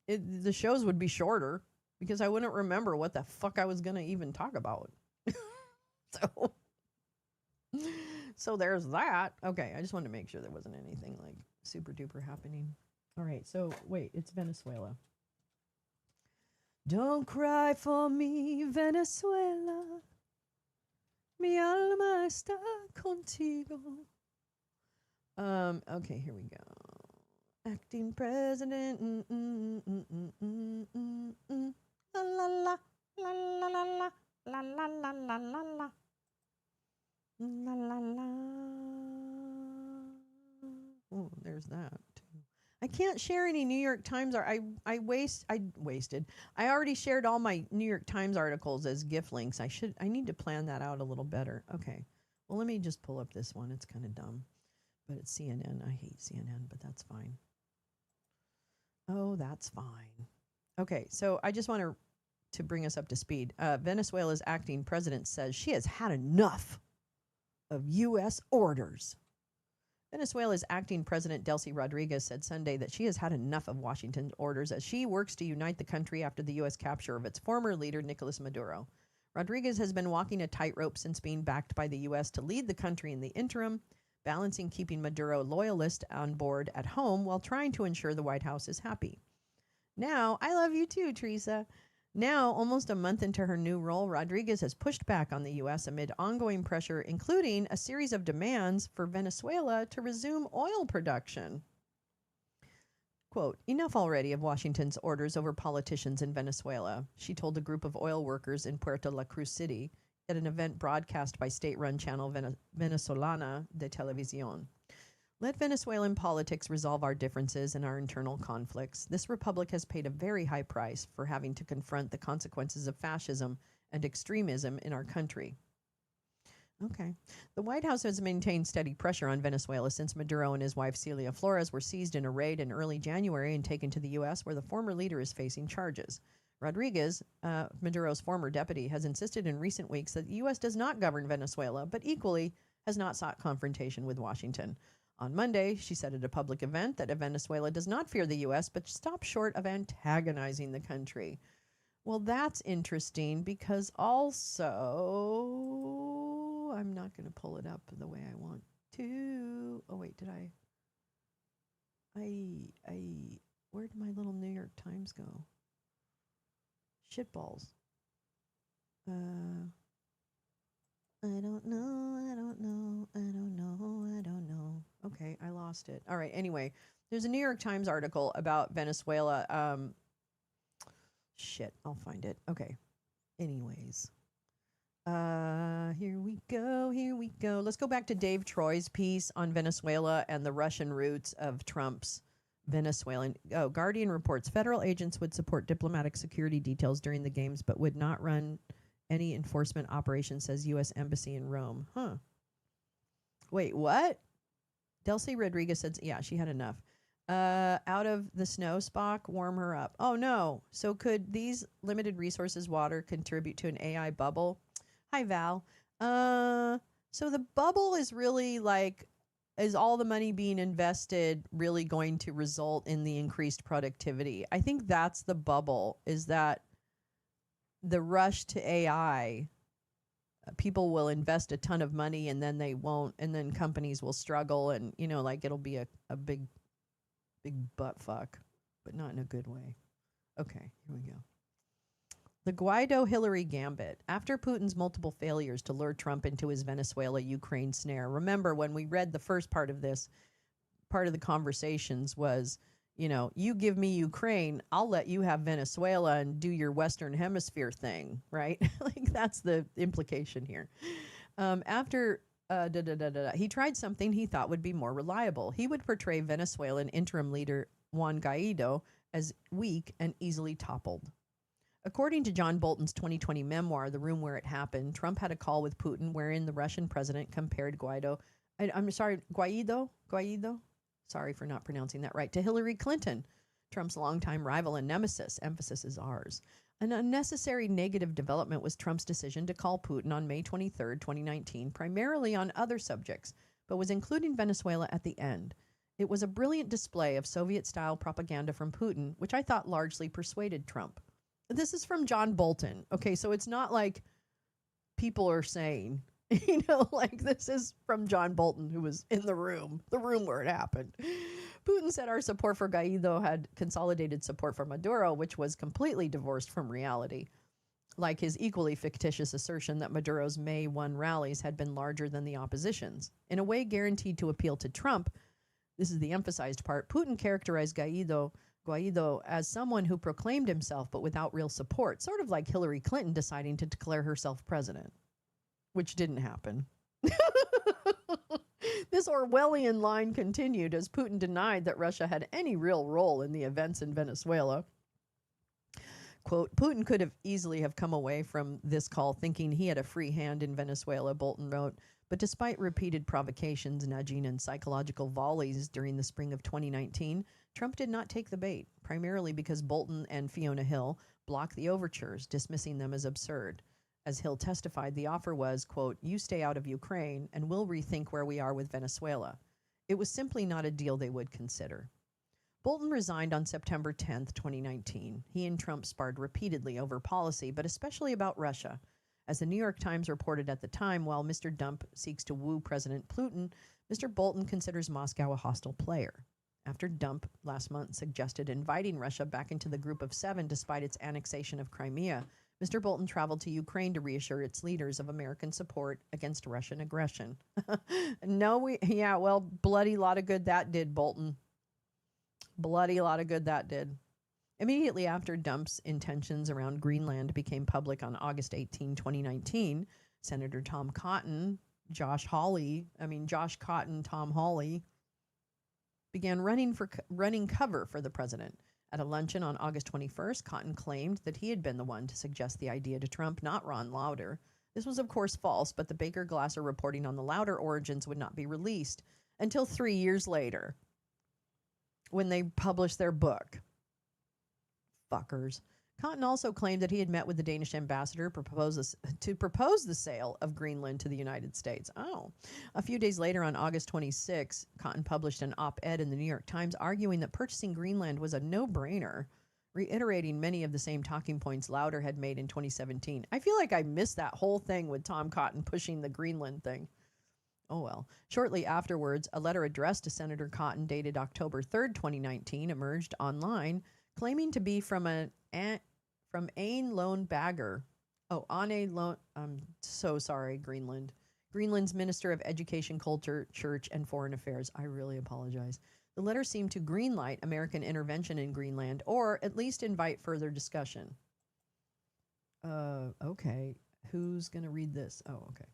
the shows would be shorter because I wouldn't remember what the fuck I was going to even talk about. So there's that. Okay, I just wanted to make sure there wasn't anything like super duper happening. All right, so wait, it's Venezuela. Don't cry for me, Venezuela. Mi alma está contigo. Okay, here we go. Acting president. La la la la la la la la la la la la la. La la la. Oh, there's that too. I can't share any New York Times. I wasted. I already shared all my New York Times articles as GIF links. I need to plan that out a little better. Okay. Well, let me just pull up this one. It's kind of dumb, but it's CNN. I hate CNN, but that's fine. Oh, that's fine. Okay, so I just want to bring us up to speed. Venezuela's acting president says she has had enough of U.S. orders. Venezuela's acting president, Delcy Rodriguez, said Sunday that she has had enough of Washington's orders as she works to unite the country after the U.S. capture of its former leader, Nicolas Maduro. Rodriguez has been walking a tightrope since being backed by the U.S. to lead the country in the interim, balancing keeping Maduro loyalists on board at home while trying to ensure the White House is happy. Now, I love you too, Teresa. Now, almost a month into her new role, Rodriguez has pushed back on the U.S. amid ongoing pressure, including a series of demands for Venezuela to resume oil production. Quote, enough already of Washington's orders over politicians in Venezuela, she told a group of oil workers in Puerto La Cruz City at an event broadcast by state-run channel Venezolana de Televisión. Let Venezuelan politics resolve our differences and our internal conflicts. This republic has paid a very high price for having to confront the consequences of fascism and extremism in our country. Okay. The White House has maintained steady pressure on Venezuela since Maduro and his wife Celia Flores were seized in a raid in early January and taken to the U.S., where the former leader is facing charges. Rodriguez, Maduro's former deputy, has insisted in recent weeks that the U.S. does not govern Venezuela, but equally has not sought confrontation with Washington. On Monday, she said at a public event that Venezuela does not fear the U.S., but stops short of antagonizing the country. Well, that's interesting because also, I'm not going to pull it up the way I want to. Oh, wait, did where did my little New York Times go? Shitballs. I don't know. Okay, I lost it. All right, anyway, there's a New York Times article about Venezuela. I'll find it. Okay. Anyways. Here we go. Let's go back to Dave Troy's piece on Venezuela and the Russian roots of Trump's Venezuelan. Guardian reports federal agents would support diplomatic security details during the games, but would not run any enforcement operation, says U.S. Embassy in Rome. Huh. Wait, what? Delcy Rodriguez said, yeah, she had enough. Out of the snow, Spock, warm her up. Oh, no. So could these limited resources water contribute to an AI bubble? Hi, Val. So the bubble is really like, is all the money being invested really going to result in the increased productivity? I think that's the bubble, is that the rush to AI, people will invest a ton of money and then they won't, and then companies will struggle and, like it'll be a big butt fuck, but not in a good way. Okay, here we go. The Guaido-Hillary gambit. After Putin's multiple failures to lure Trump into his Venezuela-Ukraine snare. Remember, when we read the first part of this, part of the conversations was, you give me Ukraine, I'll let you have Venezuela and do your Western Hemisphere thing, right? Like, that's the implication here. After he tried something he thought would be more reliable. He would portray Venezuelan interim leader Juan Guaido as weak and easily toppled. According to John Bolton's 2020 memoir, The Room Where It Happened, Trump had a call with Putin wherein the Russian president compared Guaido, sorry for not pronouncing that right, to Hillary Clinton, Trump's longtime rival and nemesis. Emphasis is ours. An unnecessary negative development was Trump's decision to call Putin on May 23, 2019, primarily on other subjects, but was including Venezuela at the end. It was a brilliant display of Soviet-style propaganda from Putin, which I thought largely persuaded Trump. This is from John Bolton. Okay, so it's not like people are saying, like this is from John Bolton, who was in the room where it happened. Putin said our support for Guaido had consolidated support for Maduro, which was completely divorced from reality. Like his equally fictitious assertion that Maduro's May 1 rallies had been larger than the opposition's. In a way guaranteed to appeal to Trump, this is the emphasized part, Putin characterized Guaido as someone who proclaimed himself but without real support, sort of like Hillary Clinton deciding to declare herself president, which didn't happen. This Orwellian line continued as Putin denied that Russia had any real role in the events in Venezuela. Quote, Putin could have easily have come away from this call thinking he had a free hand in Venezuela, Bolton wrote, but despite repeated provocations, nudging, and psychological volleys during the spring of 2019, Trump did not take the bait, primarily because Bolton and Fiona Hill blocked the overtures, dismissing them as absurd. As Hill testified, the offer was, quote, you stay out of Ukraine and we'll rethink where we are with Venezuela. It was simply not a deal they would consider. Bolton resigned on September 10th, 2019. He and Trump sparred repeatedly over policy, but especially about Russia. As the New York Times reported at the time, while Mr. Dump seeks to woo President Putin, Mr. Bolton considers Moscow a hostile player. After Dump last month suggested inviting Russia back into the Group of Seven despite its annexation of Crimea, Mr. Bolton traveled to Ukraine to reassure its leaders of American support against Russian aggression. Bloody lot of good that did, Bolton. Bloody lot of good that did. Immediately after Dump's intentions around Greenland became public on August 18, 2019, Senator Tom Cotton, Tom Hawley, began running cover for the president. At a luncheon on August 21st, Cotton claimed that he had been the one to suggest the idea to Trump, not Ron Lauder. This was, of course, false, but the Baker-Glasser reporting on the Lauder origins would not be released until 3 years later, when they published their book. Fuckers. Cotton also claimed that he had met with the Danish ambassador to propose the sale of Greenland to the United States. Oh. A few days later, on August 26, Cotton published an op-ed in the New York Times arguing that purchasing Greenland was a no-brainer, reiterating many of the same talking points Lauder had made in 2017. I feel like I missed that whole thing with Tom Cotton pushing the Greenland thing. Oh well. Shortly afterwards, a letter addressed to Senator Cotton dated October 3rd, 2019 emerged online, claiming to be from Ain Lone Bagger. Oh, Ane Lone. I'm so sorry, Greenland. Greenland's Minister of Education, Culture, Church, and Foreign Affairs. I really apologize. The letter seemed to greenlight American intervention in Greenland, or at least invite further discussion. Okay. Who's going to read this? Oh, okay.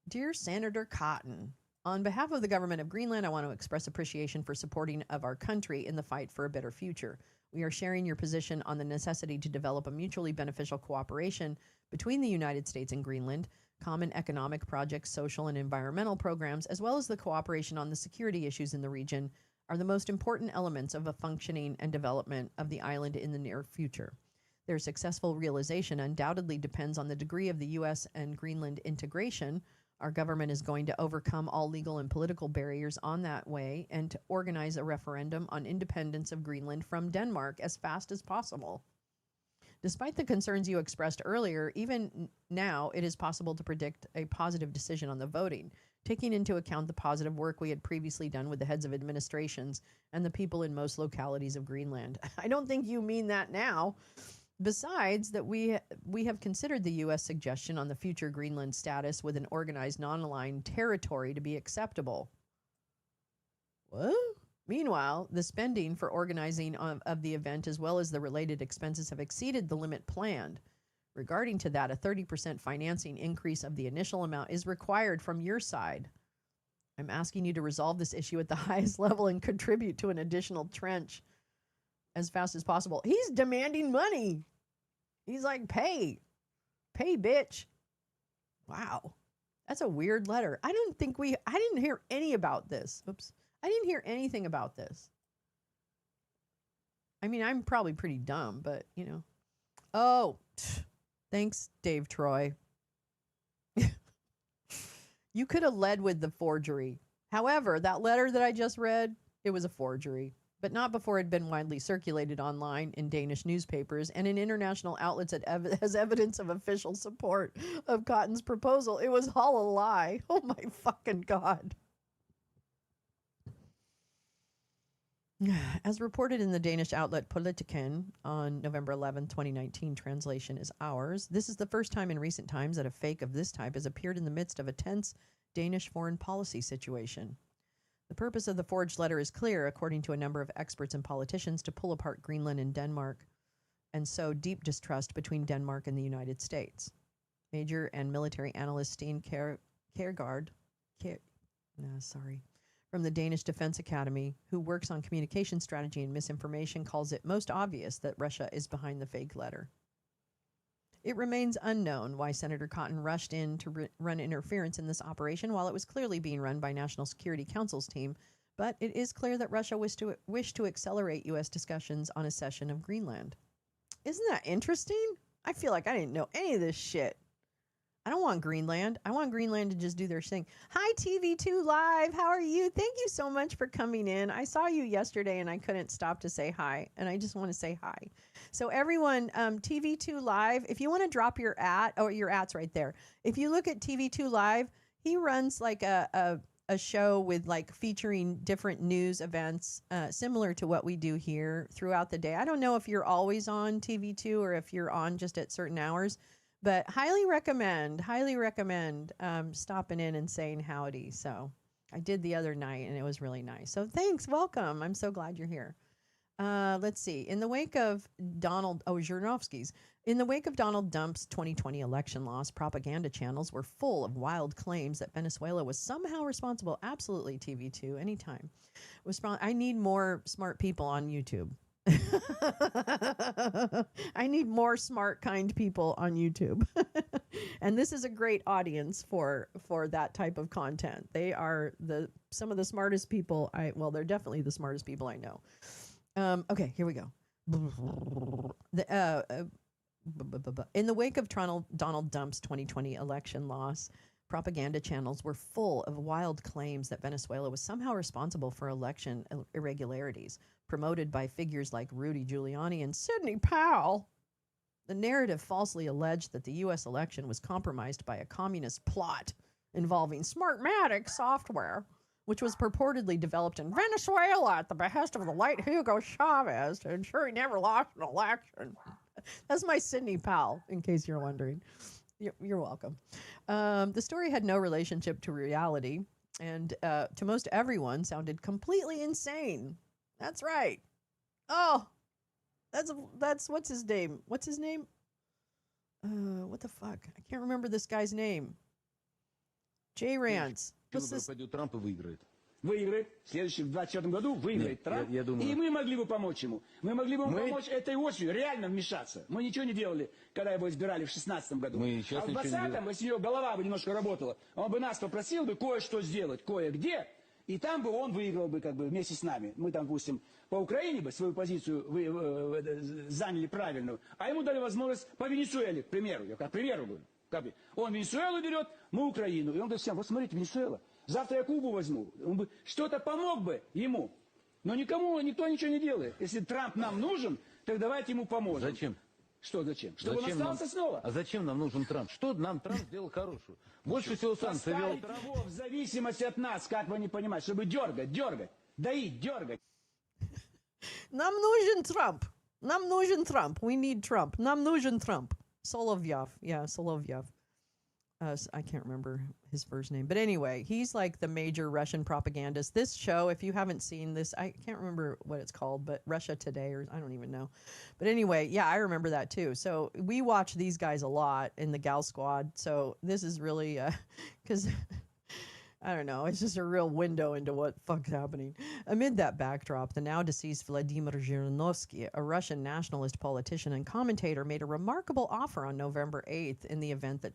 Dear Senator Cotton, on behalf of the government of Greenland, I want to express appreciation for supporting of our country in the fight for a better future. We are sharing your position on the necessity to develop a mutually beneficial cooperation between the United States and Greenland, common economic projects, social and environmental programs, as well as the cooperation on the security issues in the region are the most important elements of a functioning and development of the island in the near future. Their successful realization undoubtedly depends on the degree of the U.S. and Greenland integration. Our government is going to overcome all legal and political barriers on that way and to organize a referendum on independence of Greenland from Denmark as fast as possible. Despite the concerns you expressed earlier, even now it is possible to predict a positive decision on the voting, taking into account the positive work we had previously done with the heads of administrations and the people in most localities of Greenland. I don't think you mean that now. Besides that, we have considered the U.S. suggestion on the future Greenland status with an organized non-aligned territory to be acceptable. What? Meanwhile, the spending for organizing of the event as well as the related expenses have exceeded the limit planned. Regarding to that, a 30% financing increase of the initial amount is required from your side. I'm asking you to resolve this issue at the highest level and contribute to an additional trench as fast as possible. He's demanding money. He's like, pay, bitch. Wow. That's a weird letter. I didn't hear any about this. Oops. I didn't hear anything about this. I mean, I'm probably pretty dumb, but you know. Oh, thanks, Dave Troy. You could have led with the forgery. However, that letter that I just read, it was a forgery, but not before it had been widely circulated online in Danish newspapers and in international outlets as evidence of official support of Cotton's proposal. It was all a lie. Oh my fucking God. As reported in the Danish outlet Politiken on November 11, 2019, translation is ours. This is the first time in recent times that a fake of this type has appeared in the midst of a tense Danish foreign policy situation. The purpose of the forged letter is clear, according to a number of experts and politicians, to pull apart Greenland and Denmark and sow deep distrust between Denmark and the United States. Major and military analyst Steen Kjærgaard, from the Danish Defense Academy, who works on communication strategy and misinformation, calls it most obvious that Russia is behind the fake letter. It remains unknown why Senator Cotton rushed in to run interference in this operation while it was clearly being run by National Security Council's team, but it is clear that Russia wished to accelerate U.S. discussions on a cession of Greenland. Isn't that interesting? I feel like I didn't know any of this shit. I don't want Greenland. I want Greenland to just do their thing. Hi, TV2 Live. How are you? Thank you so much for coming in. I saw you yesterday and I couldn't stop to say hi. And I just want to say hi. So everyone, TV2 Live, if you want to drop your your at's right there. If you look at TV2 Live, he runs like a show with like featuring different news events, similar to what we do here throughout the day. I don't know if you're always on TV2 or if you're on just at certain hours. But highly recommend stopping in and saying howdy. So I did the other night and it was really nice. So thanks. Welcome. I'm so glad you're here. Let's see. In the wake of Donald Dump's 2020 election loss, propaganda channels were full of wild claims that Venezuela was somehow responsible. Absolutely, TV2, anytime. I need more smart people on YouTube. I need more smart, kind people on YouTube. And this is a great audience for that type of content. They are some of the smartest people they're definitely the smartest people I know. Okay, here we go. In the wake of Donald Dump's 2020 election loss, propaganda channels were full of wild claims that Venezuela was somehow responsible for election irregularities, promoted by figures like Rudy Giuliani and Sidney Powell. The narrative falsely alleged that the U.S. election was compromised by a communist plot involving Smartmatic software, which was purportedly developed in Venezuela at the behest of the late Hugo Chavez to ensure he never lost an election. That's my Sidney Powell, in case you're wondering. You're welcome. The story had no relationship to reality, and to most everyone sounded completely insane. That's right. Oh, that's what's his name? What's his name? What the fuck? I can't remember this guy's name. Jay Rance. What's this? Трамп выиграет. Выиграет. В следующем, в 2024 году выиграет Трамп. Я думаю. И мы могли бы помочь ему. Мы могли бы ему помочь этой осенью, реально вмешаться. Мы ничего не делали, когда его избирали в 2016 году. А в 2020, если его голова бы немножко работала, он бы нас попросил бы кое-что сделать, кое-где, и там бы он выиграл бы как бы вместе с нами. Мы там, допустим, по Украине бы свою позицию заняли правильную, а ему дали возможность по Венесуэле, к примеру. Я как примеру говорю. Он Венесуэлу берет, мы Украину. И он говорит всем, вот смотрите, Венесуэла, завтра я Кубу возьму. Он бы что-то помог бы ему. Но никто ничего не делает. Если Трамп нам нужен, так давайте ему поможем. Зачем? Что зачем? Чтобы он остался снова. А зачем нам нужен Трамп? Что нам Трамп сделал хорошего? Больше всего санкций вел. Поставить рабов в зависимости от нас, как вы не понимаете, чтобы дергать, доить, дергать. Нам нужен Трамп. Нам нужен Трамп. We need Trump. Нам нужен Trump. Solovyov. Yeah, Solovyov. I can't remember his first name. But anyway, he's like the major Russian propagandist. This show, if you haven't seen this, I can't remember what it's called, but Russia Today, or I don't even know. But anyway, yeah, I remember that too. So we watch these guys a lot in the Gal Squad. So this is really, because... I don't know. It's just a real window into what fuck's happening. Amid that backdrop, the now deceased Vladimir Zhirinovsky, a Russian nationalist politician and commentator, made a remarkable offer on November 8th in the event that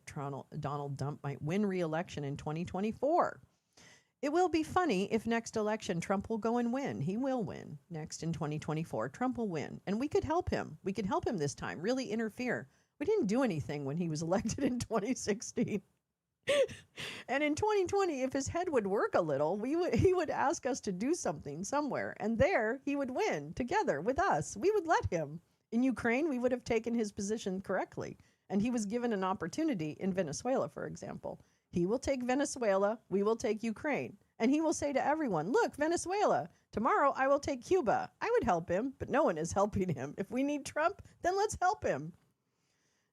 Donald Trump might win re-election in 2024. It will be funny if next election Trump will go and win. He will win. Next in 2024, Trump will win. And we could help him. We could help him this time, really interfere. We didn't do anything when he was elected in 2016. And in 2020, if his head would work a little, he would ask us to do something somewhere. And there he would win together with us. We would let him. In Ukraine, we would have taken his position correctly. And he was given an opportunity in Venezuela, for example. He will take Venezuela. We will take Ukraine. And he will say to everyone, look, Venezuela, tomorrow I will take Cuba. I would help him, but no one is helping him. If we need Trump, then let's help him.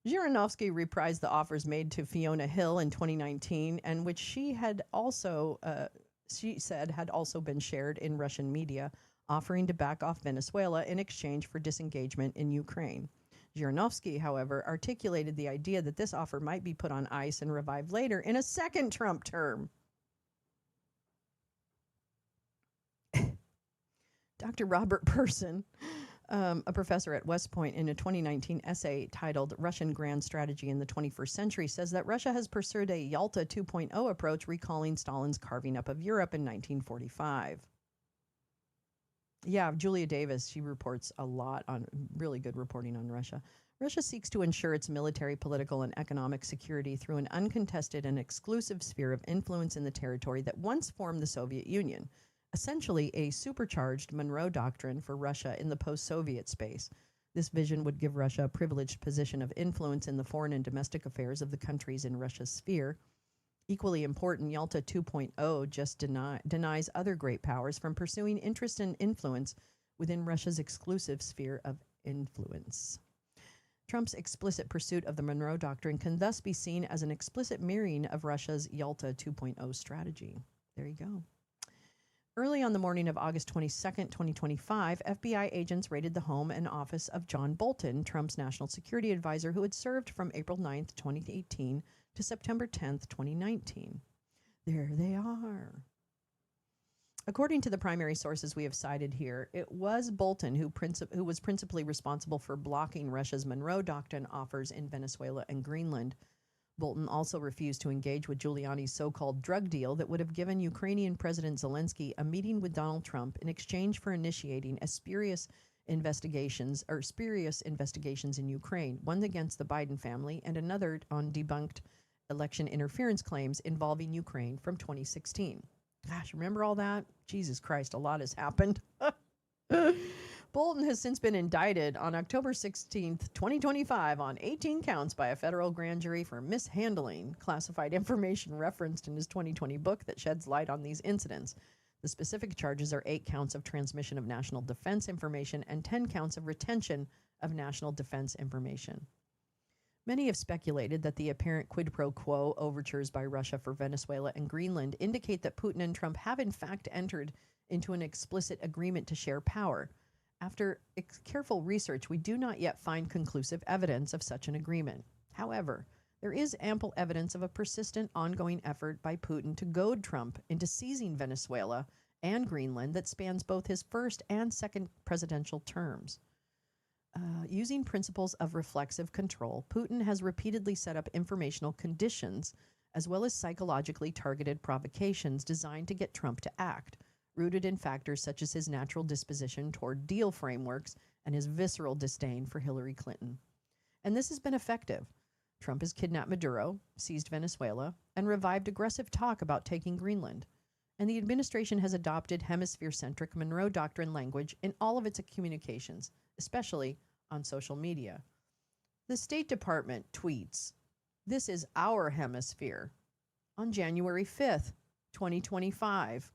Zhirinovsky reprised the offers made to Fiona Hill in 2019, and which she said had also been shared in Russian media, offering to back off Venezuela in exchange for disengagement in Ukraine. Zhirinovsky, however, articulated the idea that this offer might be put on ice and revived later in a second Trump term. Dr. Robert Person, a professor at West Point, in a 2019 essay titled Russian Grand Strategy in the 21st Century, says that Russia has pursued a Yalta 2.0 approach, recalling Stalin's carving up of Europe in 1945. Yeah, Julia Davis, she reports a lot on really good reporting on Russia. Russia seeks to ensure its military, political, and economic security through an uncontested and exclusive sphere of influence in the territory that once formed the Soviet Union, essentially a supercharged Monroe Doctrine for Russia in the post-Soviet space. This vision would give Russia a privileged position of influence in the foreign and domestic affairs of the countries in Russia's sphere. Equally important, Yalta 2.0 just denies other great powers from pursuing interest and influence within Russia's exclusive sphere of influence. Trump's explicit pursuit of the Monroe Doctrine can thus be seen as an explicit mirroring of Russia's Yalta 2.0 strategy. There you go. Early on the morning of August 22nd, 2025, FBI agents raided the home and office of John Bolton, Trump's national security advisor, who had served from April 9th, 2018 to September 10th, 2019. There they are. According to the primary sources we have cited here, it was Bolton who was principally responsible for blocking Russia's Monroe Doctrine offers in Venezuela and Greenland. Bolton also refused to engage with Giuliani's so-called drug deal that would have given Ukrainian President Zelensky a meeting with Donald Trump in exchange for initiating spurious investigations in Ukraine, one against the Biden family and another on debunked election interference claims involving Ukraine from 2016. Gosh, remember all that? Jesus Christ, a lot has happened. Bolton has since been indicted on October 16th, 2025 on 18 counts by a federal grand jury for mishandling classified information referenced in his 2020 book that sheds light on these incidents. The specific charges are 8 counts of transmission of national defense information and 10 counts of retention of national defense information. Many have speculated that the apparent quid pro quo overtures by Russia for Venezuela and Greenland indicate that Putin and Trump have in fact entered into an explicit agreement to share power. After careful research, we do not yet find conclusive evidence of such an agreement. However, there is ample evidence of a persistent ongoing effort by Putin to goad Trump into seizing Venezuela and Greenland that spans both his first and second presidential terms. Using principles of reflexive control, Putin has repeatedly set up informational conditions as well as psychologically targeted provocations designed to get Trump to act, rooted in factors such as his natural disposition toward deal frameworks and his visceral disdain for Hillary Clinton. And this has been effective. Trump has kidnapped Maduro, seized Venezuela, and revived aggressive talk about taking Greenland. And the administration has adopted hemisphere-centric Monroe Doctrine language in all of its communications, especially on social media. The State Department tweets, "This is our hemisphere," on January 5th, 2025.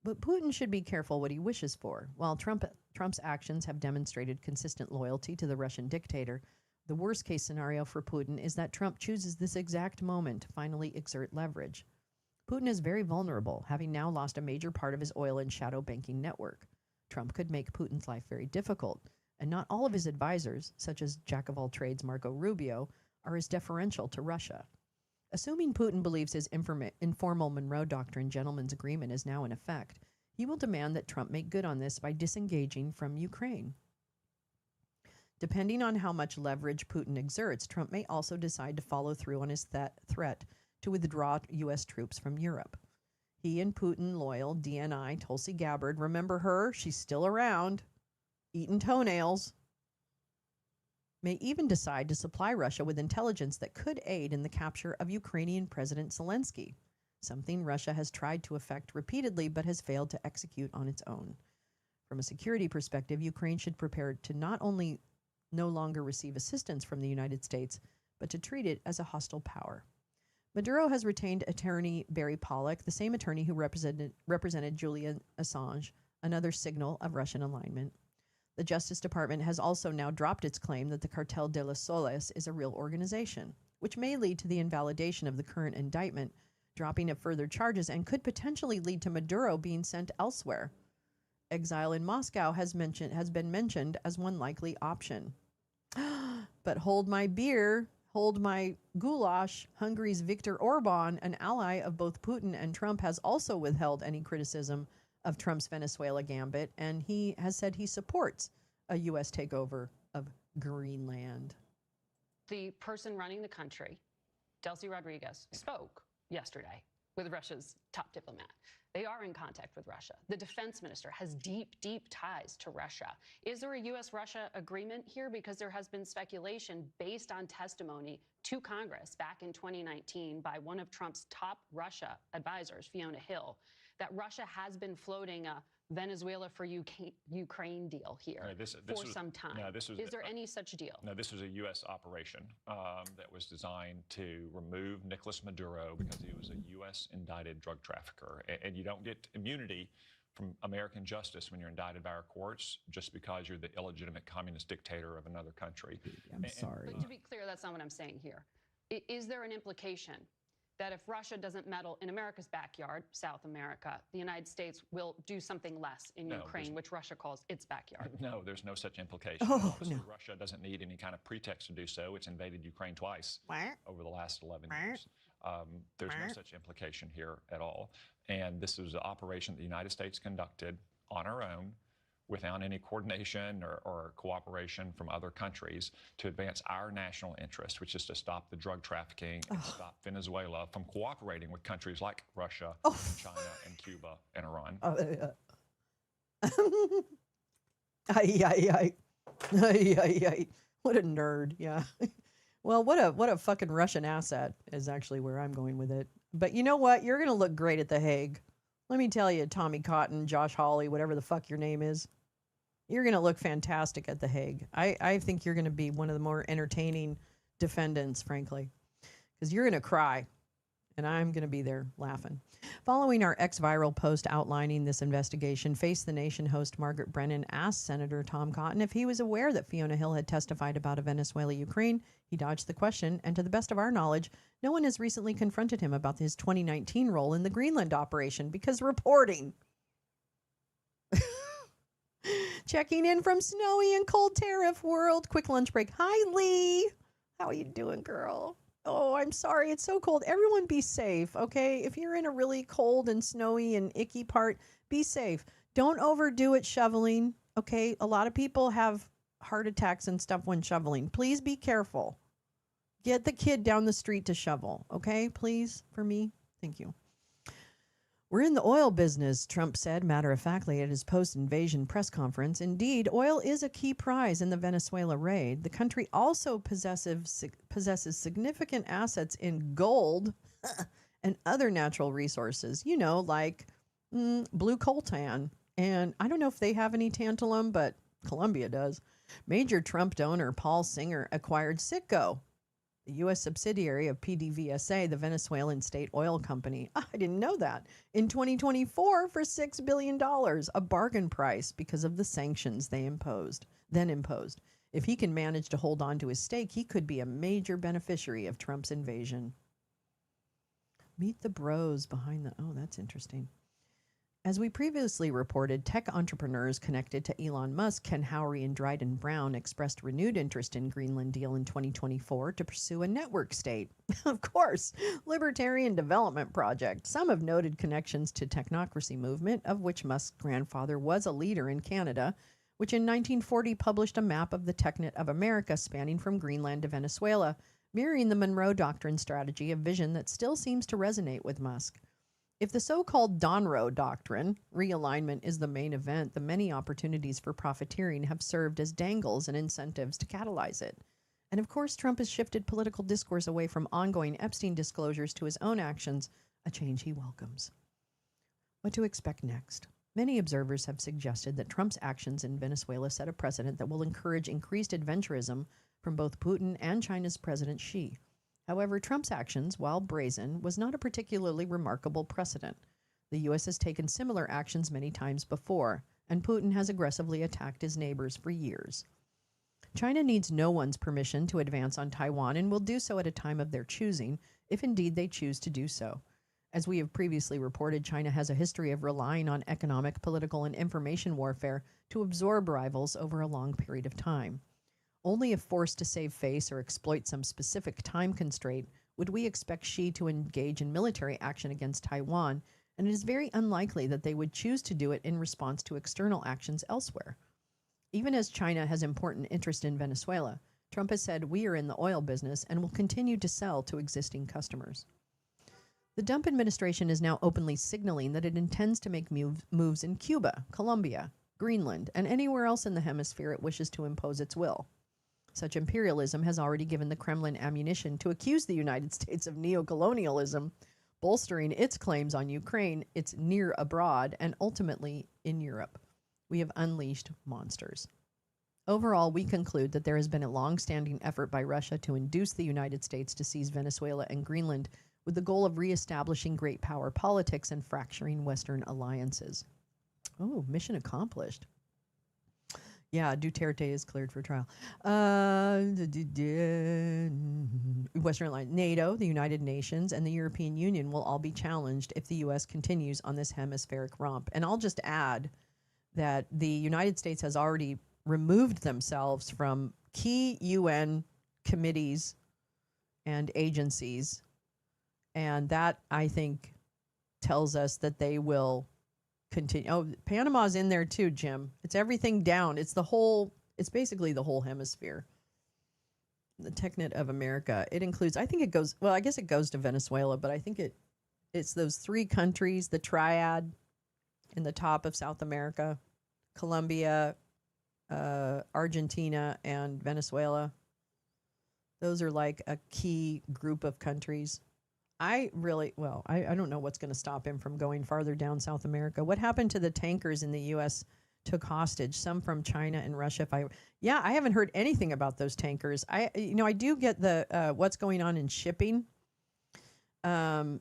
But Putin should be careful what he wishes for. While Trump's actions have demonstrated consistent loyalty to the Russian dictator, the worst-case scenario for Putin is that Trump chooses this exact moment to finally exert leverage. Putin is very vulnerable, having now lost a major part of his oil and shadow banking network. Trump could make Putin's life very difficult, and not all of his advisors, such as jack-of-all-trades Marco Rubio, are as deferential to Russia. Assuming Putin believes his informal Monroe Doctrine gentleman's agreement is now in effect, he will demand that Trump make good on this by disengaging from Ukraine. Depending on how much leverage Putin exerts, Trump may also decide to follow through on his threat to withdraw U.S. troops from Europe. He and Putin-loyal DNI Tulsi Gabbard, remember her? She's still around, eating toenails. may even decide to supply Russia with intelligence that could aid in the capture of Ukrainian President Zelensky, something Russia has tried to effect repeatedly but has failed to execute on its own. From a security perspective, Ukraine should prepare to not only no longer receive assistance from the United States, but to treat it as a hostile power. Maduro has retained attorney Barry Pollock, the same attorney who represented Julian Assange, another signal of Russian alignment. The Justice Department has also now dropped its claim that the Cartel de los Soles is a real organization, which may lead to the invalidation of the current indictment, dropping of further charges, and could potentially lead to Maduro being sent elsewhere. Exile in Moscow has been mentioned as one likely option. But hold my beer, hold my goulash. Hungary's Viktor Orban, an ally of both Putin and Trump, has also withheld any criticism of Trump's Venezuela gambit, and he has said he supports a U.S. takeover of Greenland. The person running the country, Delcy Rodriguez, spoke yesterday with Russia's top diplomat. They are in contact with Russia. The defense minister has deep, deep ties to Russia. Is there a U.S.-Russia agreement here? Because there has been speculation based on testimony to Congress back in 2019 by one of Trump's top Russia advisors, Fiona Hill, that Russia has been floating a Venezuela for Ukraine deal here for some time. No, is there any such deal? No, this was a U.S. operation that was designed to remove Nicolas Maduro because he was a U.S. indicted drug trafficker. And you don't get immunity from American justice when you're indicted by our courts just because you're the illegitimate communist dictator of another country. I'm sorry. But to be clear, that's not what I'm saying here. Is there an implication that if Russia doesn't meddle in America's backyard, South America, the United States will do something less in Ukraine, which Russia calls its backyard? No, there's no such implication. Oh, no. Russia doesn't need any kind of pretext to do so. It's invaded Ukraine twice over the last 11 years. There's no such implication here at all. And this was an operation that the United States conducted on our own without any coordination or cooperation from other countries to advance our national interest, which is to stop the drug trafficking and stop Venezuela from cooperating with countries like Russia, and China, and Cuba, and Iran. What a nerd, yeah. Well, what a fucking Russian asset is actually where I'm going with it. But you know what? You're going to look great at The Hague. Let me tell you, Tommy Cotton, Josh Hawley, whatever the fuck your name is. You're going to look fantastic at The Hague. I think you're going to be one of the more entertaining defendants, frankly, because you're going to cry, and I'm going to be there laughing. Following our ex-viral post outlining this investigation, Face the Nation host Margaret Brennan asked Senator Tom Cotton if he was aware that Fiona Hill had testified about a Venezuela-Ukraine. He dodged the question, and to the best of our knowledge, no one has recently confronted him about his 2019 role in the Greenland operation because reporting. Checking in from snowy and cold tariff world. Quick lunch break. Hi, Lee. How are you doing, girl? Oh, I'm sorry. It's so cold. Everyone be safe, okay? If you're in a really cold and snowy and icky part, be safe. Don't overdo it shoveling, okay? A lot of people have heart attacks and stuff when shoveling. Please be careful. Get the kid down the street to shovel, okay? Please, for me. Thank you. We're in the oil business, Trump said matter-of-factly at his post-invasion press conference. Indeed, oil is a key prize in the Venezuela raid. The country also possesses significant assets in gold and other natural resources, you know, like blue coltan. And I don't know if they have any tantalum, but Colombia does. Major Trump donor Paul Singer acquired Citgo, the U.S. subsidiary of PDVSA, the Venezuelan state oil company. I didn't know that. In 2024 for $6 billion, a bargain price because of the sanctions they imposed. If he can manage to hold on to his stake, he could be a major beneficiary of Trump's invasion. Meet the bros behind the... Oh, that's interesting. As we previously reported, tech entrepreneurs connected to Elon Musk, Ken Howry and Dryden Brown, expressed renewed interest in Greenland deal in 2024 to pursue a network state. Of course, Libertarian Development Project. Some have noted connections to technocracy movement, of which Musk's grandfather was a leader in Canada, which in 1940 published a map of the TechNet of America spanning from Greenland to Venezuela, mirroring the Monroe Doctrine strategy, a vision that still seems to resonate with Musk. If the so-called Donroe Doctrine, realignment, is the main event, the many opportunities for profiteering have served as dangles and incentives to catalyze it. And of course, Trump has shifted political discourse away from ongoing Epstein disclosures to his own actions, a change he welcomes. What to expect next? Many observers have suggested that Trump's actions in Venezuela set a precedent that will encourage increased adventurism from both Putin and China's President Xi. However, Trump's actions, while brazen, was not a particularly remarkable precedent. The U.S. has taken similar actions many times before, and Putin has aggressively attacked his neighbors for years. China needs no one's permission to advance on Taiwan and will do so at a time of their choosing, if indeed they choose to do so. As we have previously reported, China has a history of relying on economic, political, and information warfare to absorb rivals over a long period of time. Only if forced to save face or exploit some specific time constraint would we expect Xi to engage in military action against Taiwan, and it is very unlikely that they would choose to do it in response to external actions elsewhere. Even as China has important interest in Venezuela, Trump has said we are in the oil business and will continue to sell to existing customers. The Trump administration is now openly signaling that it intends to make moves in Cuba, Colombia, Greenland, and anywhere else in the hemisphere it wishes to impose its will. Such imperialism has already given the Kremlin ammunition to accuse the United States of neocolonialism, bolstering its claims on Ukraine, its near abroad, and ultimately in Europe. We have unleashed monsters. Overall, we conclude that there has been a long-standing effort by Russia to induce the United States to seize Venezuela and Greenland with the goal of reestablishing great power politics and fracturing Western alliances. Oh, mission accomplished. Yeah, Duterte is cleared for trial. Western Alliance, NATO, the United Nations, and the European Union will all be challenged if the U.S. continues on this hemispheric romp. And I'll just add that the United States has already removed themselves from key UN committees and agencies. And that, I think, tells us that they will continue. Oh, Panama's in there too, Jim. It's everything down. It's basically the whole hemisphere. The TechNet of America. It includes, I guess it goes to Venezuela, but I think it's those three countries, the triad in the top of South America, Colombia, Argentina, and Venezuela. Those are like a key group of countries. I don't know what's going to stop him from going farther down South America. What happened to the tankers in the U.S. took hostage, some from China and Russia? I haven't heard anything about those tankers. I do get the what's going on in shipping, and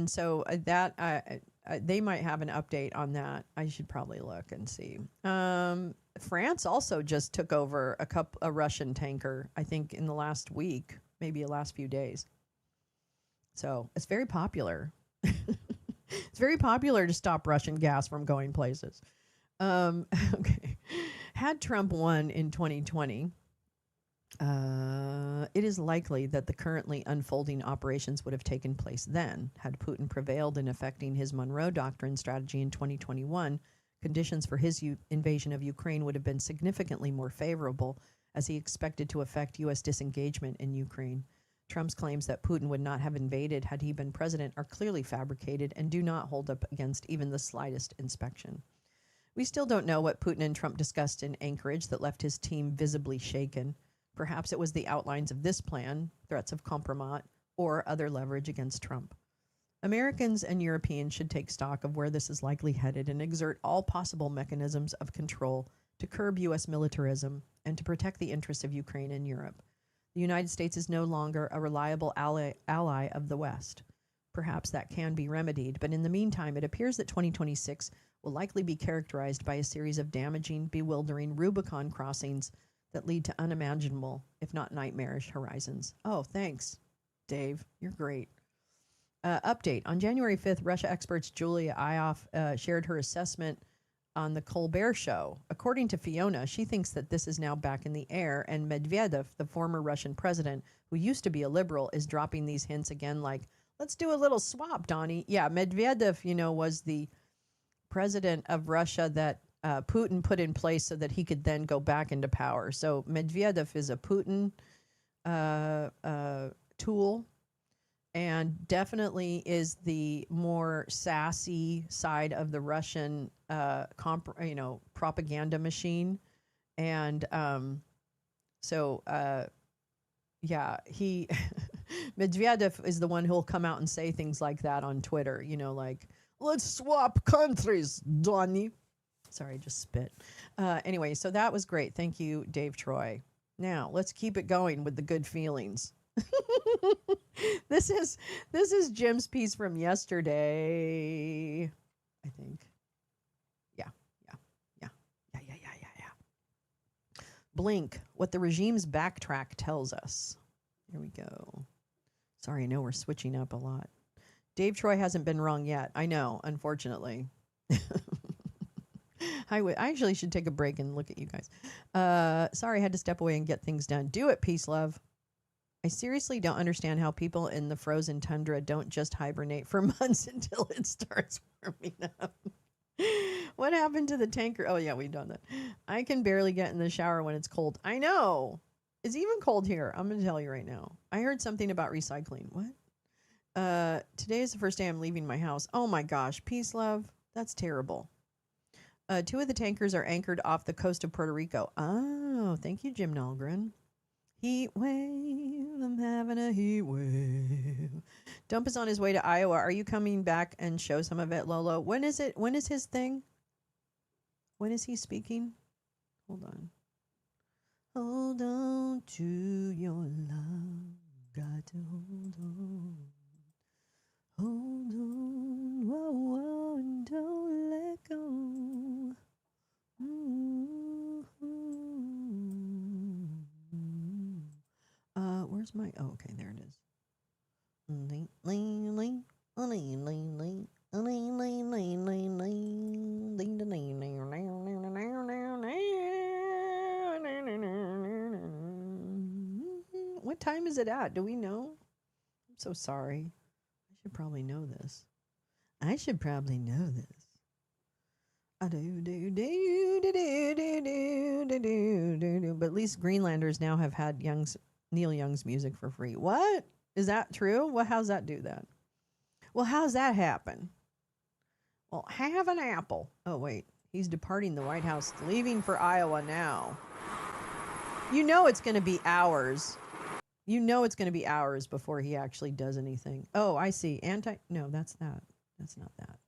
so that they might have an update on that. I should probably look and see. France also just took over a Russian tanker, I think, in the last week, maybe the last few days. So it's very popular. It's very popular to stop Russian gas from going places. Okay. Had Trump won in 2020, it is likely that the currently unfolding operations would have taken place then. Had Putin prevailed in effecting his Monroe Doctrine strategy in 2021, conditions for his invasion of Ukraine would have been significantly more favorable, as he expected to affect U.S. disengagement in Ukraine. Trump's claims that Putin would not have invaded had he been president are clearly fabricated and do not hold up against even the slightest inspection. We still don't know what Putin and Trump discussed in Anchorage that left his team visibly shaken. Perhaps it was the outlines of this plan, threats of compromise, or other leverage against Trump. Americans and Europeans should take stock of where this is likely headed and exert all possible mechanisms of control to curb U.S. militarism and to protect the interests of Ukraine and Europe. The United States is no longer a reliable ally of the West. Perhaps that can be remedied, but in the meantime, it appears that 2026 will likely be characterized by a series of damaging, bewildering Rubicon crossings that lead to unimaginable, if not nightmarish, horizons. Oh, thanks, Dave. You're great. Update. On January 5th, Russia experts Julia Ioffe shared her assessment on the Colbert Show. According to Fiona, she thinks that this is now back in the air, and Medvedev, the former Russian president, who used to be a liberal, is dropping these hints again like, let's do a little swap, Donnie. Yeah, Medvedev, was the president of Russia that Putin put in place so that he could then go back into power. So Medvedev is a Putin tool, and definitely is the more sassy side of the Russian, propaganda machine. And he Medvedev is the one who'll come out and say things like that on Twitter, like, let's swap countries, Donnie. Sorry, I just spit. Anyway, so that was great. Thank you, Dave Troy. Now, let's keep it going with the good feelings. This is Jim's piece from yesterday, I think. Yeah. Blink, what the regime's backtrack tells us. Here we go. Sorry, I know we're switching up a lot. Dave Troy hasn't been wrong yet. I know, unfortunately. I actually should take a break and look at you guys. Sorry, I had to step away and get things done. Do it, peace, love. I seriously don't understand how people in the frozen tundra don't just hibernate for months until it starts warming up. What happened to the tanker? Oh, yeah, we've done that. I can barely get in the shower when it's cold. I know. It's even cold here. I'm going to tell you right now. I heard something about recycling. What? Today is the first day I'm leaving my house. Oh, my gosh. Peace, love. That's terrible. 2 of the tankers are anchored off the coast of Puerto Rico. Oh, thank you, Jim Nalgren. Heat wave, I'm having a heat wave. Dump is on his way to Iowa. Are you coming back and show some of it, Lolo? When is it? When is his thing? When is he speaking? Hold on. Hold on to your love. Got to hold on. Hold on. Whoa, whoa, and don't let go. Where's my, oh, okay, there it is. What time is it at? Do we know? I'm so sorry. I should probably know this. But at least Greenlanders now have had Neil Young's music for free. What? Is that true? Well, how's that do that? Well, how's that happen? Well, have an apple. Oh, wait. He's departing the White House, leaving for Iowa now. You know it's going to be hours. You know it's going to be hours before he actually does anything. Oh, I see. No, that's that. That's not that.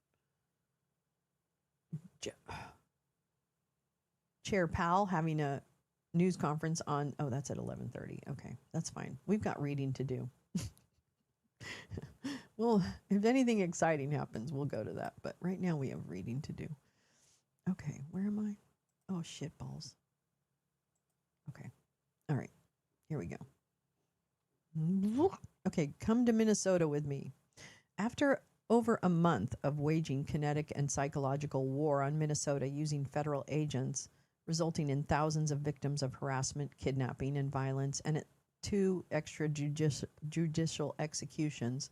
Chair Powell having a news conference on, oh, that's at 11:30. Okay, that's fine. We've got reading to do. Well, if anything exciting happens, we'll go to that. But right now we have reading to do. Okay, where am I? Oh, shit balls. Okay. All right. Here we go. Okay, come to Minnesota with me. After over a month of waging kinetic and psychological war on Minnesota using federal agents, resulting in thousands of victims of harassment, kidnapping, and violence, and 2 extrajudicial executions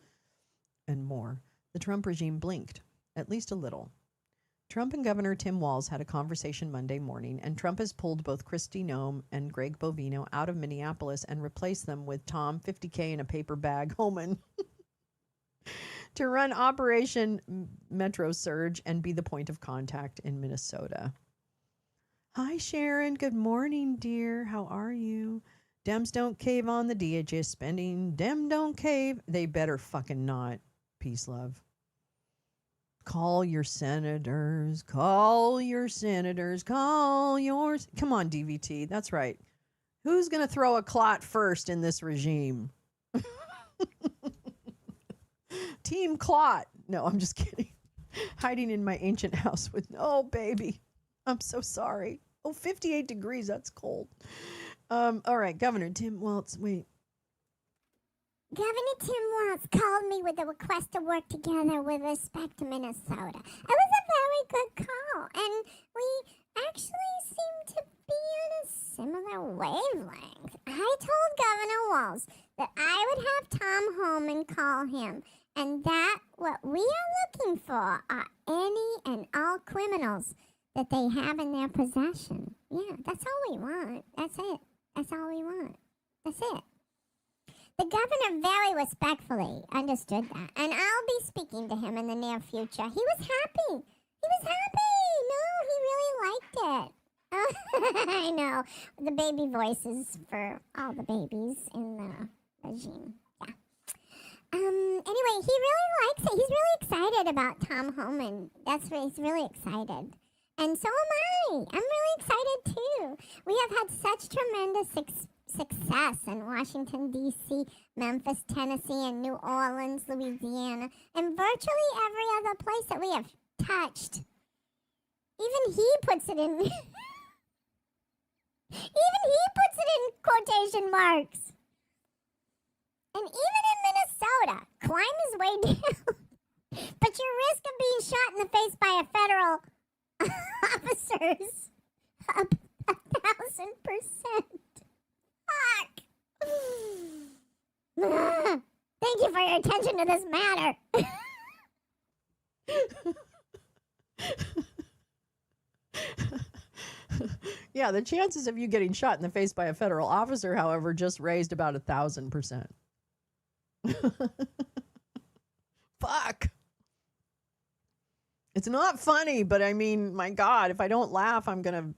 and more, the Trump regime blinked, at least a little. Trump and Governor Tim Walz had a conversation Monday morning, and Trump has pulled both Kristi Noem and Greg Bovino out of Minneapolis and replaced them with Tom, 50K in a paper bag, Homan, to run Operation Metro Surge and be the point of contact in Minnesota. Hi, Sharon. Good morning, dear. How are you? Dems don't cave on the DHS spending. Dem don't cave. They better fucking not. Peace, love. Call your senators. Call your senators. Call yours. Come on, DVT. That's right. Who's going to throw a clot first in this regime? Team Clot. No, I'm just kidding. Hiding in my ancient house with, oh, baby. I'm so sorry. Oh, 58 degrees. That's cold. All right, Governor Tim Walz. Wait. Governor Tim Walz called me with a request to work together with respect to Minnesota. It was a very good call, and we actually seem to be on a similar wavelength. I told Governor Walz that I would have Tom Homan call him, and that what we are looking for are any and all criminals that they have in their possession. Yeah, that's all we want. That's it. That's all we want. That's it. The governor very respectfully understood that, and I'll be speaking to him in the near future. He was happy. He was happy. No, he really liked it. I know. The baby voices for all the babies in the regime. Yeah. Anyway, he really likes it. He's really excited about Tom Homan. That's why he's really excited. And so am I. I'm really excited too. We have had such tremendous success in Washington, D.C., Memphis, Tennessee, and New Orleans, Louisiana, and virtually every other place that we have touched. Even he puts it in... Even he puts it in quotation marks. And even in Minnesota, crime is way down. But your risk of being shot in the face by a federal officer is up 1,000%. Fuck. Thank you for your attention to this matter. Yeah, the chances of you getting shot in the face by a federal officer, however, just raised about 1,000%. Fuck. It's not funny, but I mean, my God, if I don't laugh, I'm going to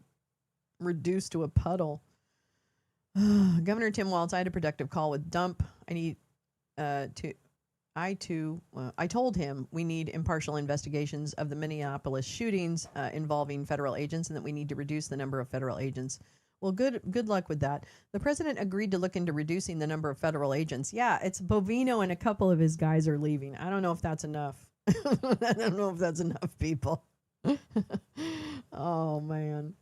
reduce to a puddle. Governor Tim Walz, I had a productive call with Dump. I told him we need impartial investigations of the Minneapolis shootings involving federal agents, and that we need to reduce the number of federal agents. Well, good luck with that. The president agreed to look into reducing the number of federal agents. Yeah, it's Bovino and a couple of his guys are leaving. I don't know if that's enough. I don't know if that's enough people. Oh, man.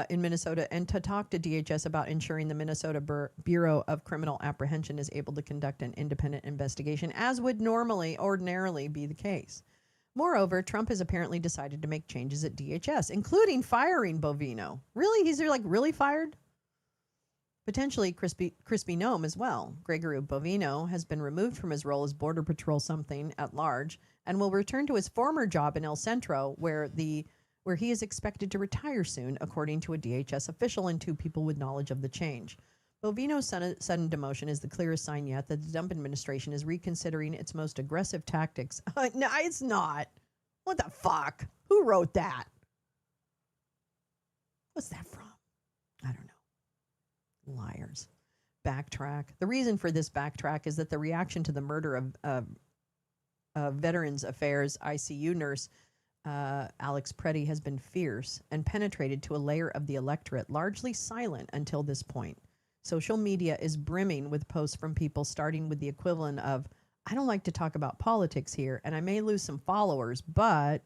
In Minnesota, and to talk to DHS about ensuring the Minnesota Bureau of Criminal Apprehension is able to conduct an independent investigation, as would ordinarily be the case. Moreover, Trump has apparently decided to make changes at DHS, including firing Bovino. Really? He's really fired? Potentially Crispy Gnome as well. Gregory Bovino has been removed from his role as Border Patrol something at large and will return to his former job in El Centro, where he is expected to retire soon, according to a DHS official and two people with knowledge of the change. Bovino's sudden demotion is the clearest sign yet that the Dump administration is reconsidering its most aggressive tactics. No, it's not. What the fuck? Who wrote that? What's that from? I don't know. Liars. Backtrack. The reason for this backtrack is that the reaction to the murder of Veterans Affairs ICU nurse Alex Preddy has been fierce and penetrated to a layer of the electorate largely silent until this point. Social media is brimming with posts from people starting with the equivalent of, I don't like to talk about politics here and I may lose some followers, but,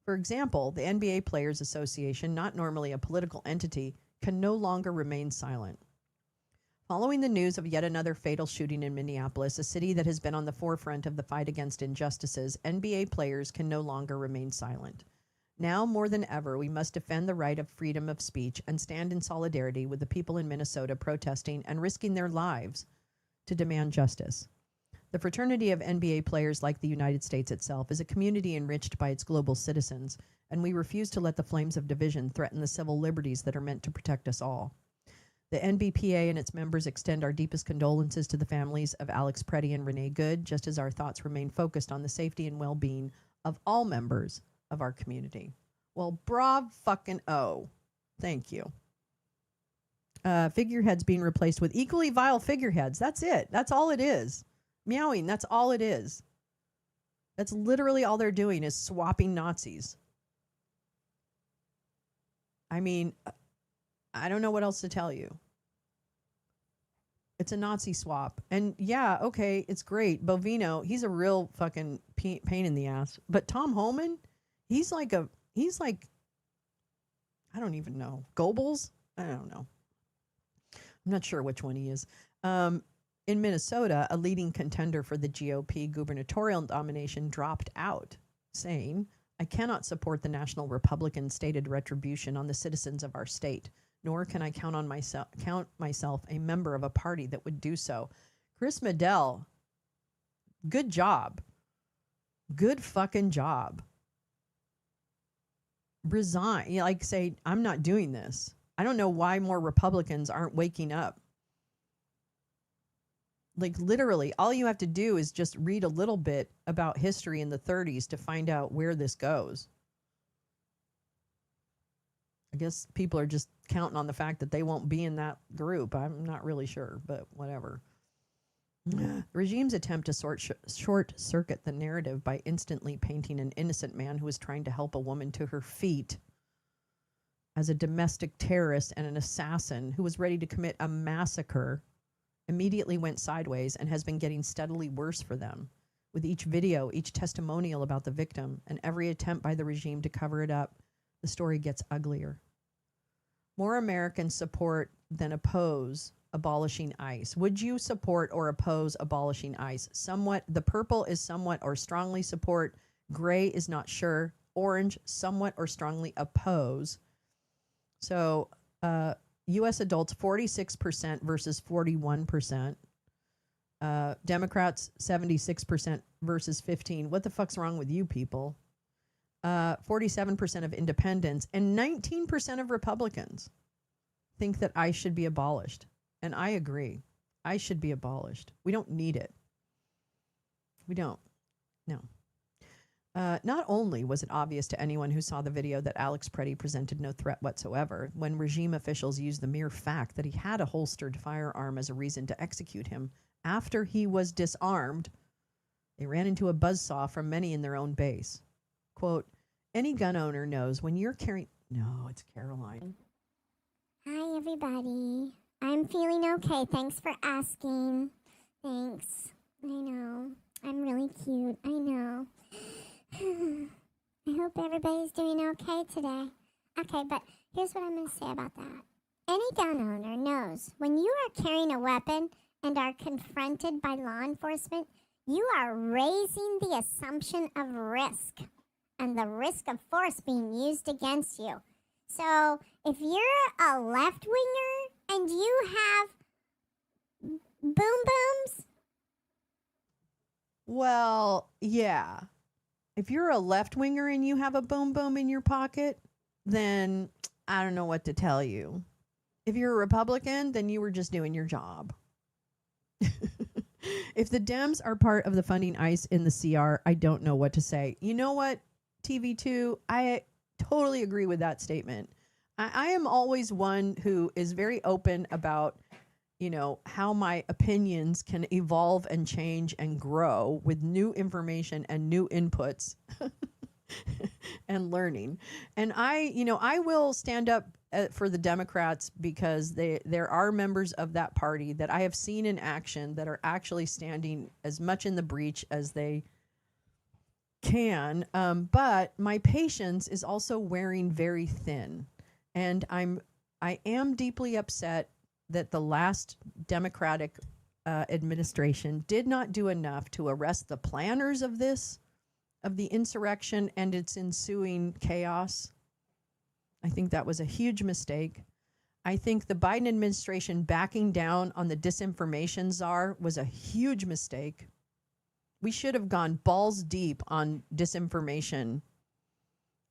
for example, the NBA Players Association, not normally a political entity, can no longer remain silent. Following the news of yet another fatal shooting in Minneapolis, a city that has been on the forefront of the fight against injustices, NBA players can no longer remain silent. Now more than ever, we must defend the right of freedom of speech and stand in solidarity with the people in Minnesota protesting and risking their lives to demand justice. The fraternity of NBA players, like the United States itself, is a community enriched by its global citizens, and we refuse to let the flames of division threaten the civil liberties that are meant to protect us all. The NBPA and its members extend our deepest condolences to the families of Alex Preddy and Renee Good, just as our thoughts remain focused on the safety and well-being of all members of our community. Well, brav fucking oh. Thank you. Figureheads being replaced with equally vile figureheads. That's it. That's all it is. Meowing, that's all it is. That's literally all they're doing is swapping Nazis. I mean, I don't know what else to tell you. It's a Nazi swap. And yeah, okay, it's great. Bovino, he's a real fucking pain in the ass. But Tom Homan, he's like, I don't even know. Goebbels? I don't know. I'm not sure which one he is. In Minnesota, a leading contender for the GOP gubernatorial nomination dropped out, saying, I cannot support the National Republican stated retribution on the citizens of our state, nor can I count myself a member of a party that would do so. Chris Medell, good job. Good fucking job. Resign. Say, I'm not doing this. I don't know why more Republicans aren't waking up Like literally, all you have to do is just read a little bit about history in the 30s to find out where this goes. I guess people are just counting on the fact that they won't be in that group. I'm not really sure, but whatever. The regime's attempt to short circuit the narrative by instantly painting an innocent man who was trying to help a woman to her feet as a domestic terrorist and an assassin who was ready to commit a massacre immediately went sideways and has been getting steadily worse for them. With each video, each testimonial about the victim, and every attempt by the regime to cover it up, the story gets uglier. More Americans support than oppose abolishing ICE. Would you support or oppose abolishing ICE? Somewhat, the purple is somewhat or strongly support. Gray is not sure. Orange, somewhat or strongly oppose. So, U.S. adults, 46% versus 41%. Democrats, 76% versus 15%. What the fuck's wrong with you people? 47% of independents and 19% of Republicans think that ICE should be abolished. And I agree. ICE should be abolished. We don't need it. We don't. No. Not only was it obvious to anyone who saw the video that Alex Preddy presented no threat whatsoever, when regime officials used the mere fact that he had a holstered firearm as a reason to execute him after he was disarmed, they ran into a buzzsaw from many in their own base. Quote, any gun owner knows when you're carrying... No, it's Caroline. Hi, everybody. I'm feeling okay. Thanks for asking. Thanks. I know. I'm really cute. I know. I hope everybody's doing okay today. Okay, but here's what I'm going to say about that. Any gun owner knows when you are carrying a weapon and are confronted by law enforcement, you are raising the assumption of risk and the risk of force being used against you. So if you're a left-winger and you have boom booms, well, yeah. If you're a left-winger and you have a boom boom in your pocket, then I don't know what to tell you. If you're a Republican, then you were just doing your job. If the Dems are part of the funding ICE in the CR, I don't know what to say. You know what, TV2, I totally agree with that statement. I am always one who is very open about, you know, how my opinions can evolve and change and grow with new information and new inputs and learning. And I will stand up for the Democrats because there are members of that party that I have seen in action that are actually standing as much in the breach as they can. But my patience is also wearing very thin. And I am deeply upset that the last Democratic administration did not do enough to arrest the planners of the insurrection and its ensuing chaos. I think that was a huge mistake. I think the Biden administration backing down on the disinformation czar was a huge mistake. We should have gone balls deep on disinformation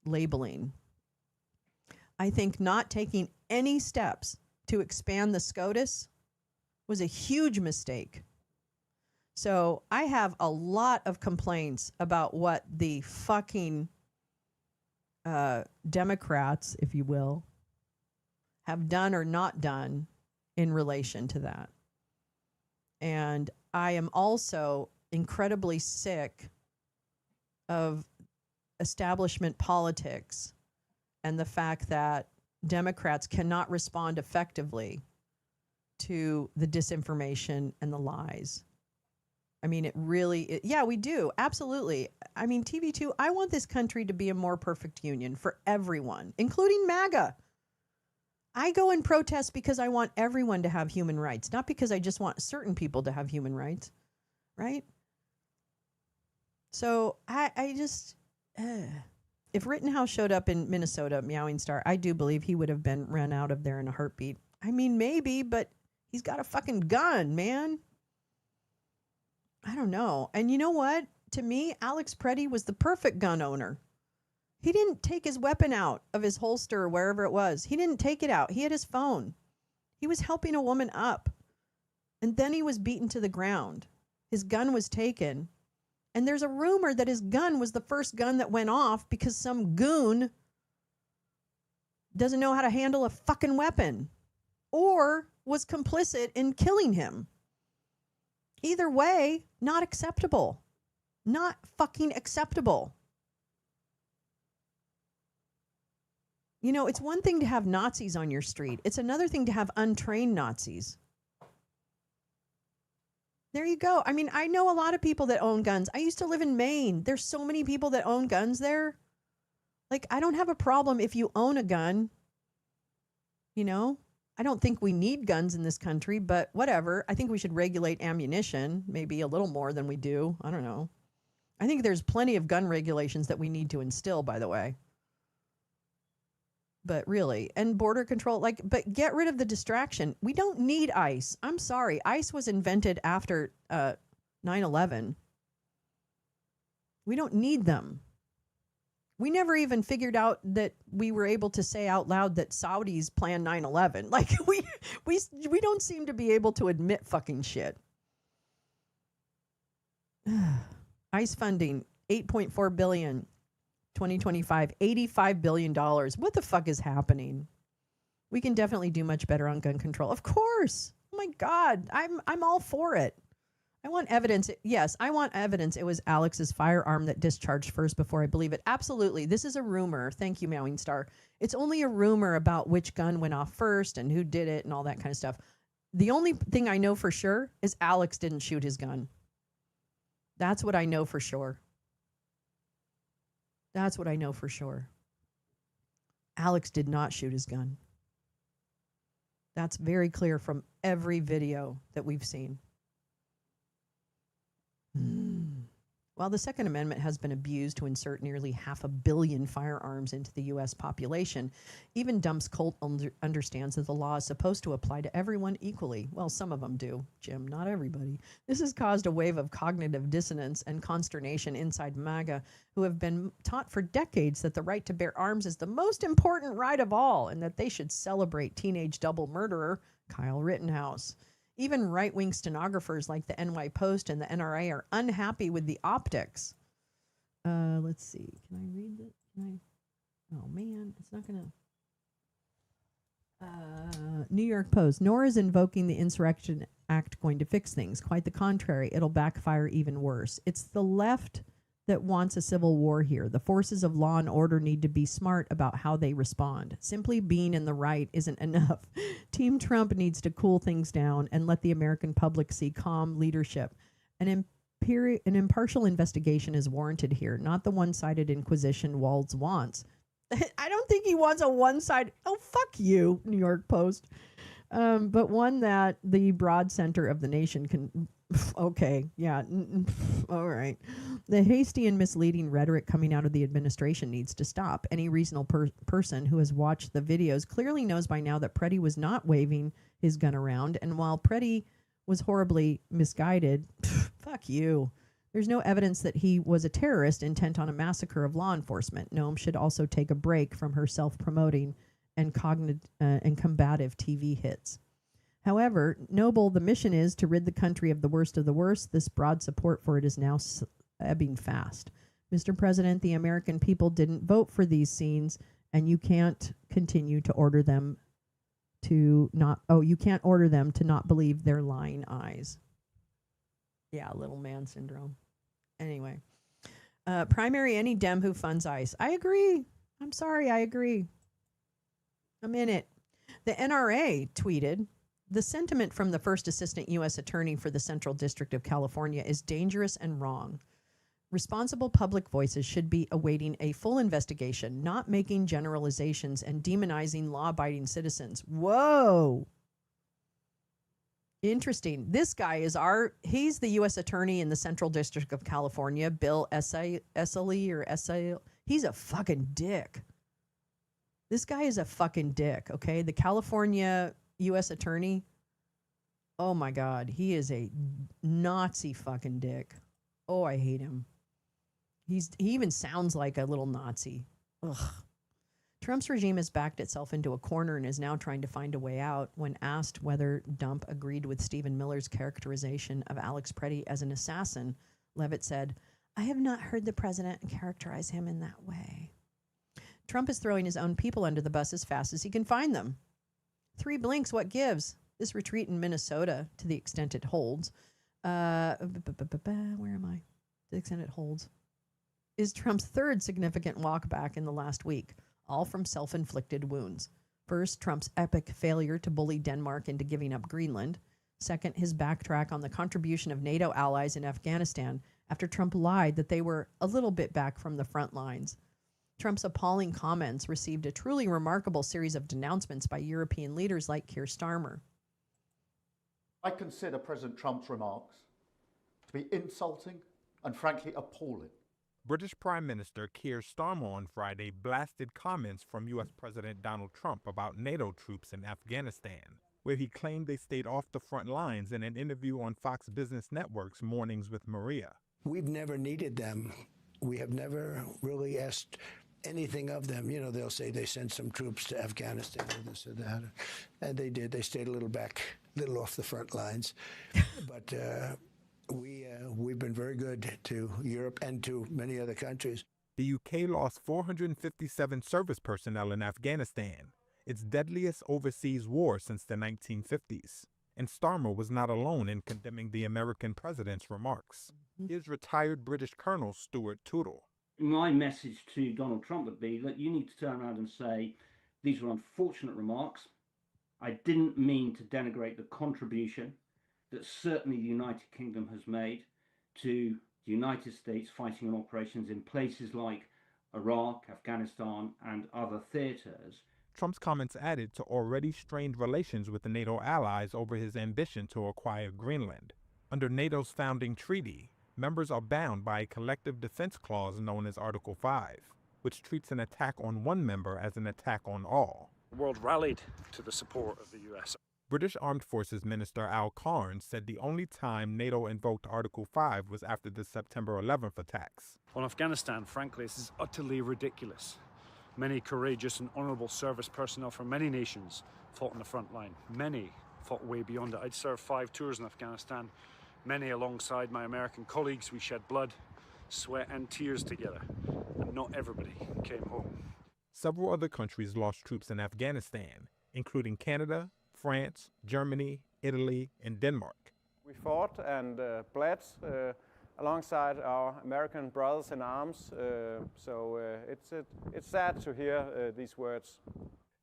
labeling. I think not taking any steps to expand the SCOTUS was a huge mistake. So I have a lot of complaints about what the fucking Democrats, if you will, have done or not done in relation to that. And I am also incredibly sick of establishment politics and the fact that Democrats cannot respond effectively to the disinformation and the lies. I mean, yeah, we do. Absolutely. I mean, TV2, I want this country to be a more perfect union for everyone, including MAGA. I go and protest because I want everyone to have human rights, not because I just want certain people to have human rights, right? So I just, if Rittenhouse showed up in Minnesota, Meowing Star, I do believe he would have been run out of there in a heartbeat. I mean, maybe, but he's got a fucking gun, man. I don't know. And you know what? To me, Alex Preddy was the perfect gun owner. He didn't take his weapon out of his holster or wherever it was. He didn't take it out. He had his phone. He was helping a woman up. And then he was beaten to the ground. His gun was taken. And there's a rumor that his gun was the first gun that went off because some goon doesn't know how to handle a fucking weapon or was complicit in killing him. Either way, not acceptable. Not fucking acceptable. You know, it's one thing to have Nazis on your street. It's another thing to have untrained Nazis. There you go. I mean, I know a lot of people that own guns. I used to live in Maine. There's so many people that own guns there. Like, I don't have a problem if you own a gun. You know, I don't think we need guns in this country, but whatever. I think we should regulate ammunition, maybe a little more than we do. I don't know. I think there's plenty of gun regulations that we need to instill, by the way. But really, and border control, like, but get rid of the distraction. We don't need ICE. I'm sorry. ICE was invented after 9/11. We don't need them. We never even figured out that we were able to say out loud that Saudis planned 9/11. Like, we don't seem to be able to admit fucking shit. ICE funding, $8.4 billion. 2025, $85 billion. What the fuck is happening? We can definitely do much better on gun control. Of course. Oh my God. I'm all for it. I want evidence. Yes, I want evidence. It was Alex's firearm that discharged first before I believe it. Absolutely. This is a rumor. Thank you, Mowing Star. It's only a rumor about which gun went off first and who did it and all that kind of stuff. The only thing I know for sure is Alex didn't shoot his gun. That's what I know for sure. That's what I know for sure. Alex did not shoot his gun. That's very clear from every video that we've seen. While the Second Amendment has been abused to insert nearly 500 million firearms into the U.S. population, even Dump's cult understands that the law is supposed to apply to everyone equally. Well, some of them do, Jim, not everybody. This has caused a wave of cognitive dissonance and consternation inside MAGA, who have been taught for decades that the right to bear arms is the most important right of all and that they should celebrate teenage double murderer Kyle Rittenhouse. Even right-wing stenographers like the NY Post and the NRA are unhappy with the optics. Let's see. Can I read this? Oh, man. It's not going to... New York Post. Nor is invoking the Insurrection Act going to fix things. Quite the contrary. It'll backfire even worse. It's the left that wants a civil war here. The forces of law and order need to be smart about how they respond. Simply being in the right isn't enough. Team Trump needs to cool things down and let the American public see calm leadership. An impartial investigation is warranted here, not the one-sided inquisition Walz wants. I don't think he wants a one-sided... Oh, fuck you, New York Post. But one that the broad center of the nation can... Okay, yeah, all right. The hasty and misleading rhetoric coming out of the administration needs to stop. Any reasonable person who has watched the videos clearly knows by now that Preddy was not waving his gun around, and while Preddy was horribly misguided, fuck you. There's no evidence that he was a terrorist intent on a massacre of law enforcement. Noam should also take a break from her self-promoting and combative TV hits. However, noble the mission is to rid the country of the worst, this broad support for it is now ebbing fast. Mr. President, the American people didn't vote for these scenes, and you can't continue to order them to not... Oh, you can't order them to not believe their lying eyes. Yeah, little man syndrome. Anyway. Primary any Dem who funds ICE. I agree. I'm sorry, I agree. I'm in it. The NRA tweeted... The sentiment from the first assistant U.S. attorney for the Central District of California is dangerous and wrong. Responsible public voices should be awaiting a full investigation, not making generalizations and demonizing law-abiding citizens. Whoa. Interesting. This guy is he's the U.S. attorney in the Central District of California, Bill Esseley or Essay. He's a fucking dick. This guy is a fucking dick, okay? The California U.S. attorney, oh my God, he is a Nazi fucking dick. Oh, I hate him. He even sounds like a little Nazi. Ugh. Trump's regime has backed itself into a corner and is now trying to find a way out. When asked whether Dump agreed with Stephen Miller's characterization of Alex Preddy as an assassin, Levitt said, "I have not heard the president characterize him in that way." Trump is throwing his own people under the bus as fast as he can find them. 3 blinks, what gives? This retreat in Minnesota, to the extent it holds, where am I? To the extent it holds, is Trump's 3rd significant walk back in the last week, all from self-inflicted wounds. First, Trump's epic failure to bully Denmark into giving up Greenland. Second, his backtrack on the contribution of NATO allies in Afghanistan after Trump lied that they were a little bit back from the front lines. Trump's appalling comments received a truly remarkable series of denouncements by European leaders like Keir Starmer. I consider President Trump's remarks to be insulting and frankly appalling. British Prime Minister Keir Starmer on Friday blasted comments from U.S. President Donald Trump about NATO troops in Afghanistan, where he claimed they stayed off the front lines in an interview on Fox Business Network's Mornings with Maria. We've never needed them. We have never really asked anything of them. You know, they'll say they sent some troops to Afghanistan or this or that. And they did. They stayed a little back, a little off the front lines. But we've been very good to Europe and to many other countries. The UK lost 457 service personnel in Afghanistan, its deadliest overseas war since the 1950s. And Starmer was not alone in condemning the American president's remarks. Here's retired British Colonel Stuart Tootle. My message to Donald Trump would be that you need to turn around and say, these were unfortunate remarks. I didn't mean to denigrate the contribution that certainly the United Kingdom has made to the United States fighting on operations in places like Iraq, Afghanistan, and other theaters. Trump's comments added to already strained relations with the NATO allies over his ambition to acquire Greenland. Under NATO's founding treaty, members are bound by a collective defense clause known as Article 5, which treats an attack on one member as an attack on all. The world rallied to the support of the U.S. British Armed Forces Minister Al Carnes said the only time NATO invoked Article 5 was after the September 11th attacks. On Afghanistan, frankly, this is utterly ridiculous. Many courageous and honourable service personnel from many nations fought on the front line. Many fought way beyond it. I'd served 5 tours in Afghanistan. Many alongside my American colleagues. We shed blood, sweat and tears together. And not everybody came home. Several other countries lost troops in Afghanistan, including Canada, France, Germany, Italy, and Denmark. We fought and bled alongside our American brothers in arms, so it's sad to hear these words.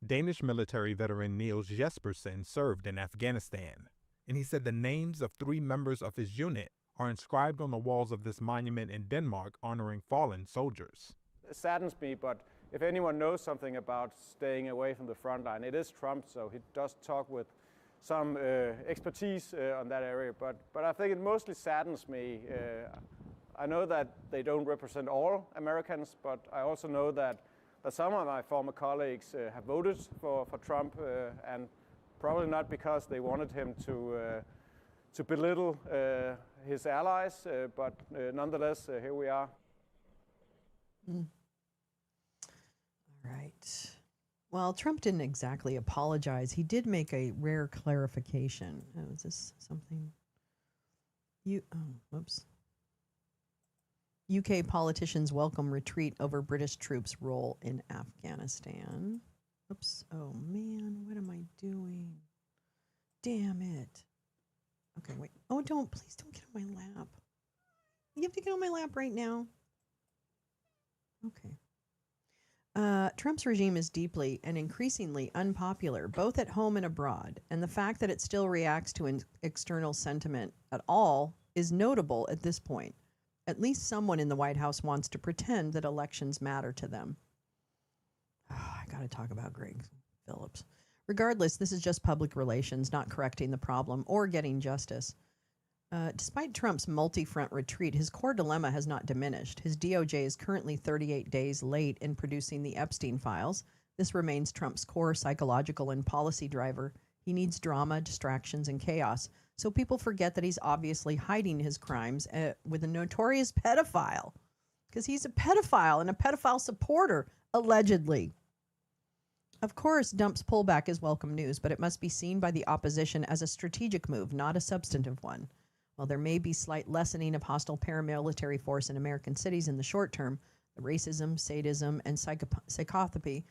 Danish military veteran Niels Jespersen served in Afghanistan, and he said the names of 3 members of his unit are inscribed on the walls of this monument in Denmark honoring fallen soldiers. It saddens me, but if anyone knows something about staying away from the front line, it is Trump, so he does talk with some expertise on that area, but I think it mostly saddens me. I know that they don't represent all Americans, but I also know that some of my former colleagues have voted for Trump, and probably not because they wanted him to belittle his allies, but nonetheless, here we are. All right. Well, Trump didn't exactly apologize. He did make a rare clarification. Oh, is this something? Whoops. UK politicians welcome retreat over British troops' role in Afghanistan. Oops. Oh, man. What am I doing? Damn it. Okay, wait. Oh, please don't get on my lap. You have to get on my lap right now. Okay. Trump's regime is deeply and increasingly unpopular, both at home and abroad, and the fact that it still reacts to external sentiment at all is notable at this point. At least someone in the White House wants to pretend that elections matter to them. Oh, I got to talk about Greg Phillips. Regardless, this is just public relations, not correcting the problem or getting justice. Despite Trump's multi-front retreat, his core dilemma has not diminished. His DOJ is currently 38 days late in producing the Epstein files. This remains Trump's core psychological and policy driver. He needs drama, distractions, and chaos. So people forget that he's obviously hiding his crimes with a notorious pedophile. Because he's a pedophile and a pedophile supporter, allegedly. Of course, Dump's pullback is welcome news, but it must be seen by the opposition as a strategic move, not a substantive one. While there may be slight lessening of hostile paramilitary force in American cities in the short term, the racism, sadism, and psychopathy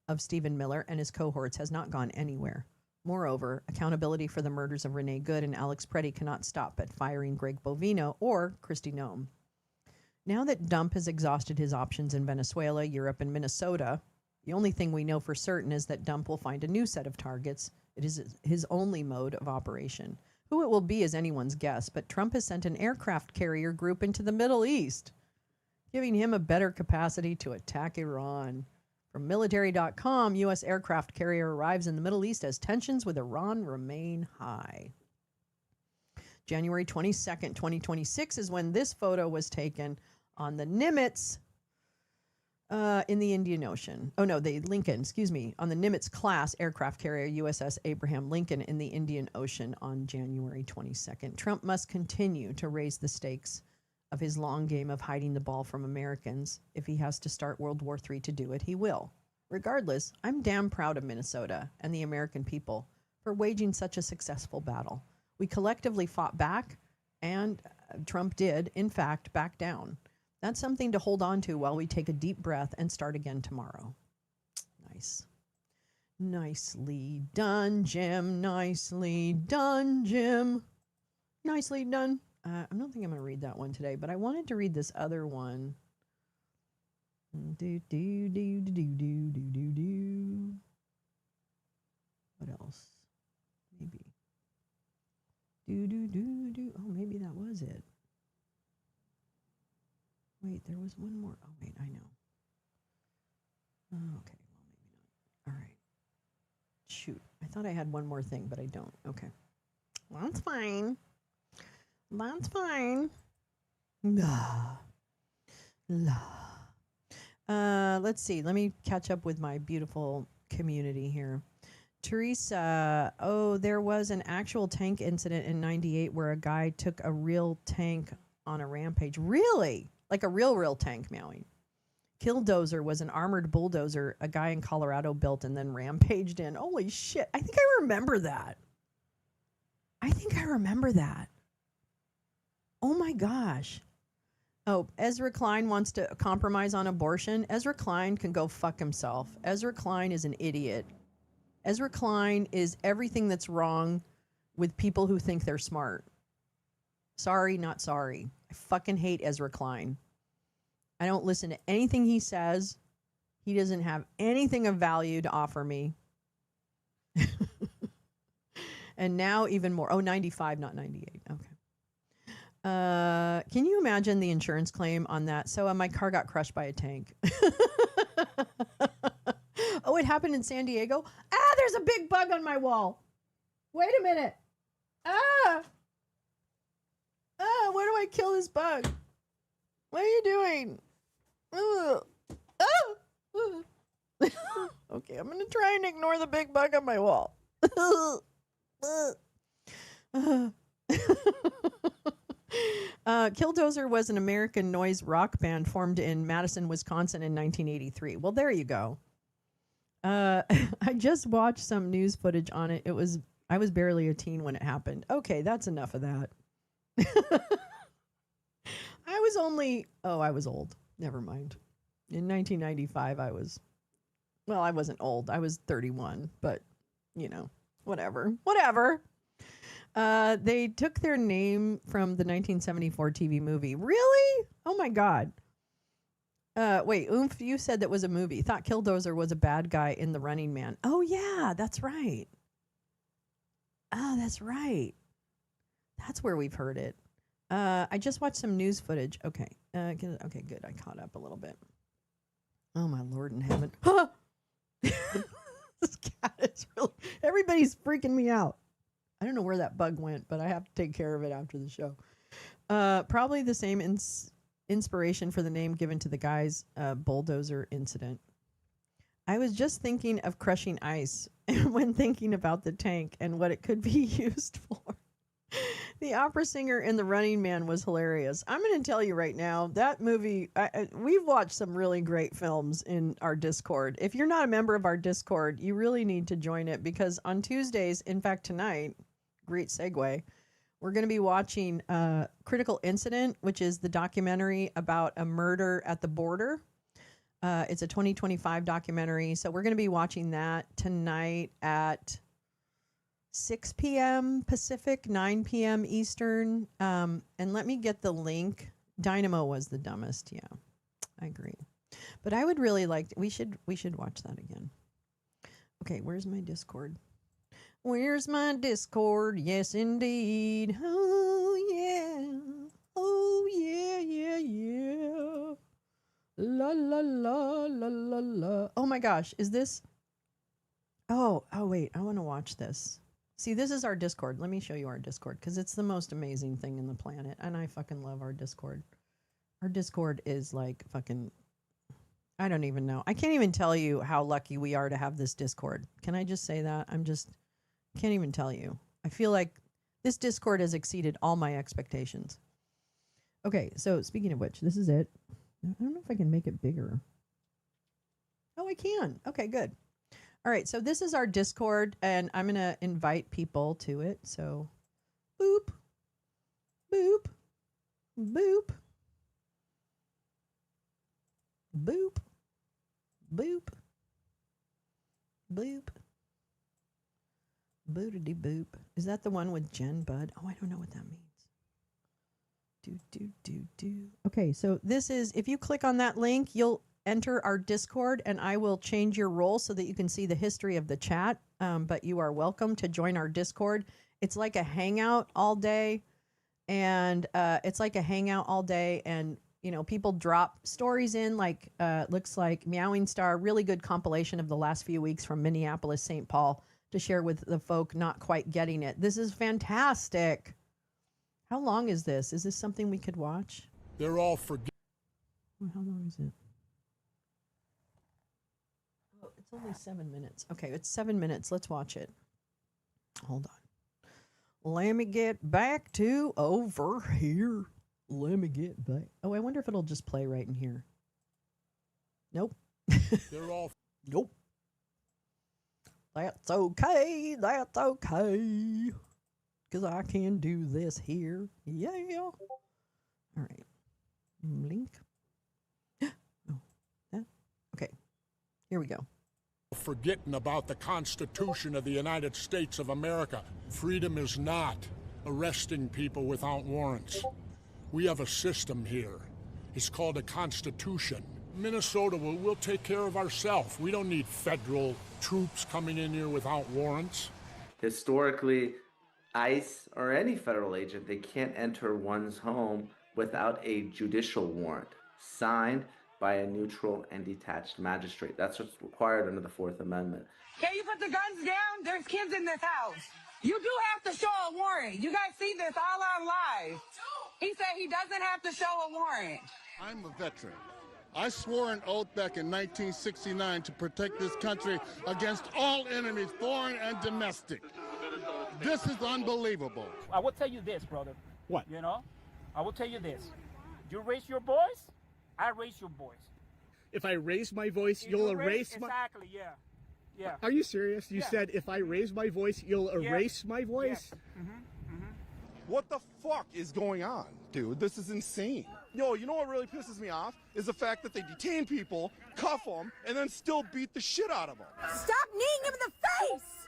of Stephen Miller and his cohorts has not gone anywhere. Moreover, accountability for the murders of Renee Good and Alex Preddy cannot stop at firing Greg Bovino or Kristi Noem. Now that Dump has exhausted his options in Venezuela, Europe, and Minnesota, the only thing we know for certain is that Dump will find a new set of targets. It is his only mode of operation. Who it will be is anyone's guess, but Trump has sent an aircraft carrier group into the Middle East, giving him a better capacity to attack Iran. From military.com, U.S. aircraft carrier arrives in the Middle East as tensions with Iran remain high. January 22nd, 2026 is when this photo was taken on the Nimitz in the Indian Ocean. Oh, no, the Lincoln, on the Nimitz class aircraft carrier USS Abraham Lincoln in the Indian Ocean on January 22nd. Trump must continue to raise the stakes of his long game of hiding the ball from Americans. If he has to start World War III to do it, he will. Regardless, I'm damn proud of Minnesota and the American people for waging such a successful battle. We collectively fought back, and Trump did, in fact, back down. That's something to hold on to while we take a deep breath and start again tomorrow. Nice. Nicely done, Jim. Nicely done, Jim. Nicely done. I don't think I'm going to read that one today, but I wanted to read this other one. Do. What else? Maybe. Do. Oh, maybe that was it. Wait, there was one more. Oh, wait, I know. Oh, okay, well, maybe not. All right. Shoot, I thought I had one more thing, but I don't. Okay. Well, that's fine. That's fine. Let's see. Let me catch up with my beautiful community here. Teresa, there was an actual tank incident in 98 where a guy took a real tank on a rampage. Really? Like a real tank, Meowing. Killdozer was an armored bulldozer a guy in Colorado built and then rampaged in. Holy shit. I think I remember that. Oh my gosh. Oh, Ezra Klein wants to compromise on abortion. Ezra Klein can go fuck himself. Ezra Klein is an idiot. Ezra Klein is everything that's wrong with people who think they're smart. Sorry, not sorry. I fucking hate Ezra Klein. I don't listen to anything he says. He doesn't have anything of value to offer me. And now even more. Oh, 95, not 98. Okay. Can you imagine the insurance claim on that? So my car got crushed by a tank. Oh, it happened in San Diego? There's a big bug on my wall. Wait a minute. Where do I kill this bug? What are you doing? Okay, I'm going to try and ignore the big bug on my wall. Killdozer was an American noise rock band formed in Madison, Wisconsin in 1983. Well, there you go. I just watched some news footage on it. I was barely a teen when it happened. Okay, that's enough of that. I was old. Never mind. In 1995, I wasn't old. I was 31, but, whatever. They took their name from the 1974 TV movie. Really? Oh, my God. Wait, Oomph, you said that was a movie. Thought Killdozer was a bad guy in The Running Man. Oh, yeah, that's right. Oh, that's right. That's where we've heard it. I just watched some news footage. Okay. Okay, good. I caught up a little bit. Oh, my Lord in heaven. This cat is really... Everybody's freaking me out. I don't know where that bug went, but I have to take care of it after the show. Probably the same inspiration for the name given to the guy's bulldozer incident. I was just thinking of crushing ice when thinking about the tank and what it could be used for. The opera singer in The Running Man was hilarious. I'm going to tell you right now, that movie, we've watched some really great films in our Discord. If you're not a member of our Discord, you really need to join it, because on Tuesdays, in fact tonight, great segue, we're going to be watching Critical Incident, which is the documentary about a murder at the border. It's a 2025 documentary. So we're going to be watching that tonight at 6 p.m. Pacific, 9 p.m. Eastern. And let me get the link. Dynamo was the dumbest. Yeah, I agree. But I would really like, we should watch that again. Okay, where's my Discord? Where's my Discord? Yes, indeed. Oh, yeah. Oh, yeah, yeah, yeah. La, la, la, la, la, la. Oh, my gosh. Is this? Oh, wait. I want to watch this. See, this is our Discord. Let me show you our Discord, because it's the most amazing thing in the planet. And I fucking love our Discord. Our Discord is like fucking, I don't even know. I can't even tell you how lucky we are to have this Discord. Can I just say that? Can't even tell you. I feel like this Discord has exceeded all my expectations. Okay, so speaking of which, this is it. I don't know if I can make it bigger. Oh, I can. Okay, good. All right, so this is our Discord, and I'm going to invite people to it. So, boop, boop, boop, boop, boop, boop. Bootity boop. Is that the one with Jen Budd? Oh, I don't know what that means. Do. Okay, so this is, if you click on that link, you'll enter our Discord, and I will change your role so that you can see the history of the chat. But you are welcome to join our Discord. It's like a hangout all day, and you know, people drop stories in, like looks like Meowing Star, really good compilation of the last few weeks from Minneapolis, St. Paul, to share with the folk not quite getting it. This is fantastic. How long is this? Is this something we could watch? They're all forget. Well, how long is it? Oh, it's only 7 minutes. Okay, it's 7 minutes. Let's watch it. Hold on. Let me get back to over here. Let me get back. Oh, I wonder if it'll just play right in here. Nope. They're all. Nope. That's okay. That's okay. Because I can do this here. Yeah. All right. Link. Oh, that. Okay. Here we go. Forgetting about the Constitution of the United States of America. Freedom is not arresting people without warrants. We have a system here. It's called a Constitution. Minnesota will take care of ourselves. We don't need federal troops coming in here without warrants. Historically, ICE or any federal agent, they can't enter one's home without a judicial warrant signed by a neutral and detached magistrate. That's what's required under the Fourth Amendment. Can you put the guns down? There's kids in this house. You do have to show a warrant. You guys see this all on live. He said he doesn't have to show a warrant. I'm a veteran. I swore an oath back in 1969 to protect this country against all enemies, foreign and domestic. This is unbelievable. I will tell you this, brother. What? You know, I will tell you this. You raise your voice, I raise your voice. If I raise my voice, you'll erase my... Exactly, yeah. Yeah. Are you serious? You said if I raise my voice, you'll erase my voice? Yeah. What the fuck is going on, dude? This is insane. Yo, you know what really pisses me off? Is the fact that they detain people, cuff them, and then still beat the shit out of them. Stop kneeing him in the face!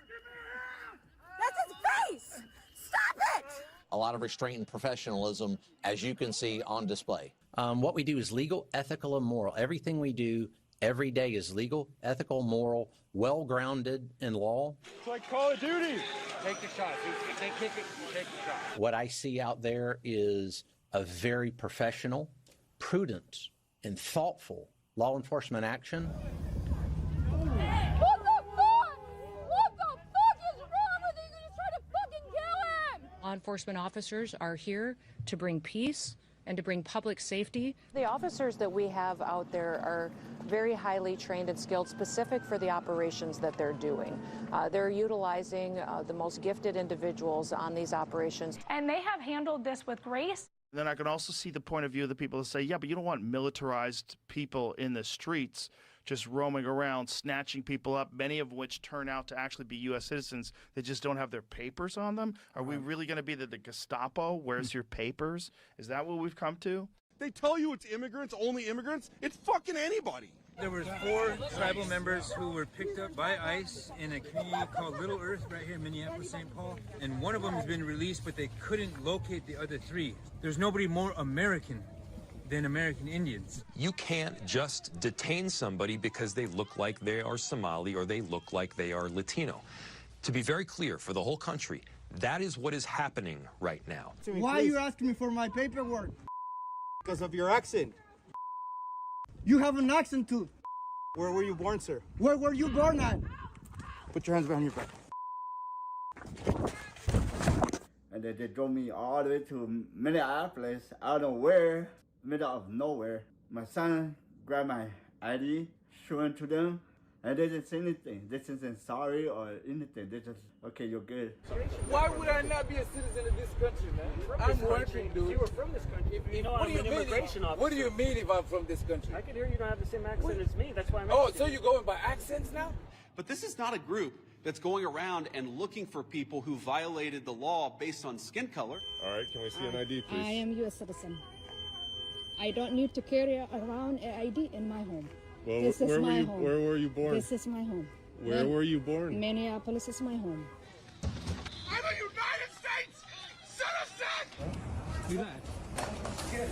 That's his face! Stop it! A lot of restraint and professionalism, as you can see on display. What we do is legal, ethical, and moral. Everything we do every day is legal, ethical, moral, well-grounded in law. It's like Call of Duty. Take the shot. They kick it, you take the shot. What I see out there is a very professional, prudent, and thoughtful law enforcement action. What the fuck? What the fuck is wrong with you? You're just trying to fucking kill him! Law enforcement officers are here to bring peace, and to bring public safety. The officers that we have out there are very highly trained and skilled, specific for the operations that they're doing. They're utilizing the most gifted individuals on these operations. And they have handled this with grace. Then I can also see the point of view of the people that say, yeah, but you don't want militarized people in the streets just roaming around, snatching people up, many of which turn out to actually be U.S. citizens that just don't have their papers on them. Are we really going to be the Gestapo? Where's your papers? Is that what we've come to? They tell you it's immigrants, only immigrants. It's fucking anybody. There were 4 tribal members who were picked up by ICE in a community called Little Earth right here in Minneapolis, St. Paul. And one of them has been released, but they couldn't locate the other 3. There's nobody more American than American Indians. You can't just detain somebody because they look like they are Somali or they look like they are Latino. To be very clear for the whole country, that is what is happening right now. Why are you asking me for my paperwork? Because of your accent. You have an accent too. Where were you born, sir? Where were you born at? Put your hands behind your back. And they drove me all the way to Minneapolis, out of where, middle of nowhere. My son grabbed my ID, showing to them, and they didn't say anything. They didn't say sorry or anything. They just, okay, you're good. Why would I not be a citizen of this country, man? I'm working, dude. If you were from this country, you know, I'm an immigration officer. What do you mean if I'm from this country? I can hear you don't have the same accent as me. That's why I'm Oh, asking so you're going by accents now? But this is not a group that's going around and looking for people who violated the law based on skin color. All right, can we see an ID, please? I am U.S. citizen. I don't need to carry around an ID in my home. Well, This is my home. Where were you born? This is my home. Where were you born? Minneapolis is my home. I'm a United States citizen!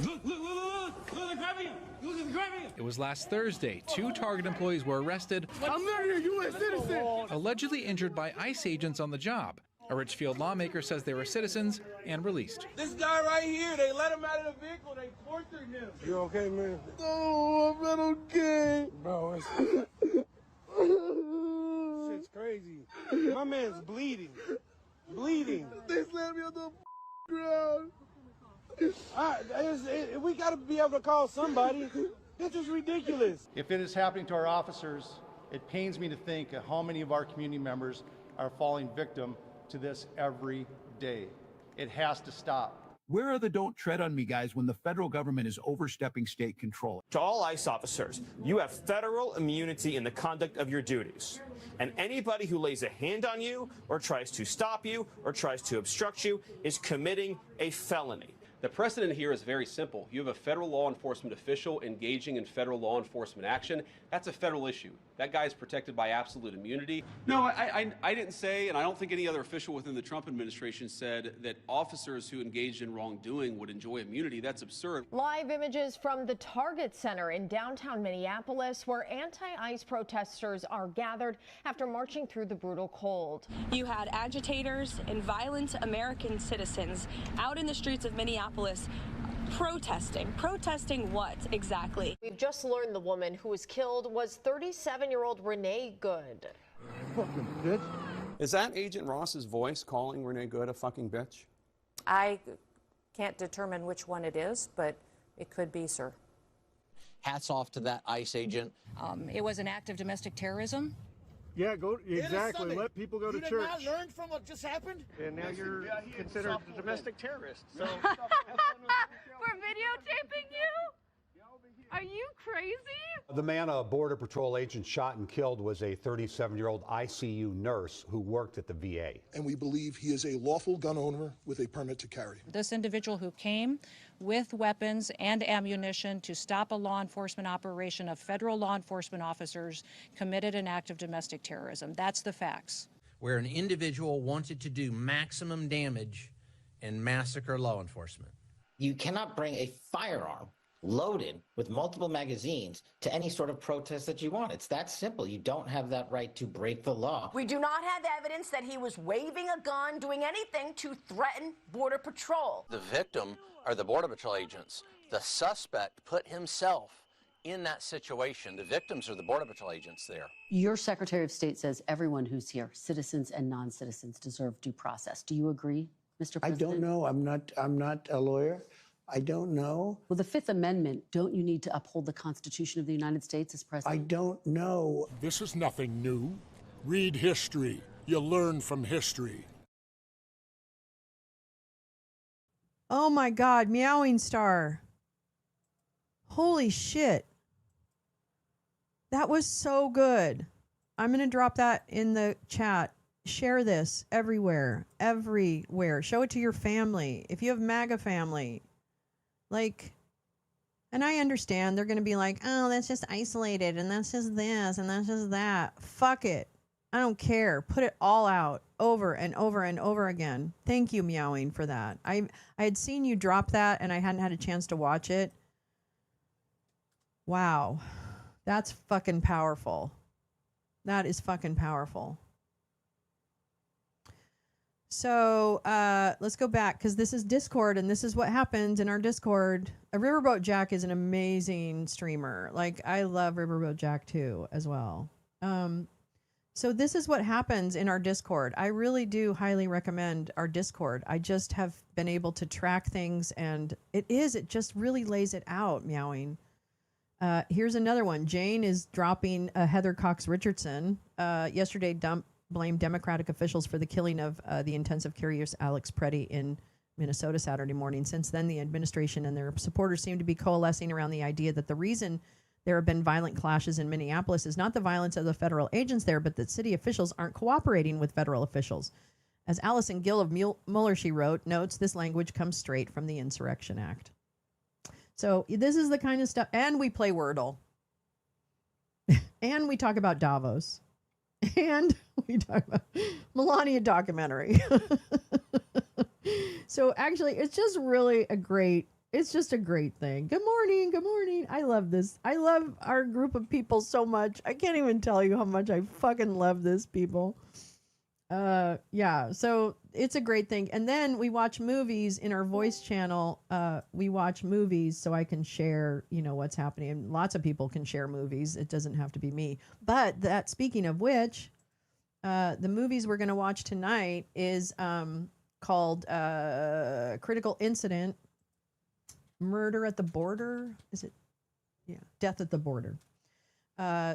Look, they're grabbing him. Look, they're grabbing him. It was last Thursday. 2 Target employees were arrested, I'm not a U.S. citizen. allegedly injured by ICE agents on the job. A Richfield lawmaker says they were citizens and released. This guy right here, they let him out of the vehicle. They tortured him. You okay, man? No, I'm not okay. Bro, shit's crazy. My man's bleeding. Bleeding. They slammed me on the ground. We got to be able to call somebody. This is ridiculous. If it is happening to our officers, it pains me to think of how many of our community members are falling victim to this every day. It has to stop. Where are the don't tread on me guys when the federal government is overstepping state control? To all ICE officers, you have federal immunity in the conduct of your duties. And anybody who lays a hand on you or tries to stop you or tries to obstruct you is committing a felony. The precedent here is very simple. You have a federal law enforcement official engaging in federal law enforcement action. That's a federal issue. That guy is protected by absolute immunity. No, I didn't say, and I don't think any other official within the Trump administration said that officers who engaged in wrongdoing would enjoy immunity. That's absurd. Live images from the Target Center in downtown Minneapolis, where anti-ICE protesters are gathered after marching through the brutal cold. You had agitators and violent American citizens out in the streets of Minneapolis protesting. Protesting what exactly? We've just learned the woman who was killed was 37-year-old Renee Good. Fucking bitch. Is that Agent Ross's voice calling Renee Good a fucking bitch? I can't determine which one it is, but it could be, sir. Hats off to that ICE agent. It was an act of domestic terrorism. Yeah, exactly. Let people go to church. You did not learn from what just happened? And now you're considered a domestic terrorist. So. We're videotaping you? Are you crazy? The man a Border Patrol agent shot and killed was a 37-year-old ICU nurse who worked at the VA. And we believe he is a lawful gun owner with a permit to carry. This individual who came with weapons and ammunition to stop a law enforcement operation of federal law enforcement officers committed an act of domestic terrorism. That's the facts. Where an individual wanted to do maximum damage and massacre law enforcement. You cannot bring a firearm loaded with multiple magazines to any sort of protest that you want. It's that simple. You don't have that right to break the law. We do not have evidence that he was waving a gun, doing anything to threaten Border Patrol. The victim are the Border Patrol agents. The suspect put himself in that situation. The victims are the Border Patrol agents there. Your Secretary of State says everyone who's here, citizens and non-citizens, deserve due process. Do you agree, Mr. President? I don't know. I'm not a lawyer. I don't know. Well, the Fifth Amendment, don't you need to uphold the Constitution of the United States as president? I don't know. This is nothing new. Read history. You learn from history. Oh my God, Meowing Star. Holy shit. That was so good. I'm going to drop that in the chat. Share this everywhere. Everywhere. Show it to your family. If you have MAGA family. Like, and I understand they're going to be like, oh, that's just isolated and that's just this and that's just that. Fuck it. I don't care. Put it all out over and over and over again. Thank you, Meowing, for that. I had seen you drop that and I hadn't had a chance to watch it. Wow. That's fucking powerful. That is fucking powerful. So let's go back because this is Discord and this is what happens in our Discord. Riverboat Jack is an amazing streamer. Like, I love Riverboat Jack too as well. So this is what happens in our Discord. I really do highly recommend our Discord. I just have been able to track things and it just really lays it out, Meowing. Here's another one. Jane is dropping Heather Cox Richardson. Yesterday blamed Democratic officials for the killing of the intensive care nurse Alex Preddy in Minnesota Saturday morning. Since then, the administration and their supporters seem to be coalescing around the idea that the reason there have been violent clashes in Minneapolis is not the violence of the federal agents there, but that city officials aren't cooperating with federal officials. As Allison Gill of Mueller, she wrote, notes, this language comes straight from the Insurrection Act. So this is the kind of stuff, and we play Wordle. And we talk about Davos. And we talk about Melania documentary. So actually, it's just really a great thing. Good morning. Good morning. I love this. I love our group of people so much. I can't even tell you how much I fucking love this, people. Yeah, so it's a great thing. And then we watch movies in our voice channel. We watch movies so I can share, what's happening. And lots of people can share movies. It doesn't have to be me. But that, speaking of which, the movies we're going to watch tonight is called Critical Incident, Murder at the Border. Is it? Yeah, Death at the Border.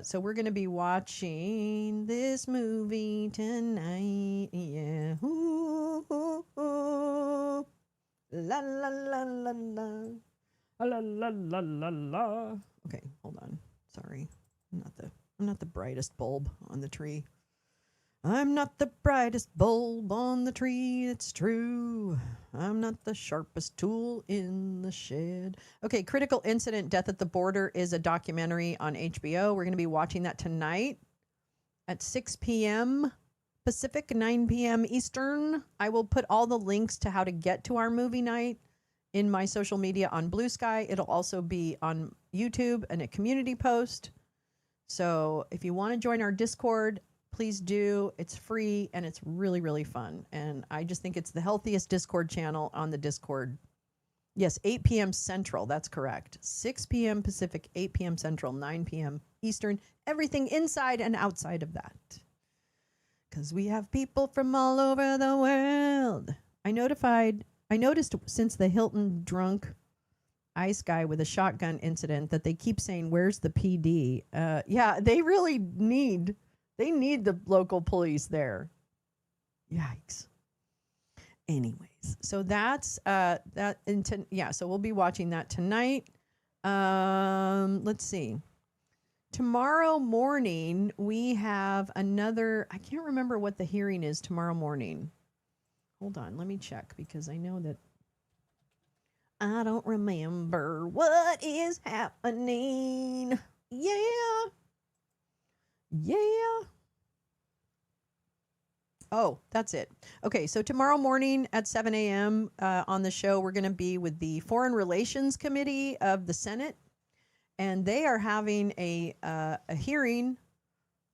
So we're going to be watching this movie tonight. Yeah. Ooh, ooh, ooh. La la la la la. La la la la la. Okay, hold on. Sorry. I'm not the brightest bulb on the tree. I'm not the brightest bulb on the tree, it's true. I'm not the sharpest tool in the shed. Okay, Critical Incident, Death at the Border is a documentary on HBO. We're going to be watching that tonight at 6 p.m. Pacific, 9 p.m. Eastern. I will put all the links to how to get to our movie night in my social media on Blue Sky. It'll also be on YouTube and a community post. So if you want to join our Discord, please do. It's free and it's really, really fun. And I just think it's the healthiest Discord channel on the Discord. Yes, 8 p.m. Central. That's correct. 6 p.m. Pacific, 8 p.m. Central, 9 p.m. Eastern. Everything inside and outside of that. Because we have people from all over the world. I noticed since the Hilton drunk ICE guy with a shotgun incident that they keep saying, where's the PD? Yeah, they really need... They need the local police there. Yikes. Anyways, so that's that. So we'll be watching that tonight. Let's see. Tomorrow morning we have another. I can't remember what the hearing is tomorrow morning. Hold on, let me check because I know that I don't remember what is happening. Yeah. Oh, that's it. Okay, so tomorrow morning at 7 a.m. On the show, we're going to be with the Foreign Relations Committee of the Senate, and they are having a hearing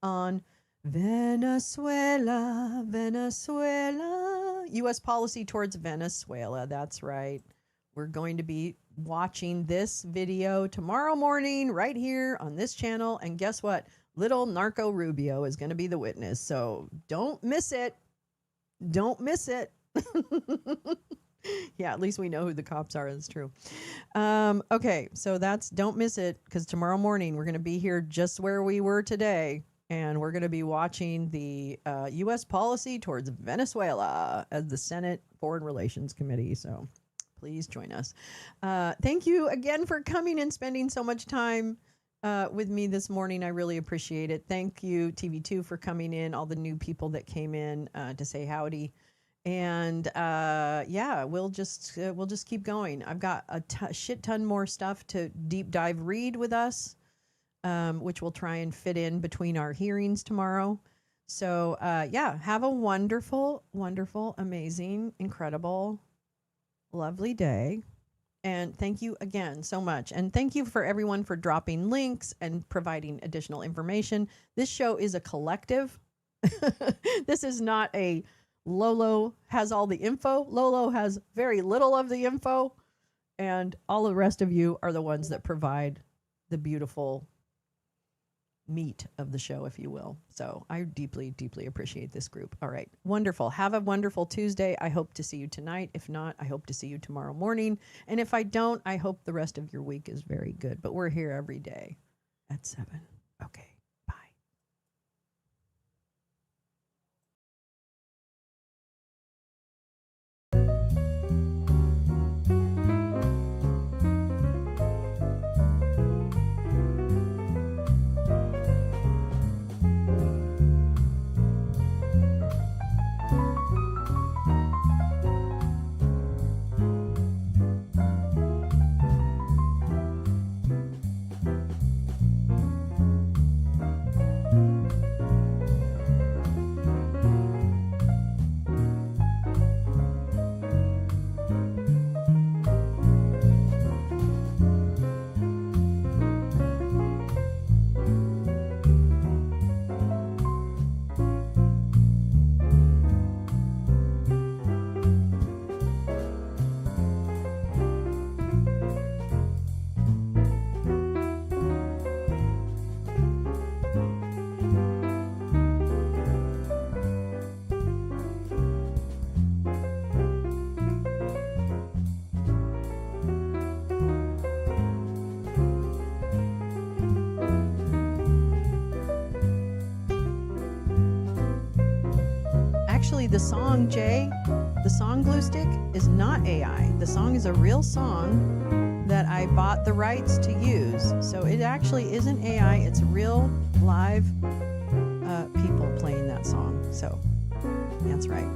on Venezuela, U.S. policy towards Venezuela. That's right. We're going to be watching this video tomorrow morning right here on this channel, and guess what? Little Narco Rubio is going to be the witness, so don't miss it. Don't miss it. Yeah, at least we know who the cops are. That's true. Okay, so don't miss it, because tomorrow morning we're going to be here just where we were today, and we're going to be watching the U.S. policy towards Venezuela as the Senate Foreign Relations Committee. So please join us. Thank you again for coming and spending so much time with me this morning. I really appreciate it. Thank you, TV2, for coming in, all the new people that came in to say howdy. And yeah, we'll just keep going. I've got a shit ton more stuff to deep dive read with us, which we'll try and fit in between our hearings tomorrow. So yeah, have a wonderful, wonderful, amazing, incredible, lovely day. And thank you again so much. And thank you for everyone for dropping links and providing additional information. This show is a collective. This is not a Lolo has all the info. Lolo has very little of the info. And all the rest of you are the ones that provide the beautiful meat of the show, if you will. So I deeply, deeply appreciate this group. All right. Wonderful. Have a wonderful Tuesday. I hope to see you tonight. If not, I hope to see you tomorrow morning. And if I don't, I hope the rest of your week is very good. But we're here every day at 7. Okay. Actually, the song, Jay, the song Glue Stick is not AI. The song is a real song that I bought the rights to use. So it actually isn't AI. It's real live people playing that song. So that's right.